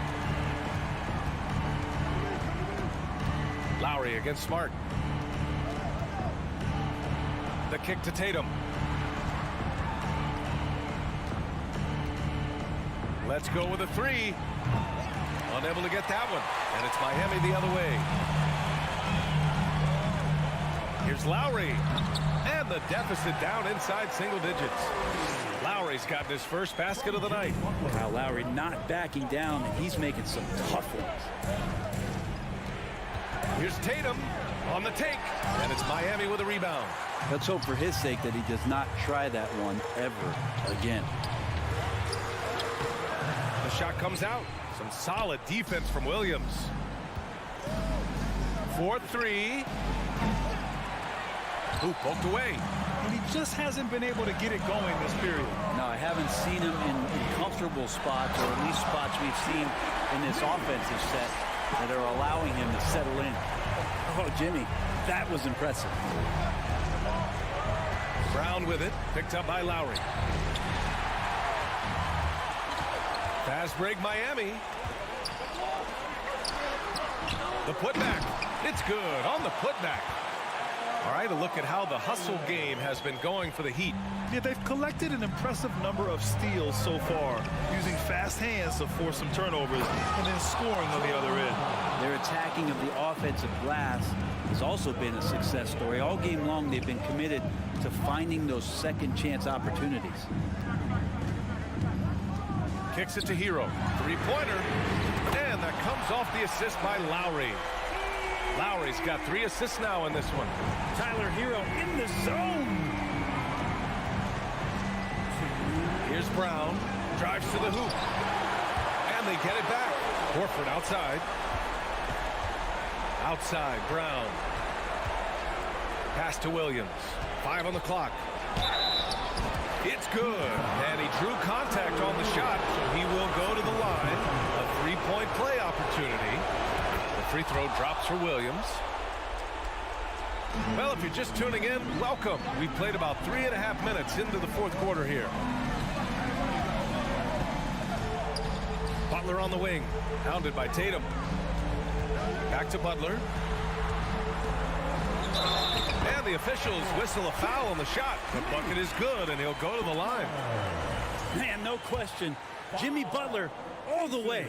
Lowry against Smart. The kick to Tatum. Let's go with a 3. Unable to get that one. And it's Miami the other way. Here's Lowry. And the deficit down inside single digits. Lowry's gotten his first basket of the night. Now Lowry not backing down, and he's making some tough ones. Here's Tatum on the take. And it's Miami with a rebound. Let's hope for his sake that he does not try that one ever again. The shot comes out. Some solid defense from Williams. 4-3. Who poked away. And he just hasn't been able to get it going this period. No, I haven't seen him in comfortable spots, or at least spots we've seen in this offensive set that are allowing him to settle in. Oh, Jimmy, that was impressive. Brown with it, picked up by Lowry. Fast break Miami. The putback. It's good on the putback. All right, a look at how the hustle game has been going for the Heat. Yeah, they've collected an impressive number of steals so far, using fast hands to force some turnovers and then scoring on the other end. Their attacking of the offensive glass has also been a success story. All game long, they've been committed to finding those second chance opportunities. Kicks it to Hero. Three-pointer. And that comes off the assist by Lowry. Lowry's got 3 assists now in this one. Tyler Hero in the zone. Here's Brown. Drives to the hoop. And they get it back. Horford outside. Outside, Brown. Pass to Williams. 5 on the clock. It's good. And he drew contact on the shot, so he will go to the line. A 3-point play opportunity. The free throw drops for Williams. Well, if you're just tuning in, welcome. We've played about 3.5 minutes into the fourth quarter here. Butler on the wing, hounded by Tatum. Back to Butler. And the officials whistle a foul on the shot. The bucket is good, and he'll go to the line. Man, no question. Jimmy Butler all the way.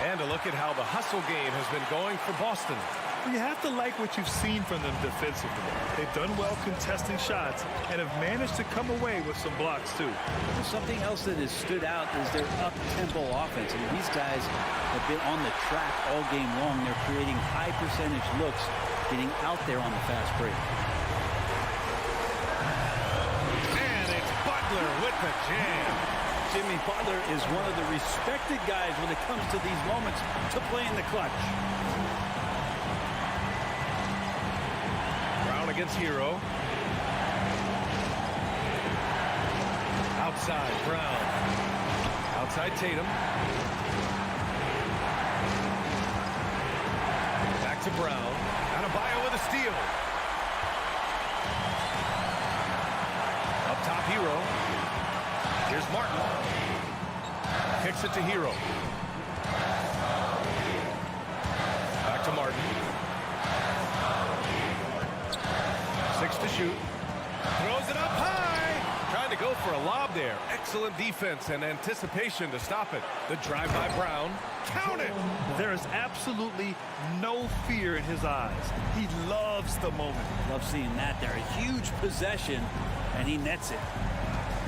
And a look at how the hustle game has been going for Boston. You have to like what you've seen from them defensively. They've done well contesting shots and have managed to come away with some blocks, too. Something else that has stood out is their up-tempo offense. I mean, these guys have been on the track all game long. They're creating high-percentage looks, getting out there on the fast break. And it's Butler with the jam. Jimmy Butler is one of the respected guys when it comes to these moments to play in the clutch. against Hero. Outside, Brown. Outside, Tatum. Back to Brown. Adebayo with a steal. Up top, Hero. Here's Martin. Kicks it to Hero. Back to Martin. 6 to shoot. Throws it up high. Trying to go for a lob there. Excellent defense and anticipation to stop it. The drive by Brown. Count it. There is absolutely no fear in his eyes. He loves the moment. Love seeing that there. A huge possession, and he nets it.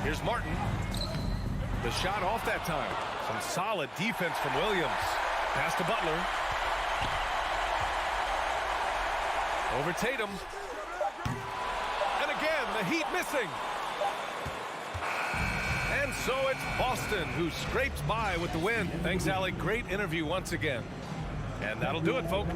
Here's Martin. The shot off that time. Some solid defense from Williams. Pass to Butler. Over Tatum. And again, the Heat missing. And so it's Boston who scrapes by with the win. Thanks, Alec. Great interview once again. And that'll do it, folks.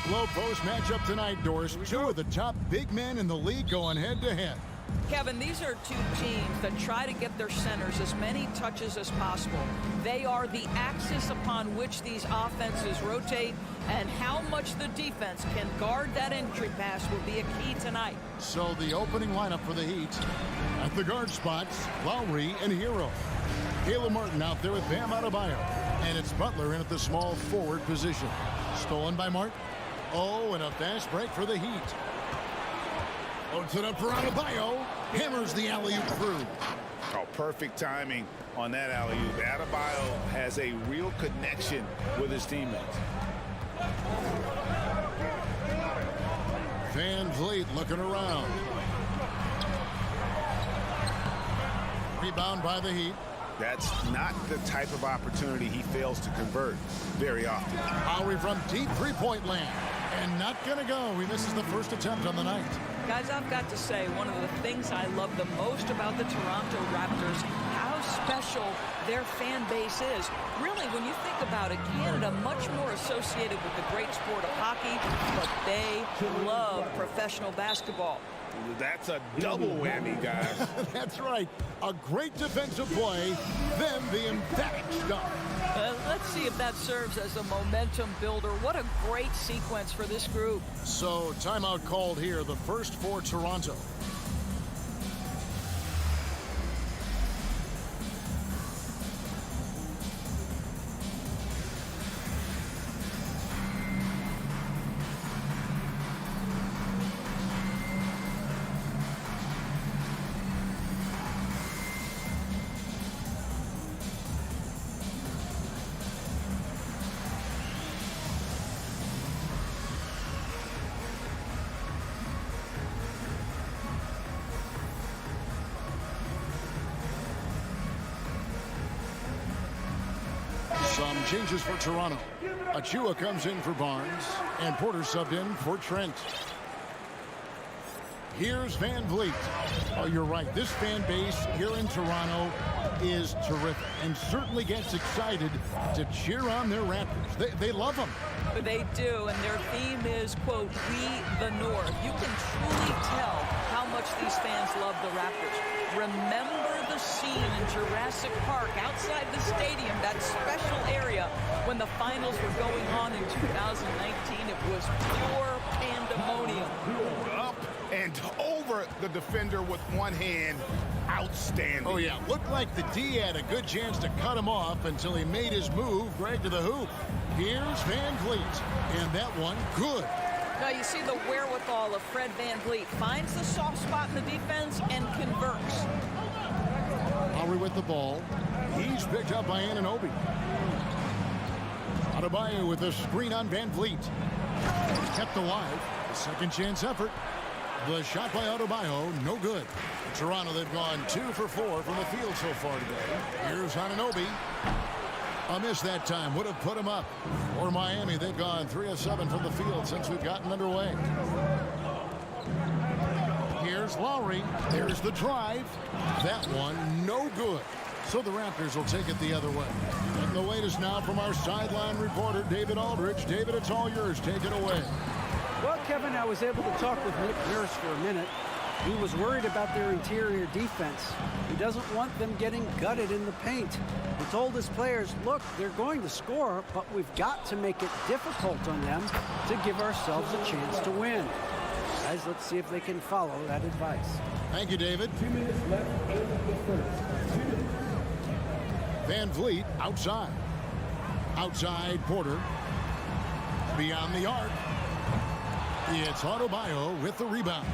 Terrific low post matchup tonight, Doris. Two of the top big men in the league going head-to-head. Kevin, these are two teams that try to get their centers as many touches as possible. They are the axis upon which these offenses rotate, and how much the defense can guard that entry pass will be a key tonight. So the opening lineup for the Heat. At the guard spots, Lowry and Hero. Caleb Martin out there with Bam Adebayo. And it's Butler in at the small forward position. Stolen by Martin. Oh, and a fast break for the Heat. Loads it up for Adebayo. Hammers the alley-oop through. Oh, perfect timing on that alley-oop. Adebayo has a real connection with his teammates. Van Vliet looking around. Rebound by the Heat. That's not the type of opportunity he fails to convert very often. Lowry from deep three-point land. And not going to go. He misses the first attempt on the night. Guys, I've got to say, one of the things I love the most about the Toronto Raptors, how special their fan base is. Really, when you think about it, Canada much more associated with the great sport of hockey, but they love professional basketball. That's a double whammy, guys. That's right. A great defensive play, then the emphatic stop. Let's see if that serves as a momentum builder. What a great sequence for this group. So, timeout called here, the first for Toronto. Some changes for Toronto. Achua comes in for Barnes, and Porter subbed in for Trent. Here's Van Vliet. Oh, you're right. This fan base here in Toronto is terrific and certainly gets excited to cheer on their Raptors. They love them. They do, and their theme is, quote, "We the North." You can truly tell how much these fans love the Raptors. Remember the scene in Jurassic Park outside the stadium, that special area when the finals were going on in 2019. It was pure pandemonium. Up and over the defender with one hand. Outstanding. Oh, yeah. Looked like the D had a good chance to cut him off until he made his move, Greg, to the hoop. Here's Van Vliet. And that one, good. Now you see the wherewithal of Fred Van Vliet. Finds the soft spot in the defense and converts. Lowry with the ball. He's picked up by Anunoby. Adebayo with a screen on Van Vliet. Kept alive. A second chance effort. The shot by Adebayo, no good. Toronto, they've gone 2 for 4 from the field so far today. Here's Anunoby. A miss that time would have put him up. For Miami, they've gone 3 of 7 from the field since we've gotten underway. Here's Lowry. There's the drive. That one, no good. So the Raptors will take it the other way. And the latest now from our sideline reporter, David Aldridge. David, it's all yours. Take it away. Well, Kevin, I was able to talk with Nick Nurse for a minute. He was worried about their interior defense. He doesn't want them getting gutted in the paint. He told his players, look, they're going to score, but we've got to make it difficult on them to give ourselves a chance to win. Guys, let's see if they can follow that advice. Thank you, David. 2 minutes left in the first. 2 minutes. Van Vliet outside. Outside Porter. Beyond the arc. It's Adebayo with the rebound.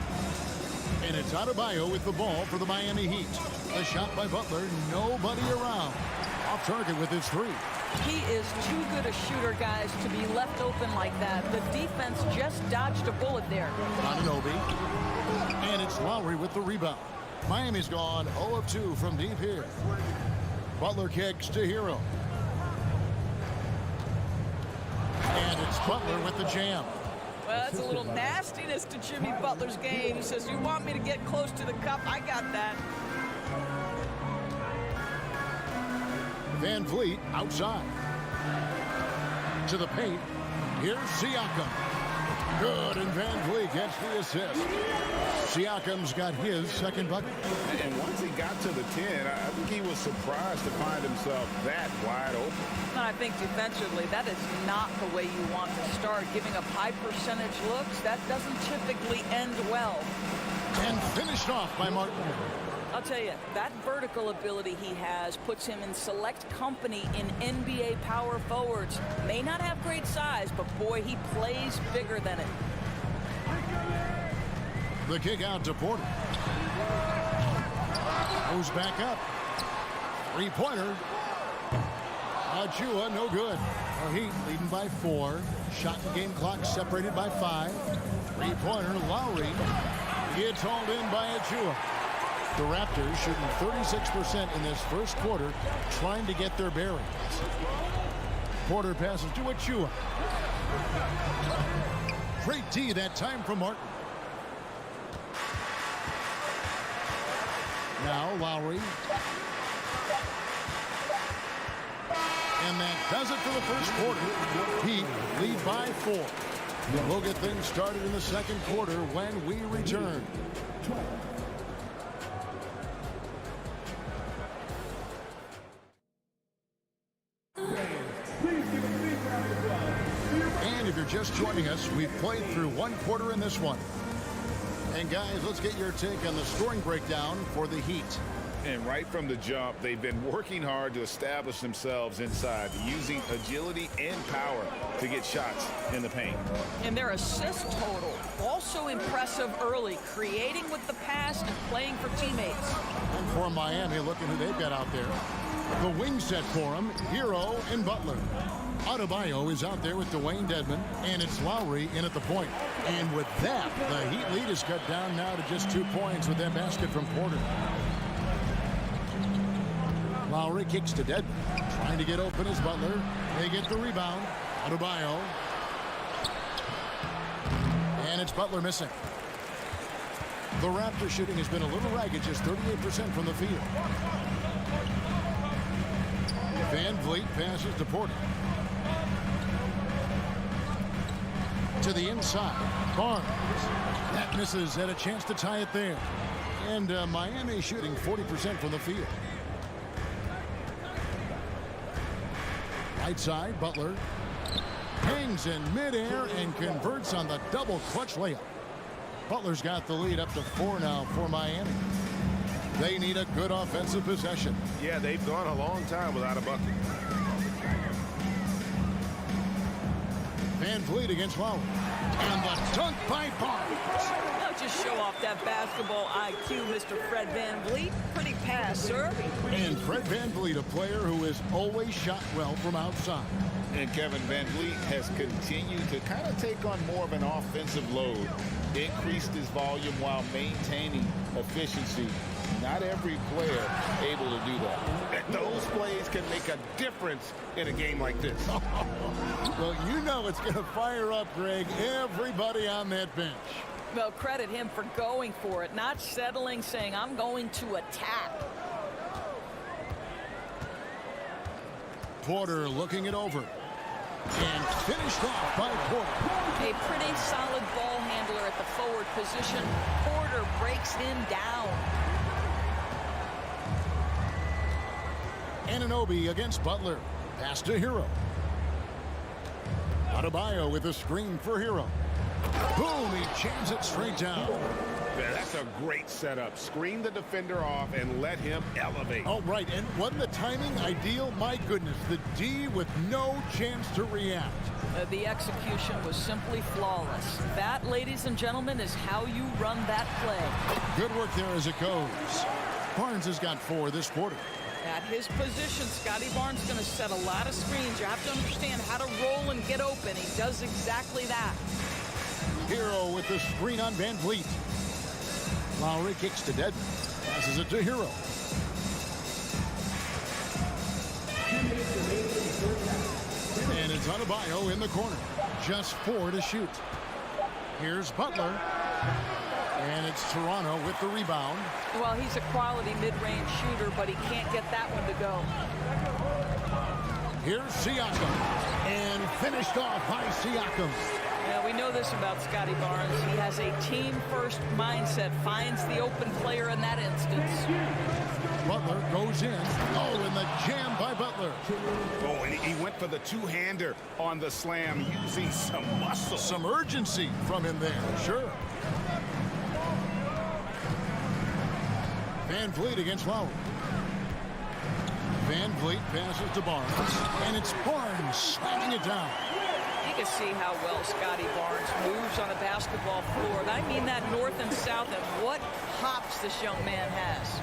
And it's Adebayo with the ball for the Miami Heat. A shot by Butler, nobody around. Off target with his 3. He is too good a shooter, guys, to be left open like that. The defense just dodged a bullet there. Anunoby. And it's Lowry with the rebound. Miami's gone 0 of 2 from deep here. Butler kicks to Hero. And it's Butler with the jam. Well, that's a little nastiness to Jimmy Butler's game. He says, you want me to get close to the cup? I got that. Van Vliet outside. To the paint. Here's Siakam. Good, and Van Vliet gets the assist. Siakam's got his second bucket. And once he got to the 10, I think he was surprised to find himself that wide open. And I think defensively, that is not the way you want to start. Giving up high percentage looks, that doesn't typically end well. And finished off by Martin. I'll tell you, that vertical ability he has puts him in select company in NBA power forwards. May not have great size, but boy, he plays bigger than it. The kick out to Porter. Goes back up. Three-pointer. Achua, no good. The Heat leading by 4. Shot and game clock separated by 5. Three-pointer, Lowry. Gets hauled in by Achua. The Raptors shooting 36% in this first quarter, trying to get their bearings. Porter passes to Achua. Great D that time from Martin. Now Lowry. And that does it for the first quarter. Heat lead by 4. We'll get things started in the second quarter when we return. And if you're just joining us, we've played through one quarter in this one. And guys, let's get your take on the scoring breakdown for the Heat. And right from the jump, they've been working hard to establish themselves inside, using agility and power to get shots in the paint. And their assist total, also impressive early, creating with the pass and playing for teammates. And for Miami, looking who they've got out there. The wing set for them, Hero and Butler. Adebayo is out there with Dwayne Dedmon, and it's Lowry in at the point. And with that, the Heat lead is cut down now to just 2 points with that basket from Porter. Lowry kicks to Dedmon, trying to get open as Butler. They get the rebound. Adebayo. And it's Butler missing. The Raptors shooting has been a little ragged, just 38% from the field. Van Vliet passes to Porter. To the inside. Barnes. That misses, had a chance to tie it there. And Miami shooting 40% from the field. Right side, Butler. Hangs in midair and converts on the double clutch layup. Butler's got the lead up to 4 now for Miami. They need a good offensive possession. Yeah, they've gone a long time without a bucket. Van Vliet against Lowry. And the dunk by Barnes. Now just show off that basketball IQ, Mr. Fred Van Vliet. Pretty pass, sir. And Fred Van Vliet, a player who has always shot well from outside. And Kevin Van Vliet has continued to kind of take on more of an offensive load. Increased his volume while maintaining efficiency. Not every player able to do that. Those plays can make a difference in a game like this. Well, you know it's going to fire up, Greg, everybody on that bench. Well, credit him for going for it, not settling, saying, I'm going to attack. Porter looking it over. And finished off by Porter. A pretty solid ball handler at the forward position. Porter breaks him down. Anunoby against Butler. Pass to Hero. Adebayo with a screen for Hero. Boom, he jams it straight down. Yeah, that's a great setup. Screen the defender off and let him elevate. Oh, right, and wasn't the timing ideal? My goodness, the D with no chance to react. The execution was simply flawless. That, ladies and gentlemen, is how you run that play. Good work there as it goes. Barnes has got 4 this quarter. At his position, Scotty Barnes is going to set a lot of screens. You have to understand how to roll and get open. He does exactly that. Hero with the screen on Van Vliet. Lowry kicks to Dedmon. Passes it to Hero. And it's Adebayo in the corner. Just 4 to shoot. Here's Butler. And it's Toronto with the rebound. Well, he's a quality mid-range shooter, but he can't get that one to go. Here's Siakam. And finished off by Siakam. Yeah, we We know this about Scotty Barnes. He has a team-first mindset, finds the open player in that instance. Butler goes in. Oh, and the jam by Butler. Oh, and he went for the two-hander on the slam, using some muscle. Some urgency from him there, sure. Van Vliet against Lowry. Van Vliet passes to Barnes, and it's Barnes slamming it down. You can see how well Scotty Barnes moves on a basketball floor. And I mean that north and south, and what hops this young man has.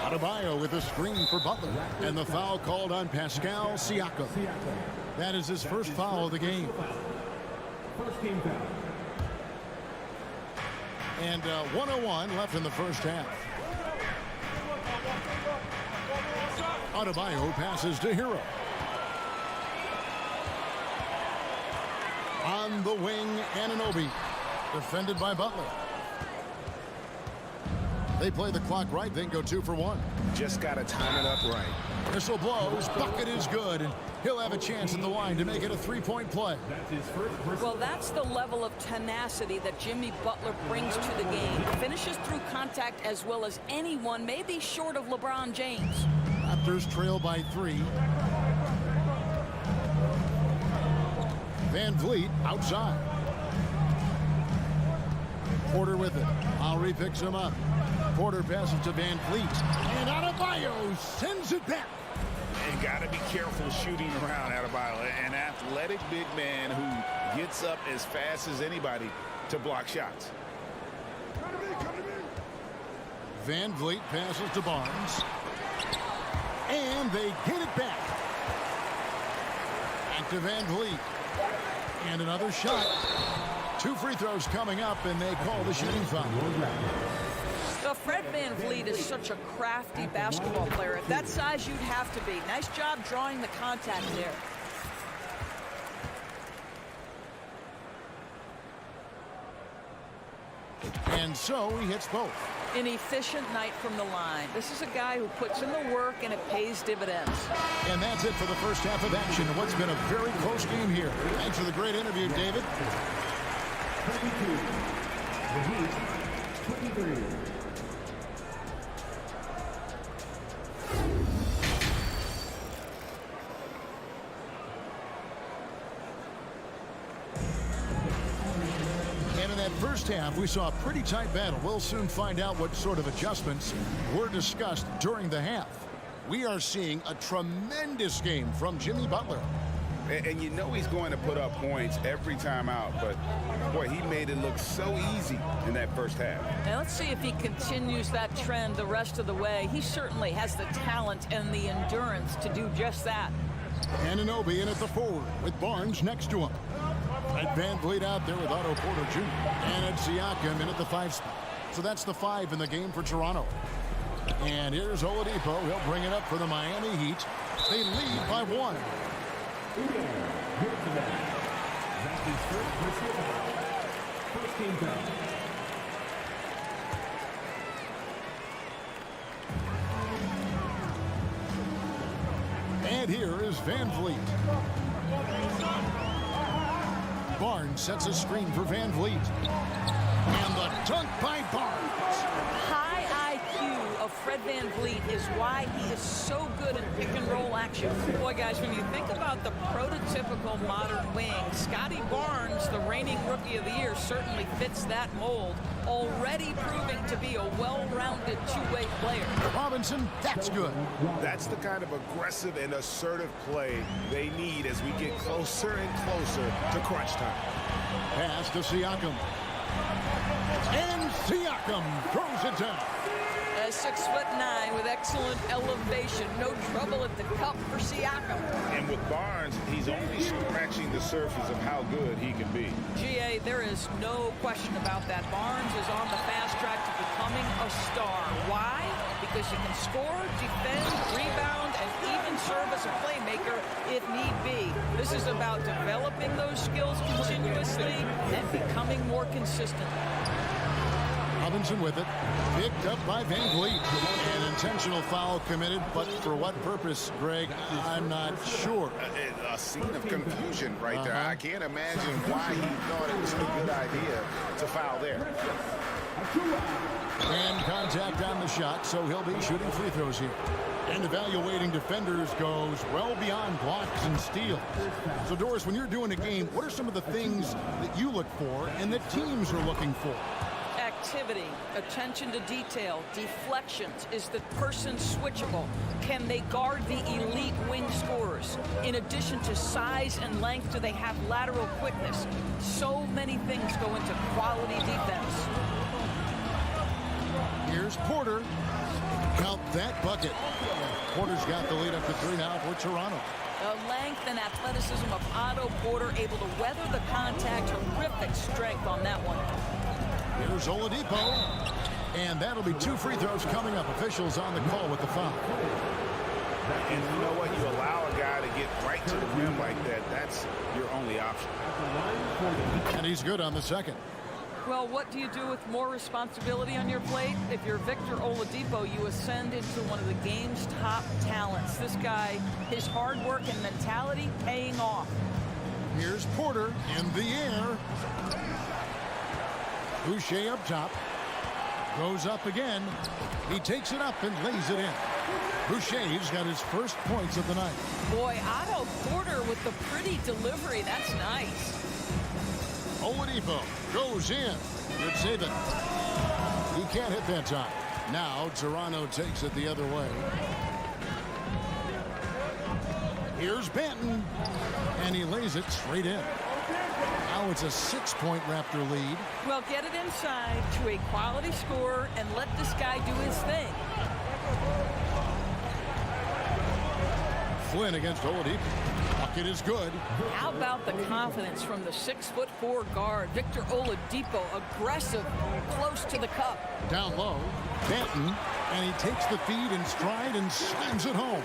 Adebayo with a screen for Butler, and the foul called on Pascal Siakam. That is his first foul of the game. First team foul. And 1:01 left in the first half. Adebayo passes to Hero. On the wing, Anunoby, defended by Butler. They play the clock right, then go 2 for 1. Just got to time it up right. Whistle blows, bucket is good, and he'll have a chance at the line to make it a three-point play. Well, that's the level of tenacity that Jimmy Butler brings to the game. Finishes through contact as well as anyone, maybe short of LeBron James. Raptors trail by 3. Van Vliet outside. Porter with it. Lowry picks him up. Porter passes to Van Vliet. And Adebayo sends it back. And got to be careful shooting around Adebayo. An athletic big man who gets up as fast as anybody to block shots. Van Vliet passes to Barnes. And they get it back. Back to Van Vliet. And another shot. 2 free throws coming up, and they call the shooting foul. Well, Fred Van Vliet is such a crafty basketball player. At that size, you'd have to be. Nice job drawing the contact there. And so he hits both. An efficient night from the line. This is a guy who puts in the work, and it pays dividends. And that's it for the first half of action in what's been a very close game here. Thanks for the great interview, David. 22. The Heat, 23. First half, we saw a pretty tight battle. We'll soon find out what sort of adjustments were discussed during the half. We are seeing a tremendous game from Jimmy Butler. And you know he's going to put up points every time out, but boy, he made it look so easy in that first half. Now let's see if he continues that trend the rest of the way. He certainly has the talent and the endurance to do just that. Anunoby in at the forward with Barnes next to him. And Van Vliet out there with Otto Porter Jr. And it's Siakam in at the 5 spot. So that's the 5 in the game for Toronto. And here's Oladipo. He'll bring it up for the Miami Heat. They lead by 1. That's his first team foul. And here is Van Vliet. Barnes sets a screen for Van Vliet. And the dunk by Barnes. High IQ of Fred Van Vliet is why he is so good in pick-and-roll action. Boy, guys, when you think about the prototypical modern wing, Scotty Barnes, the reigning Rookie of the Year, certainly fits that mold, already proving to be a well-rounded two-way player. Robinson, that's good. That's the kind of aggressive and assertive play they need as we get closer and closer to crunch time. Pass to Siakam. And Siakam throws it down. 6'9" with excellent elevation. No trouble at the cup for Siakam. And with Barnes, he's only scratching the surface of how good he can be. GA, there is no question about that. Barnes is on the fast track to becoming a star. Why? Because you can score, defend, rebound, and even serve as a playmaker if need be. This is about developing those skills continuously and becoming more consistent. Robinson with it. Picked up by Van Vliet. An intentional foul committed, but for what purpose, Greg, I'm not sure. A scene of confusion right there. I can't imagine why he thought it was a good idea to foul there. And contact on the shot, so he'll be shooting free throws here. And evaluating defenders goes well beyond blocks and steals. So, Doris, when you're doing a game, what are some of the things that you look for and that teams are looking for? Activity, attention to detail, deflections. Is the person switchable? Can they guard the elite wing scorers? In addition to size and length, do they have lateral quickness? So many things go into quality defense. Here's Porter. Count that bucket. Porter's got the lead up to 3 now for Toronto. The length and athleticism of Otto Porter, able to weather the contact. Terrific strength on that one. Here's Oladipo. And that'll be 2 free throws coming up. Officials on the call with the foul. And you know what? You allow a guy to get right to the rim like that. That's your only option. And he's good on the second. Well, what do you do with more responsibility on your plate? If you're Victor Oladipo, you ascend into one of the game's top talents. This guy, his hard work and mentality paying off. Here's Porter in the air. Boucher up top. Goes up again. He takes it up and lays it in. Boucher's got his first points of the night. Boy, Otto Porter with the pretty delivery. That's nice. Oladipo goes in. Good save it. He can't hit that time. Now Toronto takes it the other way. Here's Benton. And he lays it straight in. Now it's a 6-point Raptor lead. Well, get it inside to a quality scorer and let this guy do his thing. Flynn against Oladipo. Bucket is good. How about the confidence from the 6'4" guard, Victor Oladipo, aggressive, close to the cup. Down low, Benton, and he takes the feed in stride and slams it home.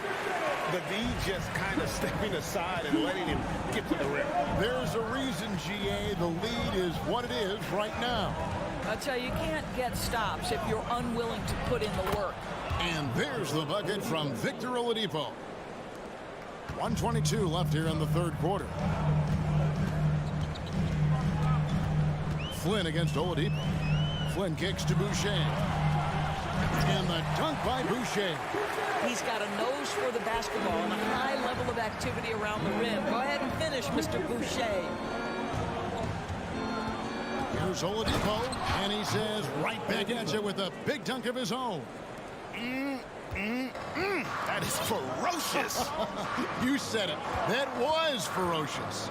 The D just kind of stepping aside and letting him get to the rim. There's a reason, GA, the lead is what it is right now. I'll tell you, you can't get stops if you're unwilling to put in the work. And there's the bucket from Victor Oladipo. 1:22 left here in the third quarter. Flynn against Oladipo. Flynn kicks to Boucher. And the dunk by Boucher. He's got a nose for the basketball and a high level of activity around the rim. Go ahead and finish, Mr. Boucher. Here's Oladipo, and he says right back at you with a big dunk of his own. That is ferocious. You said it. That was ferocious.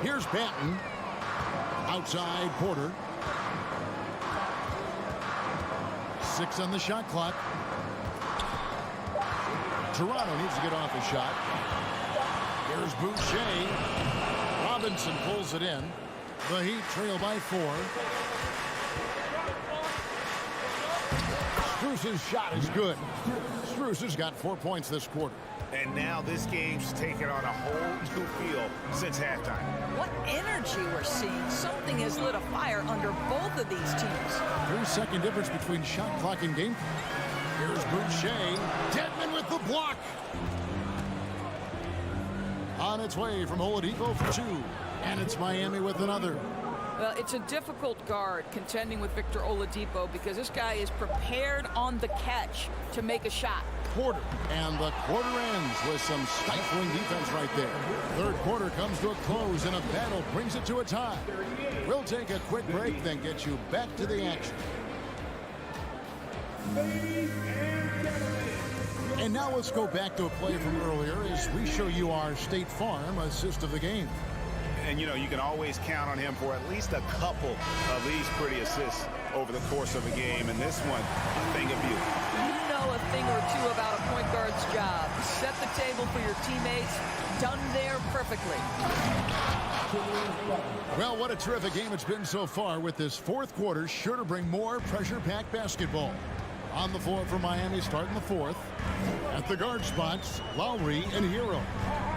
Here's Benton. Outside Porter. 6 on the shot clock. Toronto needs to get off a shot. Here's Boucher. Robinson pulls it in. The Heat trail by 4. Strus's shot is good. Strus has got 4 points this quarter. And now this game's taken on a whole new feel since halftime. What energy we're seeing. Something has lit a fire under both of these teams. 3-second difference between shot clock and game. Here's Boucher. Dedmon with the block. On its way from Oladipo for 2. And it's Miami with another. Well, it's a difficult guard contending with Victor Oladipo because this guy is prepared on the catch to make a shot. Porter, and the quarter ends with some stifling defense right there. Third quarter comes to a close, and a battle brings it to a tie. We'll take a quick break, then get you back to the action. And now let's go back to a play from earlier as we show you our State Farm assist of the game. And, you know, you can always count on him for at least a couple of these pretty assists over the course of a game. And this one, a thing of beauty. You know a thing or two about a point guard's job. Set the table for your teammates. Done there perfectly. Well, what a terrific game it's been so far, with this fourth quarter sure to bring more pressure-packed basketball. On the floor for Miami starting the fourth. At the guard spots, Lowry and Hero.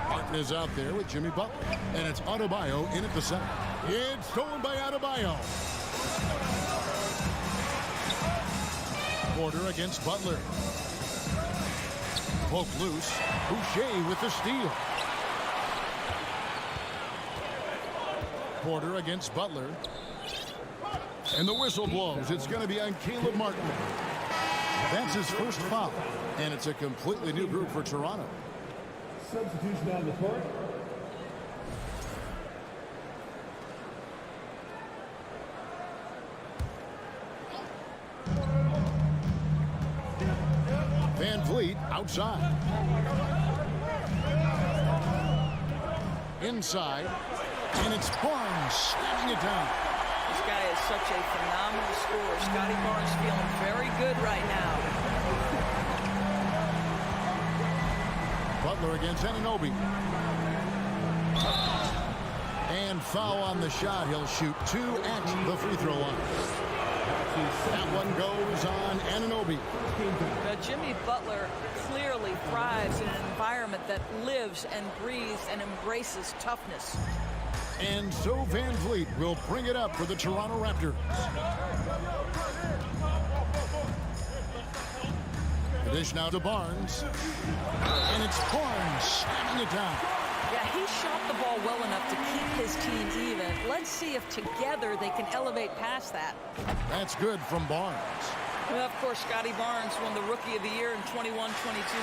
Martin is out there with Jimmy Butler. And it's Adebayo in at the center. It's stolen by Adebayo. Porter against Butler. Poke loose. Boucher with the steal. Porter against Butler. And the whistle blows. It's going to be on Caleb Martin. That's his first foul. And it's a completely new group for Toronto. Substitution on the court. Van Vliet outside. Inside. And it's Barnes slamming it down. This guy is such a phenomenal scorer. Scotty Barnes feeling very good right now. Butler against Anunoby. And foul on the shot. He'll shoot 2 at the free throw line. That one goes on Anunoby. Jimmy Butler clearly thrives in an environment that lives and breathes and embraces toughness. And so Van Vliet will bring it up for the Toronto Raptors. The dish now to Barnes. And it's Barnes slamming it down. Yeah, he shot the ball well enough to keep his team even. Let's see if together they can elevate past that. That's good from Barnes. Well, of course, Scotty Barnes won the Rookie of the Year in 21-22,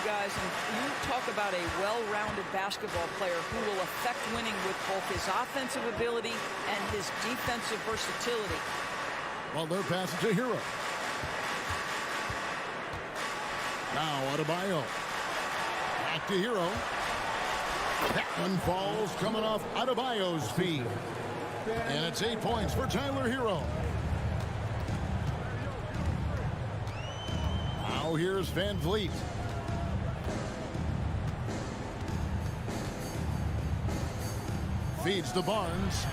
guys. And you talk about a well-rounded basketball player who will affect winning with both his offensive ability and his defensive versatility. Well, they're passing to Hero. Now Adebayo. Back to Hero. That one falls coming off Adebayo's feet. And it's 8 points for Tyler Hero. Now here's Van Vliet. Feeds to Barnes.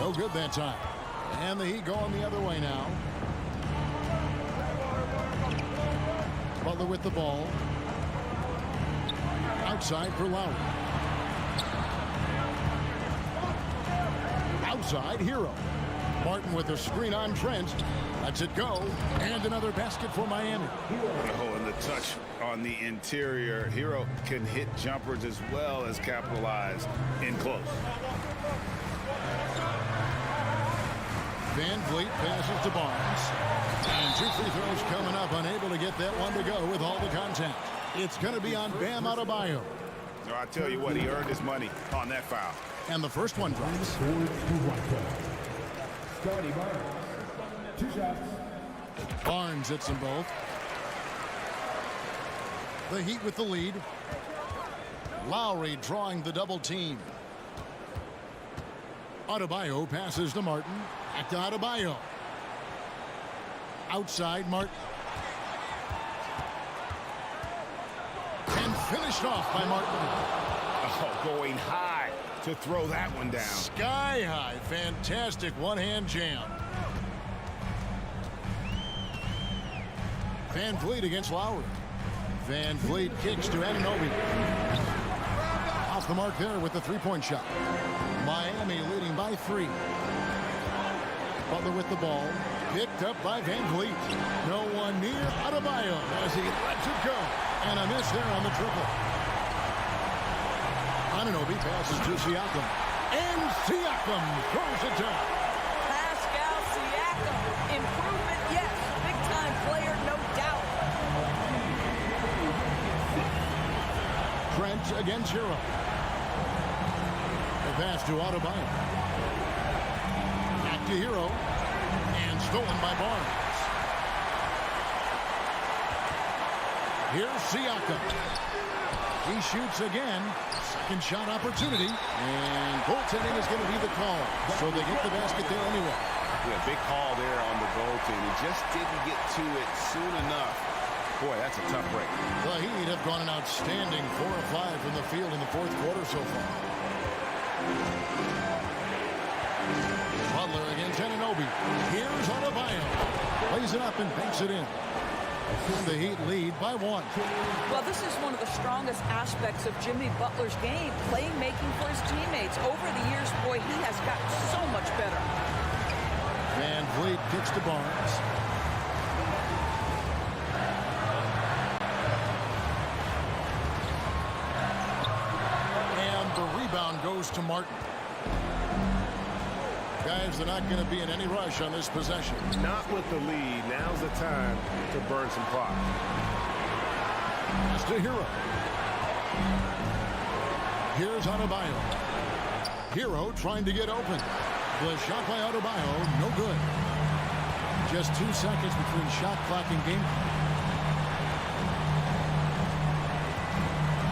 No good that time. And the Heat going the other way now. Butler with the ball. Outside for Lowry. Outside, Hero. Martin with a screen on Trent. Lets it go. And another basket for Miami. Oh, and the touch on the interior. Hero can hit jumpers as well as capitalize in close. Van Vliet passes to Barnes. And 2 free throws coming up. Unable to get that one to go with all the contact. It's going to be on Bam Adebayo. So I tell you what, he earned his money on that foul. And the first one drops. Scotty Barnes. 2 shots. Barnes hits them both. The Heat with the lead. Lowry drawing the double team. Adebayo passes to Martin. Back to Adebayo. Outside Martin. And finished off by Martin. Oh, going high to throw that one down. Sky high. Fantastic one-hand jam. Van Vliet against Lowry. Van Vliet kicks to Anunoby. Off the mark there with the three-point shot. Miami leading by 3. Butler with the ball. Picked up by Van Vliet. No one near Adebayo as he lets it go. And a miss there on the triple. Anunoby passes to Siakam. And Siakam throws it down. Pascal Siakam. Improvement, yes. Big-time player, no doubt. Trent against Hero. The pass to Adebayo. Back to Hero. And stolen by Barnes. Here's Siakam. He shoots again. Second shot opportunity. And goaltending is going to be the call. So they get the basket there anyway. Yeah, big call there on the goaltending. He just didn't get to it soon enough. Boy, that's a tough break. The Heat have gone an outstanding 4 of 5 from the field in the fourth quarter so far. Butler against Anunoby. Here's Adebayo. Lays it up and banks it in. And the Heat lead by 1. Well, this is one of the strongest aspects of Jimmy Butler's game, playmaking for his teammates. Over the years, boy, he has gotten so much better. Van Vliet kicks to Barnes. And the rebound goes to Martin. Guys, they're not going to be in any rush on this possession. Not with the lead. Now's the time to burn some clock. It's to Hero. Here's Adebayo. Hero trying to get open. The shot by Adebayo, no good. Just 2 seconds between shot clock and game clock.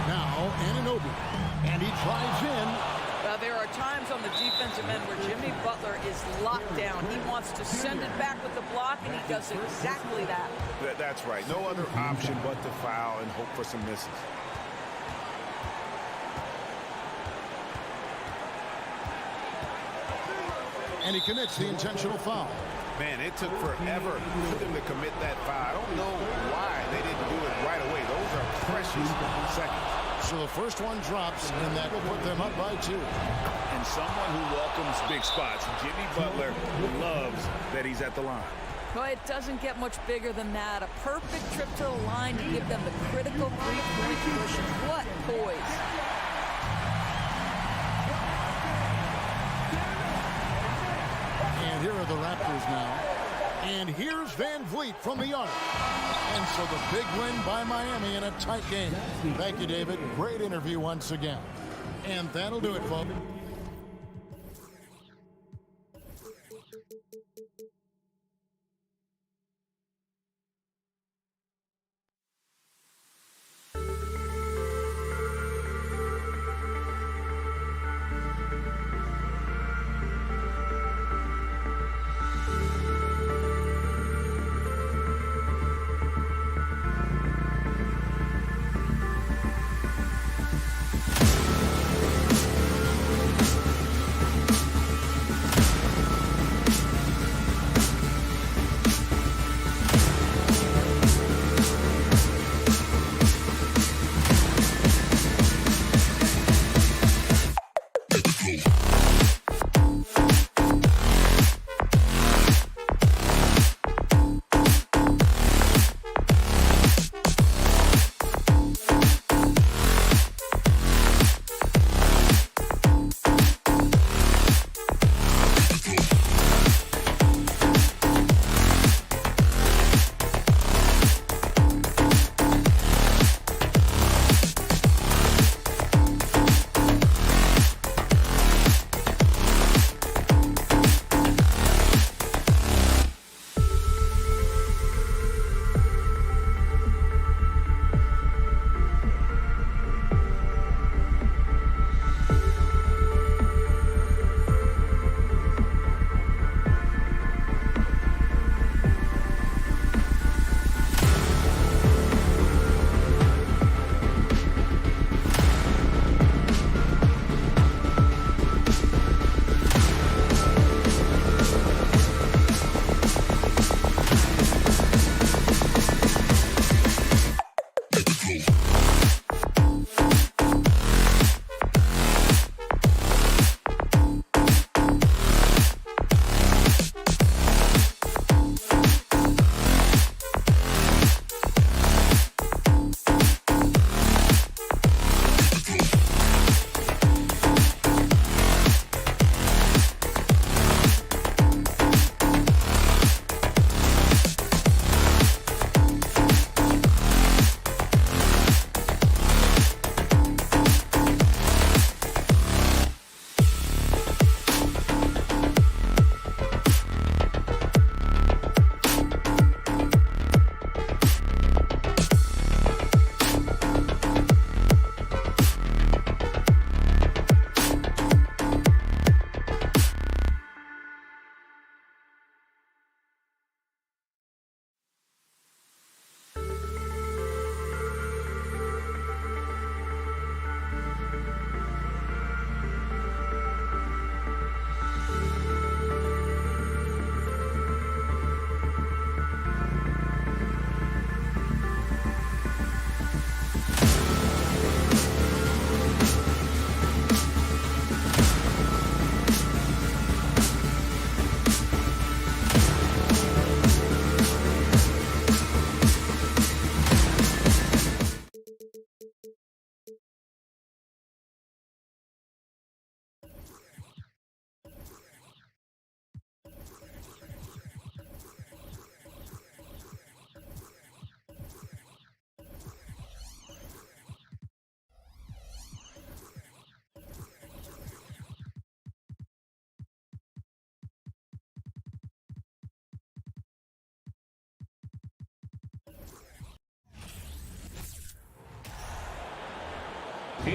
Now, Anunoby. And he drives in. There are times on the defensive end where Jimmy Butler is locked down. He wants to send it back with the block, and he does exactly that. That's right. No other option but to foul and hope for some misses. And he commits the intentional foul. Man, it took forever for them to commit that foul. I don't know why they didn't do it right away. Those are precious seconds. So the first one drops, and that will put them up by 2. And someone who welcomes big spots. Jimmy Butler loves that he's at the line. Well, it doesn't get much bigger than that. A perfect trip to the line to give them the critical three-point push. What poise. And here are the Raptors now. And here's Van Vliet from the arc. And so the big win by Miami in a tight game. Thank you, David. Great interview once again. And that'll do it, folks.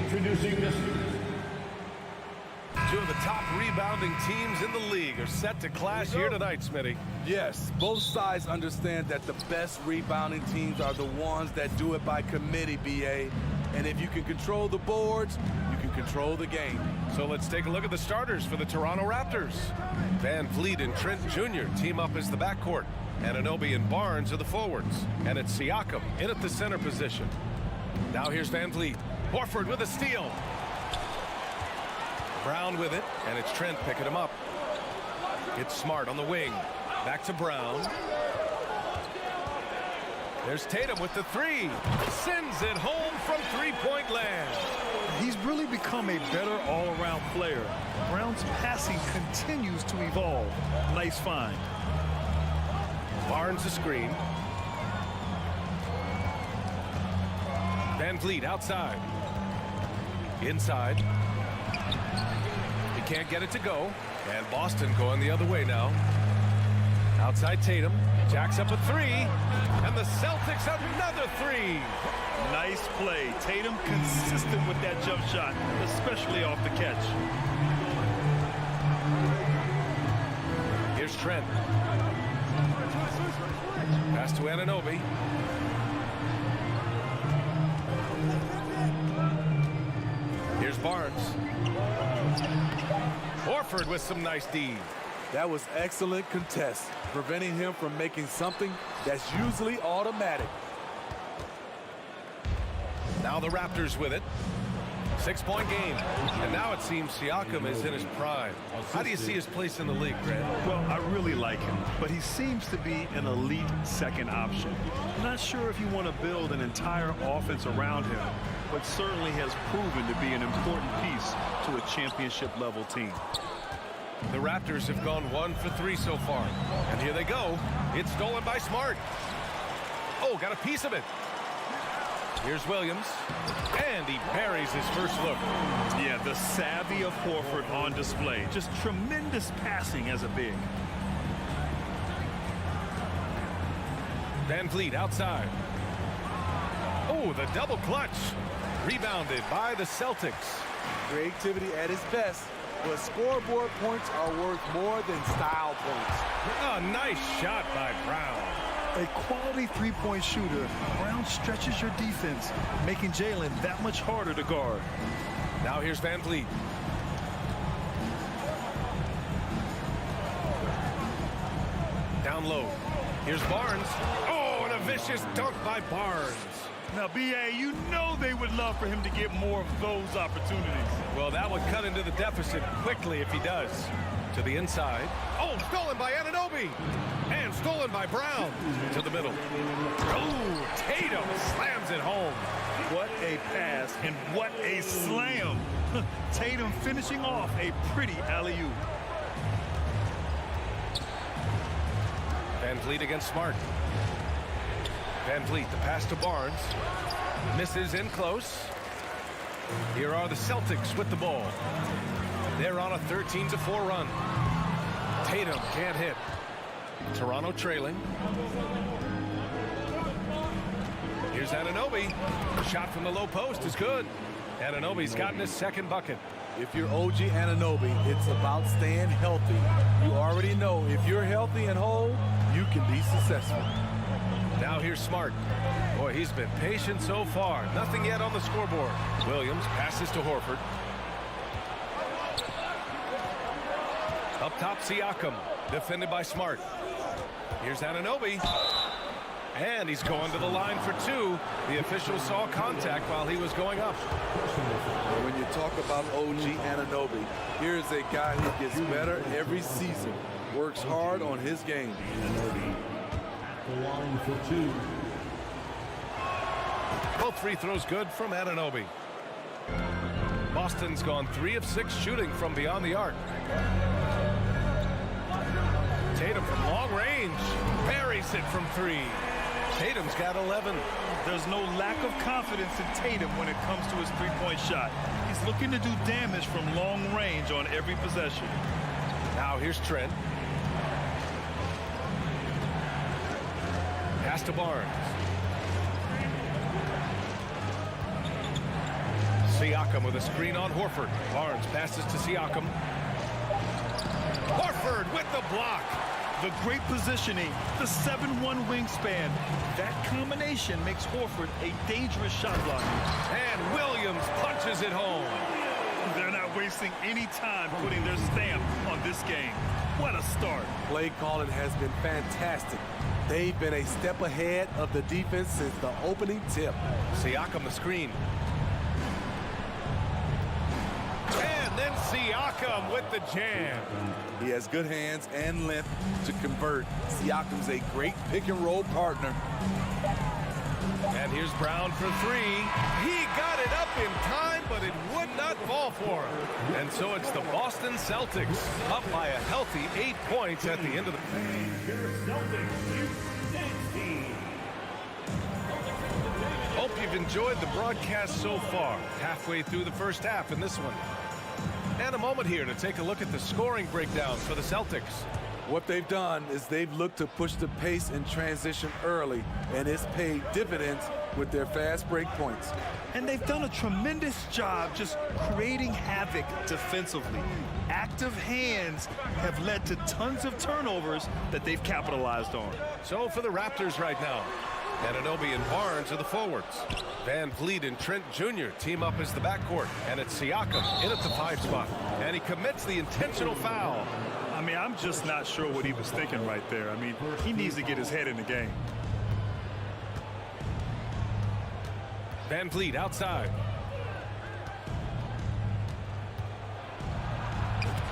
Introducing this. Two of the top rebounding teams in the league are set to clash here tonight, Smitty. Yes, both sides understand that the best rebounding teams are the ones that do it by committee, BA. And if you can control the boards, you can control the game. So let's take a look at the starters for the Toronto Raptors. Van Vliet and Trent Jr. team up as the backcourt. Anunoby and Barnes are the forwards. And it's Siakam in at the center position. Now here's Van Vliet. Horford with a steal. Brown with it, and it's Trent picking him up. It's Smart on the wing. Back to Brown. There's Tatum with the three. Sends it home from three-point land. He's really become a better all-around player. Brown's passing continues to evolve. Nice find. Barnes the screen. Van Vliet outside. Inside. He can't get it to go. And Boston going the other way now. Outside Tatum. Jacks up a three. And the Celtics another three. Nice play. Tatum consistent with that jump shot, especially off the catch. Here's Trent. Pass to Anunoby. Here's Barnes. Horford with some nice D. That was excellent contest, preventing him from making something that's usually automatic. Now the Raptors with it. 6-point game. And now it seems Siakam is in his prime. How do you see his place in the league, Grant? Well, I really like him, but he seems to be an elite second option. I'm not sure if you want to build an entire offense around him, but certainly has proven to be an important piece to a championship-level team. The Raptors have gone 1 for 3 so far. And here they go. It's stolen by Smart. Oh, got a piece of it. Here's Williams. And he buries his first look. Yeah, the savvy of Horford on display. Just tremendous passing as a big. Van Vliet outside. Oh, the double clutch. Rebounded by the Celtics. Creativity at its best, but scoreboard points are worth more than style points. A nice shot by Brown. A quality three-point shooter, Brown stretches your defense, making Jalen that much harder to guard. Now here's Van Vliet. Down low. Here's Barnes. Oh, and a vicious dunk by Barnes. Now, B.A., you know they would love for him to get more of those opportunities. Well, that would cut into the deficit quickly if he does. To the inside. Oh, stolen by Anunoby. And stolen by Brown. To the middle. Oh, Tatum slams it home. What a pass and what a slam. Tatum finishing off a pretty alley-oop. Van Vliet against Smart. Van Vliet, the pass to Barnes. Misses in close. Here are the Celtics with the ball. They're on a 13-4 run. Tatum can't hit. Toronto trailing. Here's Anunoby. Shot from the low post is good. Anunoby's gotten his second bucket. If you're OG Anunoby, it's about staying healthy. You already know if you're healthy and whole, you can be successful. Now here's Smart. Boy, he's been patient so far. Nothing yet on the scoreboard. Williams passes to Horford. Up top, Siakam. Defended by Smart. Here's Anunoby. And he's going to the line for two. The official saw contact while he was going up. When you talk about OG Anunoby, here's a guy who gets better every season. Works hard on his game. The line for two. Both free throws good from Anunoby. Boston's gone 3 of 6 shooting from beyond the arc. Tatum from long range. Buries it from 3. Tatum's got 11. There's no lack of confidence in Tatum when it comes to his three-point shot. He's looking to do damage from long range on every possession. Now here's Trent. Pass to Barnes. Siakam with a screen on Horford. Barnes passes to Siakam. Horford with the block. The great positioning, the 7'1" wingspan. That combination makes Horford a dangerous shot blocker. And Williams punches it home. They're not wasting any time putting their stamp on this game. What a start. Play calling has been fantastic. They've been a step ahead of the defense since the opening tip. Siakam the screen. And then Siakam with the jam. He has good hands and length to convert. Siakam's a great pick-and-roll partner. And here's Brown for three. He got it up in time, but it would not fall for him. And so it's the Boston Celtics up by a healthy 8 points at the end of the Hope you've enjoyed the broadcast so far. Halfway through the first half in this one. And a moment here to take a look at the scoring breakdown for the Celtics. What they've done is they've looked to push the pace in transition early, and it's paid dividends with their fast break points. And they've done a tremendous job just creating havoc defensively. Active hands have led to tons of turnovers that they've capitalized on. So for the Raptors right now, Anunoby and Barnes are the forwards. Van Vliet and Trent Jr. team up as the backcourt. And it's Siakam in at the 5 spot. And he commits the intentional foul. I mean, I'm just not sure what he was thinking right there. I mean, he needs to get his head in the game. Van Vliet outside.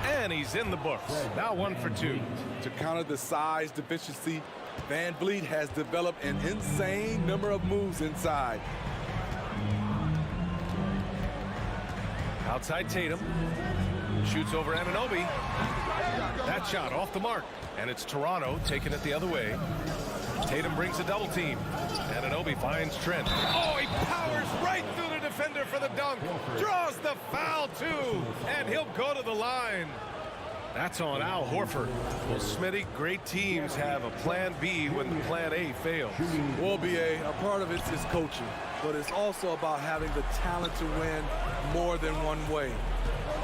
And he's in the books. Now 1 for 2. To counter the size deficiency, Van Vliet has developed an insane number of moves inside. Outside Tatum. Shoots over Anunoby. That shot off the mark. And it's Toronto taking it the other way. Tatum brings a double team. Anunoby finds Trent. Oh, he powers right through the defender for the dunk. Draws the foul, too. And he'll go to the line. That's on Al Horford. Well, Smitty, great teams have a plan B when plan A fails. Well, BA, a part of it is coaching, but it's also about having the talent to win more than one way.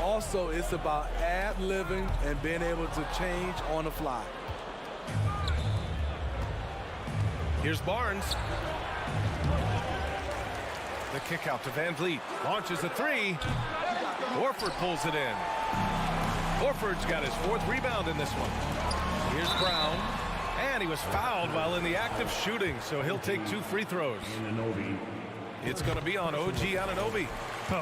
Also, it's about ad-libbing and being able to change on the fly. Here's Barnes. The kick out to Van Vliet. Launches a three. Horford pulls it in. Horford's got his 4th rebound in this one. Here's Brown. And he was fouled while in the act of shooting, so he'll take 2 free throws. It's going to be on OG Anunoby.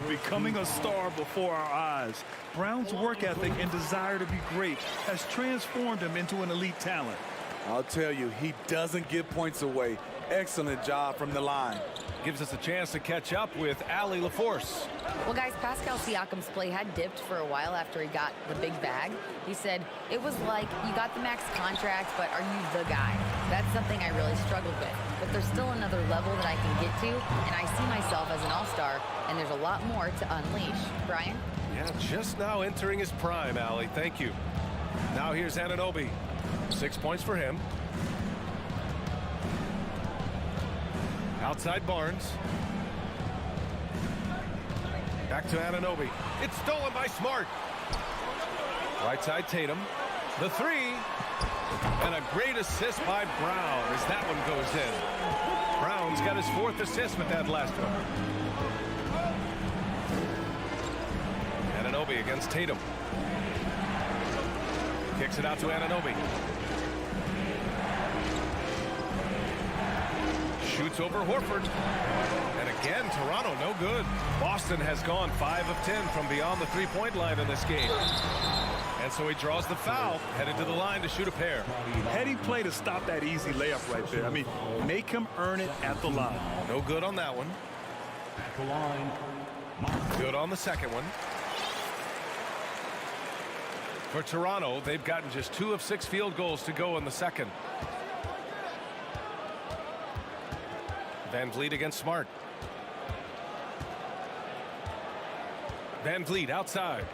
Becoming a star before our eyes. Brown's work ethic and desire to be great has transformed him into an elite talent. I'll tell you, he doesn't give points away. Excellent job from the line. Gives us a chance to catch up with Allie LaForce. Well, guys, Pascal Siakam's play had dipped for a while after he got the big bag. He said, it was like, you got the max contract, but are you the guy? That's something I really struggled with. But there's still another level that I can get to, and I see myself as an all-star, and there's a lot more to unleash. Brian? Yeah, just now entering his prime, Allie. Thank you. Now here's Anunoby. 6 points for him. Outside Barnes. Back to Anunoby. It's stolen by Smart. Right side Tatum. The three. And a great assist by Brown as that one goes in. Brown's got his 4th assist with that last one. Anunoby against Tatum. Kicks it out to Anunoby. Shoots over Horford. And again, Toronto no good. Boston has gone 5 of 10 from beyond the 3-point line in this game. And so he draws the foul, headed to the line to shoot a pair. Heady play to stop that easy layup right there. I mean, make him earn it at the line. No good on that one. At the line. Good on the second one. For Toronto, they've gotten just 2 of 6 field goals to go in the second. Van Vliet against Smart. Van Vliet outside.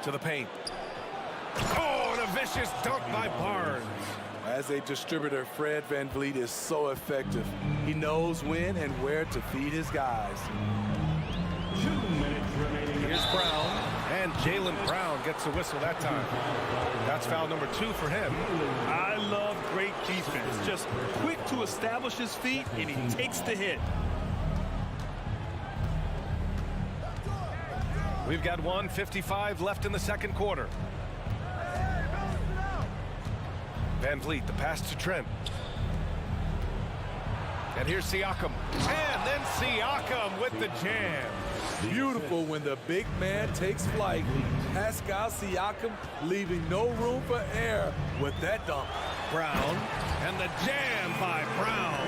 To the paint. Oh, and a vicious dunk by Barnes. As a distributor, Fred VanVleet is so effective. He knows when and where to feed his guys. 2 minutes remaining. Here's Brown, and Jaylen Brown gets a whistle that time. That's foul number 2 for him. I love great defense. Just quick to establish his feet, and he takes the hit. We've got 1:55 left in the second quarter. VanVleet, the pass to Trent. And here's Siakam. And then Siakam with the jam. Beautiful when the big man takes flight. Pascal Siakam leaving no room for error with that dunk. Brown, and the jam by Brown.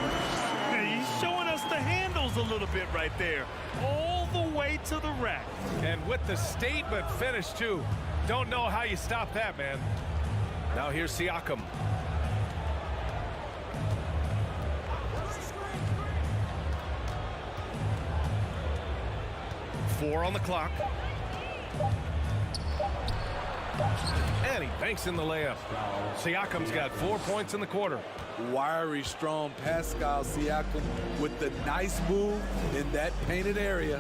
Hey, he's showing us the handles a little bit right there. All the way to the rack. And with the statement finish, too. Don't know how you stop that, man. Now here's Siakam. Four on the clock. And he banks in the layup. Siakam's got 4 points in the quarter. Wiry, strong Pascal Siakam with the nice move in that painted area.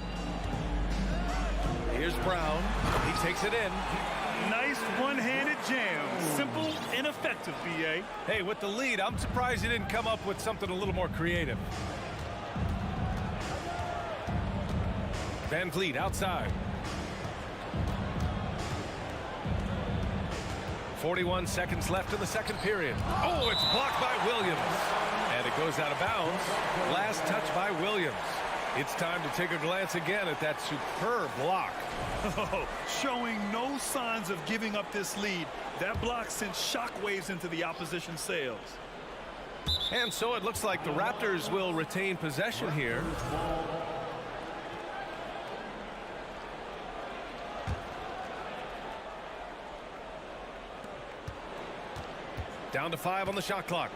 Here's Brown. He takes it in. Nice one-handed jam. Simple and effective, B.A. Hey, with the lead, I'm surprised he didn't come up with something a little more creative. VanVleet outside. 41 seconds left in the second period. Oh, it's blocked by Williams. And it goes out of bounds. Last touch by Williams. It's time to take a glance again at that superb block. Oh, showing no signs of giving up this lead. That block sent shockwaves into the opposition sails. And so it looks like the Raptors will retain possession here. Down to 5 on the shot clock.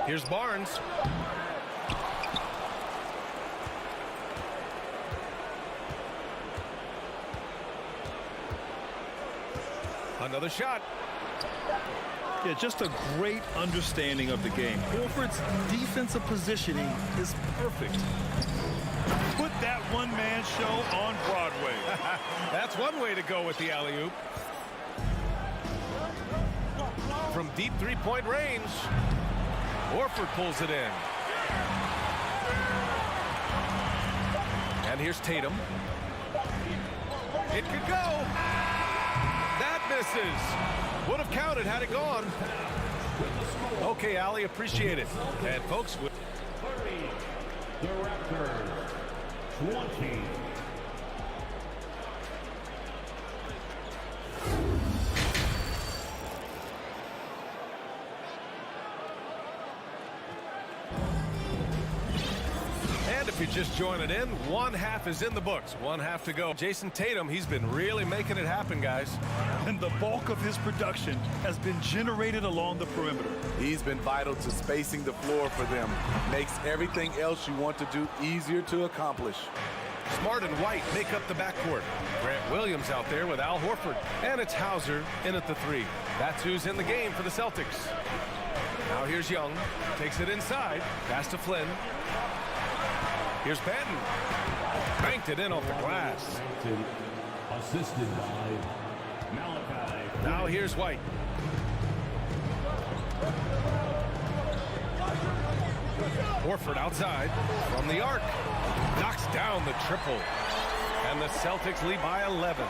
Here's Barnes. Another shot. Yeah, just a great understanding of the game. Horford's defensive positioning is perfect. Put that one-man show on Broadway. That's one way to go with the alley-oop. From deep three-point range, Horford pulls it in. And here's Tatum. It could go. That misses. Would have counted had it gone. Okay, Allie, appreciate it. And folks, 30, the Raptors, 20. And if you're just joining in, one half is in the books. One half to go. Jason Tatum, he's been really making it happen, guys. And the bulk of his production has been generated along the perimeter. He's been vital to spacing the floor for them. Makes everything else you want to do easier to accomplish. Smart and White make up the backcourt. Grant Williams out there with Al Horford. And it's Hauser in at the 3. That's who's in the game for the Celtics. Now here's Young. Takes it inside. Pass to Flynn. Here's Banton. Banked it in off the glass. Assisted by Malachi. Now here's White. Horford outside from the arc. Knocks down the triple. And the Celtics lead by 11.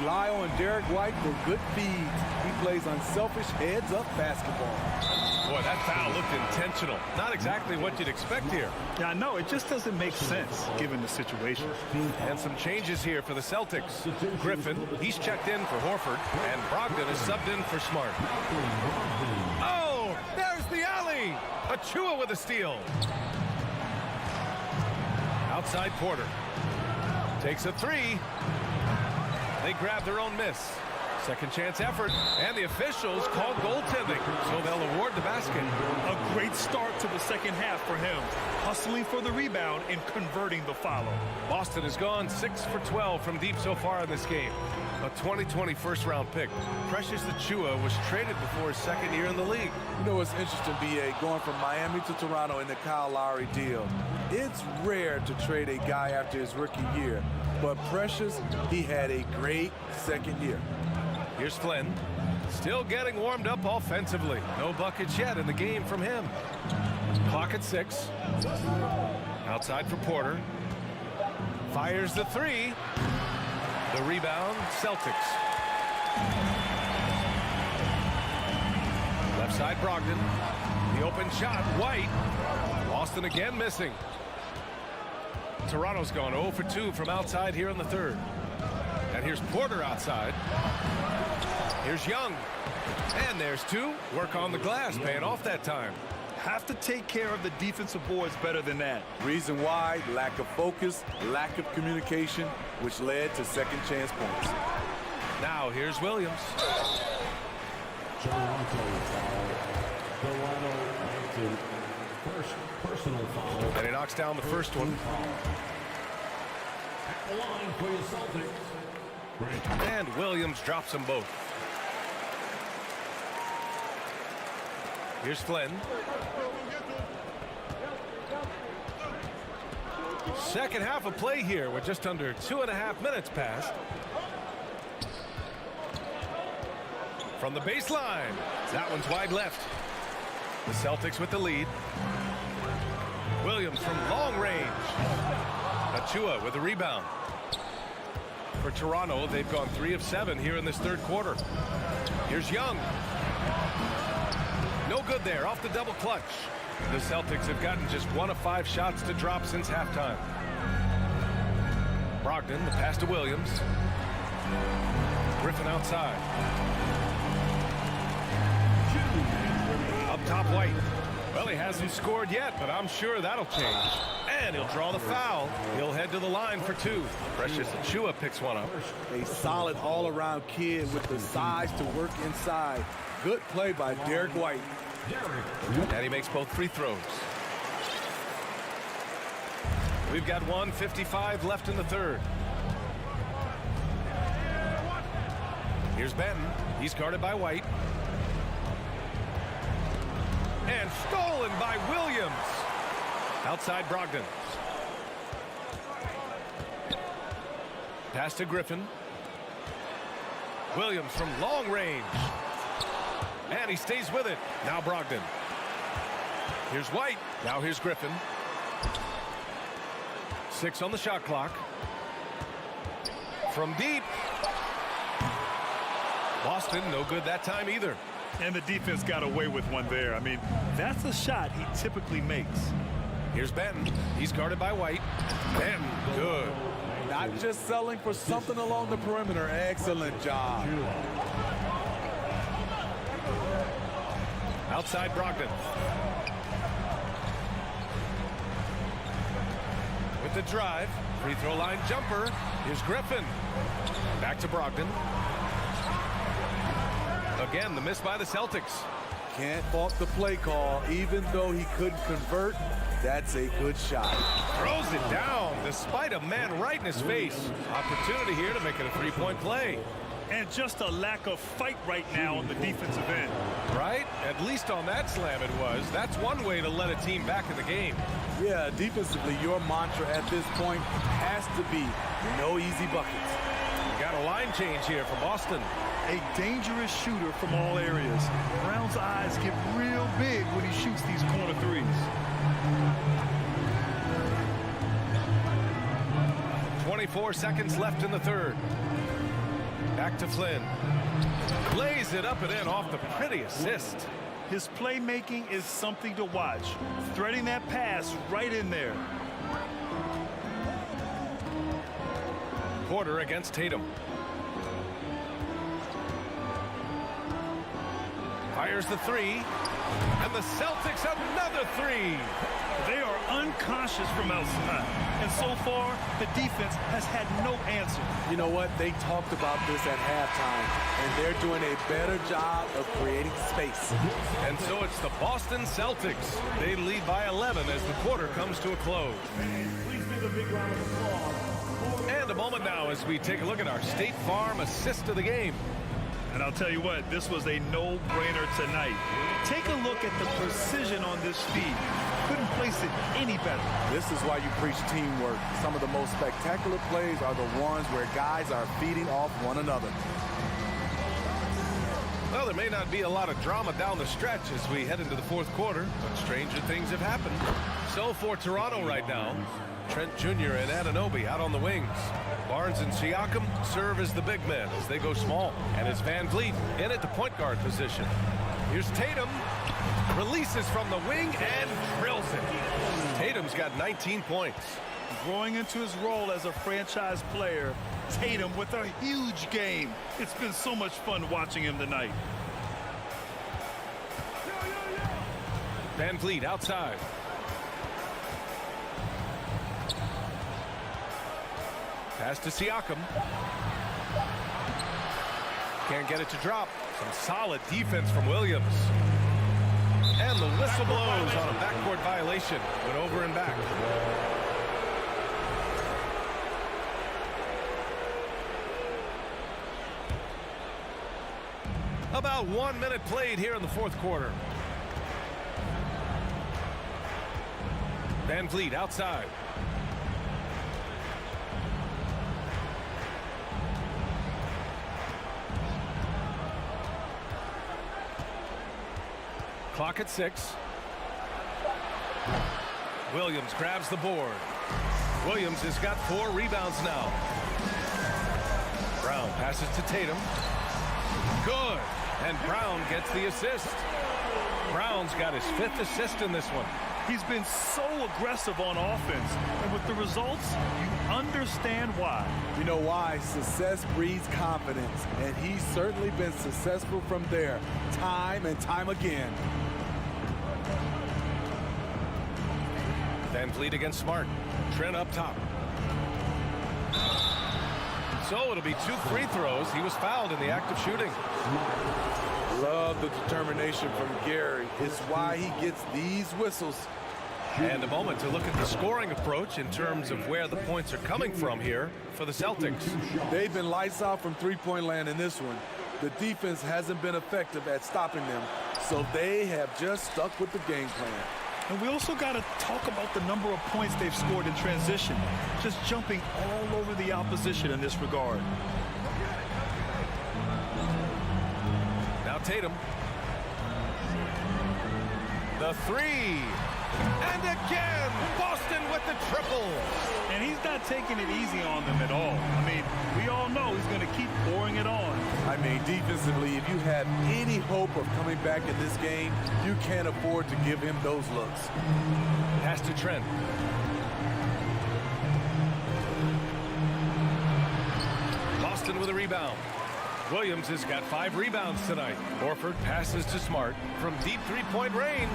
Rely on Derek White for good feeds. He plays unselfish heads-up basketball. Boy, that foul looked intentional. Not exactly what you'd expect here. Yeah, I know. It just doesn't make sense given the situation. And some changes here for the Celtics. Griffin, he's checked in for Horford. And Brogdon is subbed in for Smart. Oh, there's the alley. Achua with a steal. Outside Porter. Takes a 3. They grab their own miss. Second chance effort, and the officials called goaltending, so they'll award the basket. A great start to the second half for him, hustling for the rebound and converting the follow. Boston has gone 6 for 12 from deep so far in this game. A 2020 first-round pick. Precious Achiuwa was traded before his second year in the league. You know what's interesting, B.A., going from Miami to Toronto in the Kyle Lowry deal. It's rare to trade a guy after his rookie year, but Precious, he had a great second year. Here's Flynn, still getting warmed up offensively. No buckets yet in the game from him. Clock at 6. Outside for Porter. Fires the 3. The rebound, Celtics. Left side, Brogdon. The open shot, White. Boston again missing. Toronto's gone 0 for 2 from outside here in the third. And here's Porter outside. Here's Young. And there's 2. Work on the glass, paying off that time. Have to take care of the defensive boards better than that. Reason why, lack of focus, lack of communication, which led to second chance points. Now here's Williams. First personal foul. And he knocks down the first one. At the line for your Celtics. And Williams drops them both. Here's Flynn. Second half of play here with just under 2.5 minutes passed. From the baseline. That one's wide left. The Celtics with the lead. Williams from long range. Achiuwa with the rebound. For Toronto, they've gone 3 of 7 here in this third quarter. Here's Young. No good there, off the double clutch. The Celtics have gotten just 1 of 5 shots to drop since halftime. Brogdon, the pass to Williams. Griffin outside. Up top, White. Well, he hasn't scored yet, but I'm sure that'll change. And he'll draw the foul. He'll head to the line for 2. Precious Achiuwa picks one up. A solid all-around kid with the size to work inside. Good play by Derek White. And he makes both free throws. We've got 1:55 left in the third. Here's Benton. He's guarded by White. And stolen by Williams. Outside Brogdon. Pass to Griffin. Williams from long range. And he stays with it. Now Brogdon. Here's White. Now here's Griffin. 6 on the shot clock. From deep. Boston, no good that time either. And the defense got away with one there. I mean, that's a shot he typically makes. Here's Benton. He's guarded by White. Benton, good. Not just selling for something along the perimeter. Excellent job. Outside Brogdon. With the drive. Free throw line jumper. Here's Griffin. Back to Brogdon. Again, the miss by the Celtics. Can't fault the play call. Even though he couldn't convert, that's a good shot. Throws it down despite a man right in his face. Opportunity here to make it a 3-point play. And just a lack of fight right now on the defensive end. Right? At least on that slam it was. That's one way to let a team back in the game. Yeah, defensively, your mantra at this point has to be no easy buckets. We got a line change here from Boston. A dangerous shooter from all areas. Brown's eyes get real big when he shoots these corner threes. 24 seconds left in the third. Back to Flynn. Lays it up and in off the pretty assist. His playmaking is something to watch. Threading that pass right in there. Porter against Tatum. Fires the 3. And the Celtics another three. They are unconscious from outside. And so far, the defense has had no answer. You know what? They talked about this at halftime, and they're doing a better job of creating space. And so it's the Boston Celtics. They lead by 11 as the quarter comes to a close. Please give a big round of applause. And a moment now as we take a look at our State Farm assist of the game. And I'll tell you what, this was a no-brainer tonight. Take a look at the precision on this feed. Couldn't place it any better. This is why you preach teamwork. Some of the most spectacular plays are the ones where guys are feeding off one another. Well, there may not be a lot of drama down the stretch as we head into the fourth quarter, but stranger things have happened. So for Toronto right now, Trent Jr. and Anunoby out on the wings. Barnes and Siakam serve as the big men as they go small. And it's Van Vliet in at the point guard position. Here's Tatum. Releases from the wing and drills it. Tatum's got 19 points. Growing into his role as a franchise player, Tatum with a huge game. It's been so much fun watching him tonight. Van Vliet outside. Pass to Siakam. Can't get it to drop. Some solid defense from Williams. And the whistle blows on a backcourt violation. Went over and back. About 1 minute played here in the fourth quarter. Van Vliet outside. Clock at 6. Williams grabs the board. Williams has got 4 rebounds now. Brown passes to Tatum. Good. And Brown gets the assist. Brown's got his 5th assist in this one. He's been so aggressive on offense, and with the results, you understand why. You know why? Success breeds confidence, and he's certainly been successful from there, time and time again. Van Vliet against Smart. Trent up top. So it'll be 2 free throws. He was fouled in the act of shooting. Love the determination from Gary. It's why he gets these whistles. And a moment to look at the scoring approach in terms of where the points are coming from here for the Celtics. They've been lights out from three-point land in this one. The defense hasn't been effective at stopping them, so they have just stuck with the game plan. And we also got to talk about the number of points they've scored in transition, just jumping all over the opposition in this regard. Now Tatum. The 3. And again, Boston with the triple. And he's not taking it easy on them at all. I mean, we all know he's going to keep pouring it on. I mean, defensively, if you have any hope of coming back in this game, you can't afford to give him those looks. Pass to Trent. Boston with a rebound. Williams has got 5 rebounds tonight. Horford passes to Smart from deep 3-point range.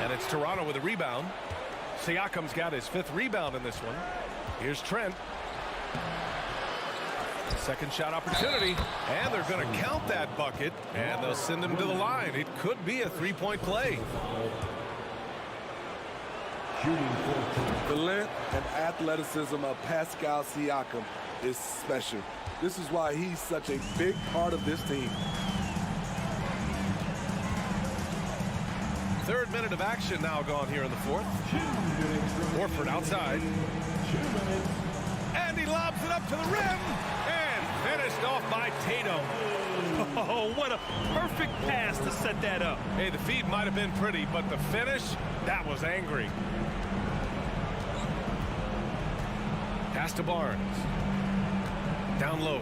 And it's Toronto with a rebound. Siakam's got his 5th rebound in this one. Here's Trent. Second shot opportunity. And they're going to count that bucket. And they'll send him to the line. It could be a 3-point play. The length and athleticism of Pascal Siakam is special. This is why he's such a big part of this team. 3rd minute of action now gone here in the 4th. Horford outside. And he lobs it up to the rim. And finished off by Tatum. Oh, what a perfect pass to set that up. Hey, the feed might have been pretty, but the finish, that was angry. Pass to Barnes. Down low.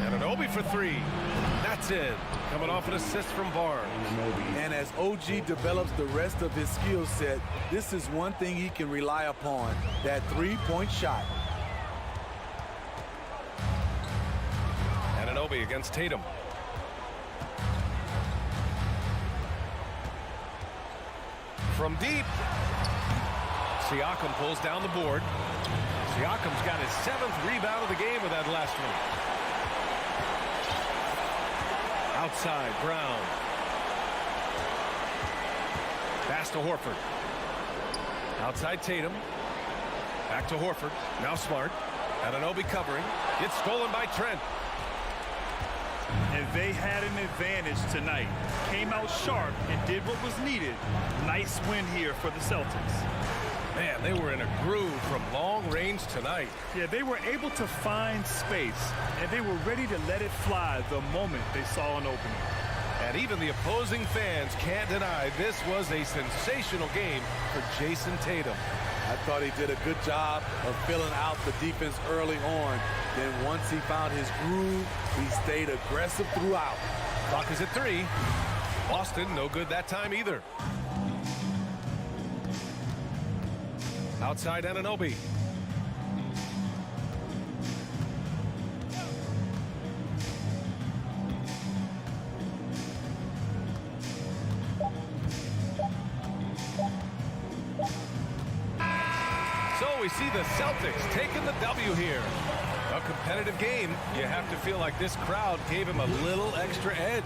Anunoby for 3. That's it. Coming off an assist from Barnes. And as OG develops the rest of his skill set, this is one thing he can rely upon, that 3-point shot. Anunoby against Tatum. From deep, Siakam pulls down the board. Siakam's got his 7th rebound of the game with that last one. Outside, Brown. Pass to Horford. Outside Tatum. Back to Horford. Now Smart. Anunoby covering. It's stolen by Trent. And they had an advantage tonight. Came out sharp and did what was needed. Nice win here for the Celtics. Man, they were in a groove from long range tonight. Yeah, they were able to find space, and they were ready to let it fly the moment they saw an opening. And even the opposing fans can't deny this was a sensational game for Jason Tatum. I thought he did a good job of filling out the defense early on. Then once he found his groove, he stayed aggressive throughout. Clock is at 3. Boston, no good that time either. Outside Anunoby. So we see the Celtics taking the W here. A competitive game. You have to feel like this crowd gave him a little extra edge.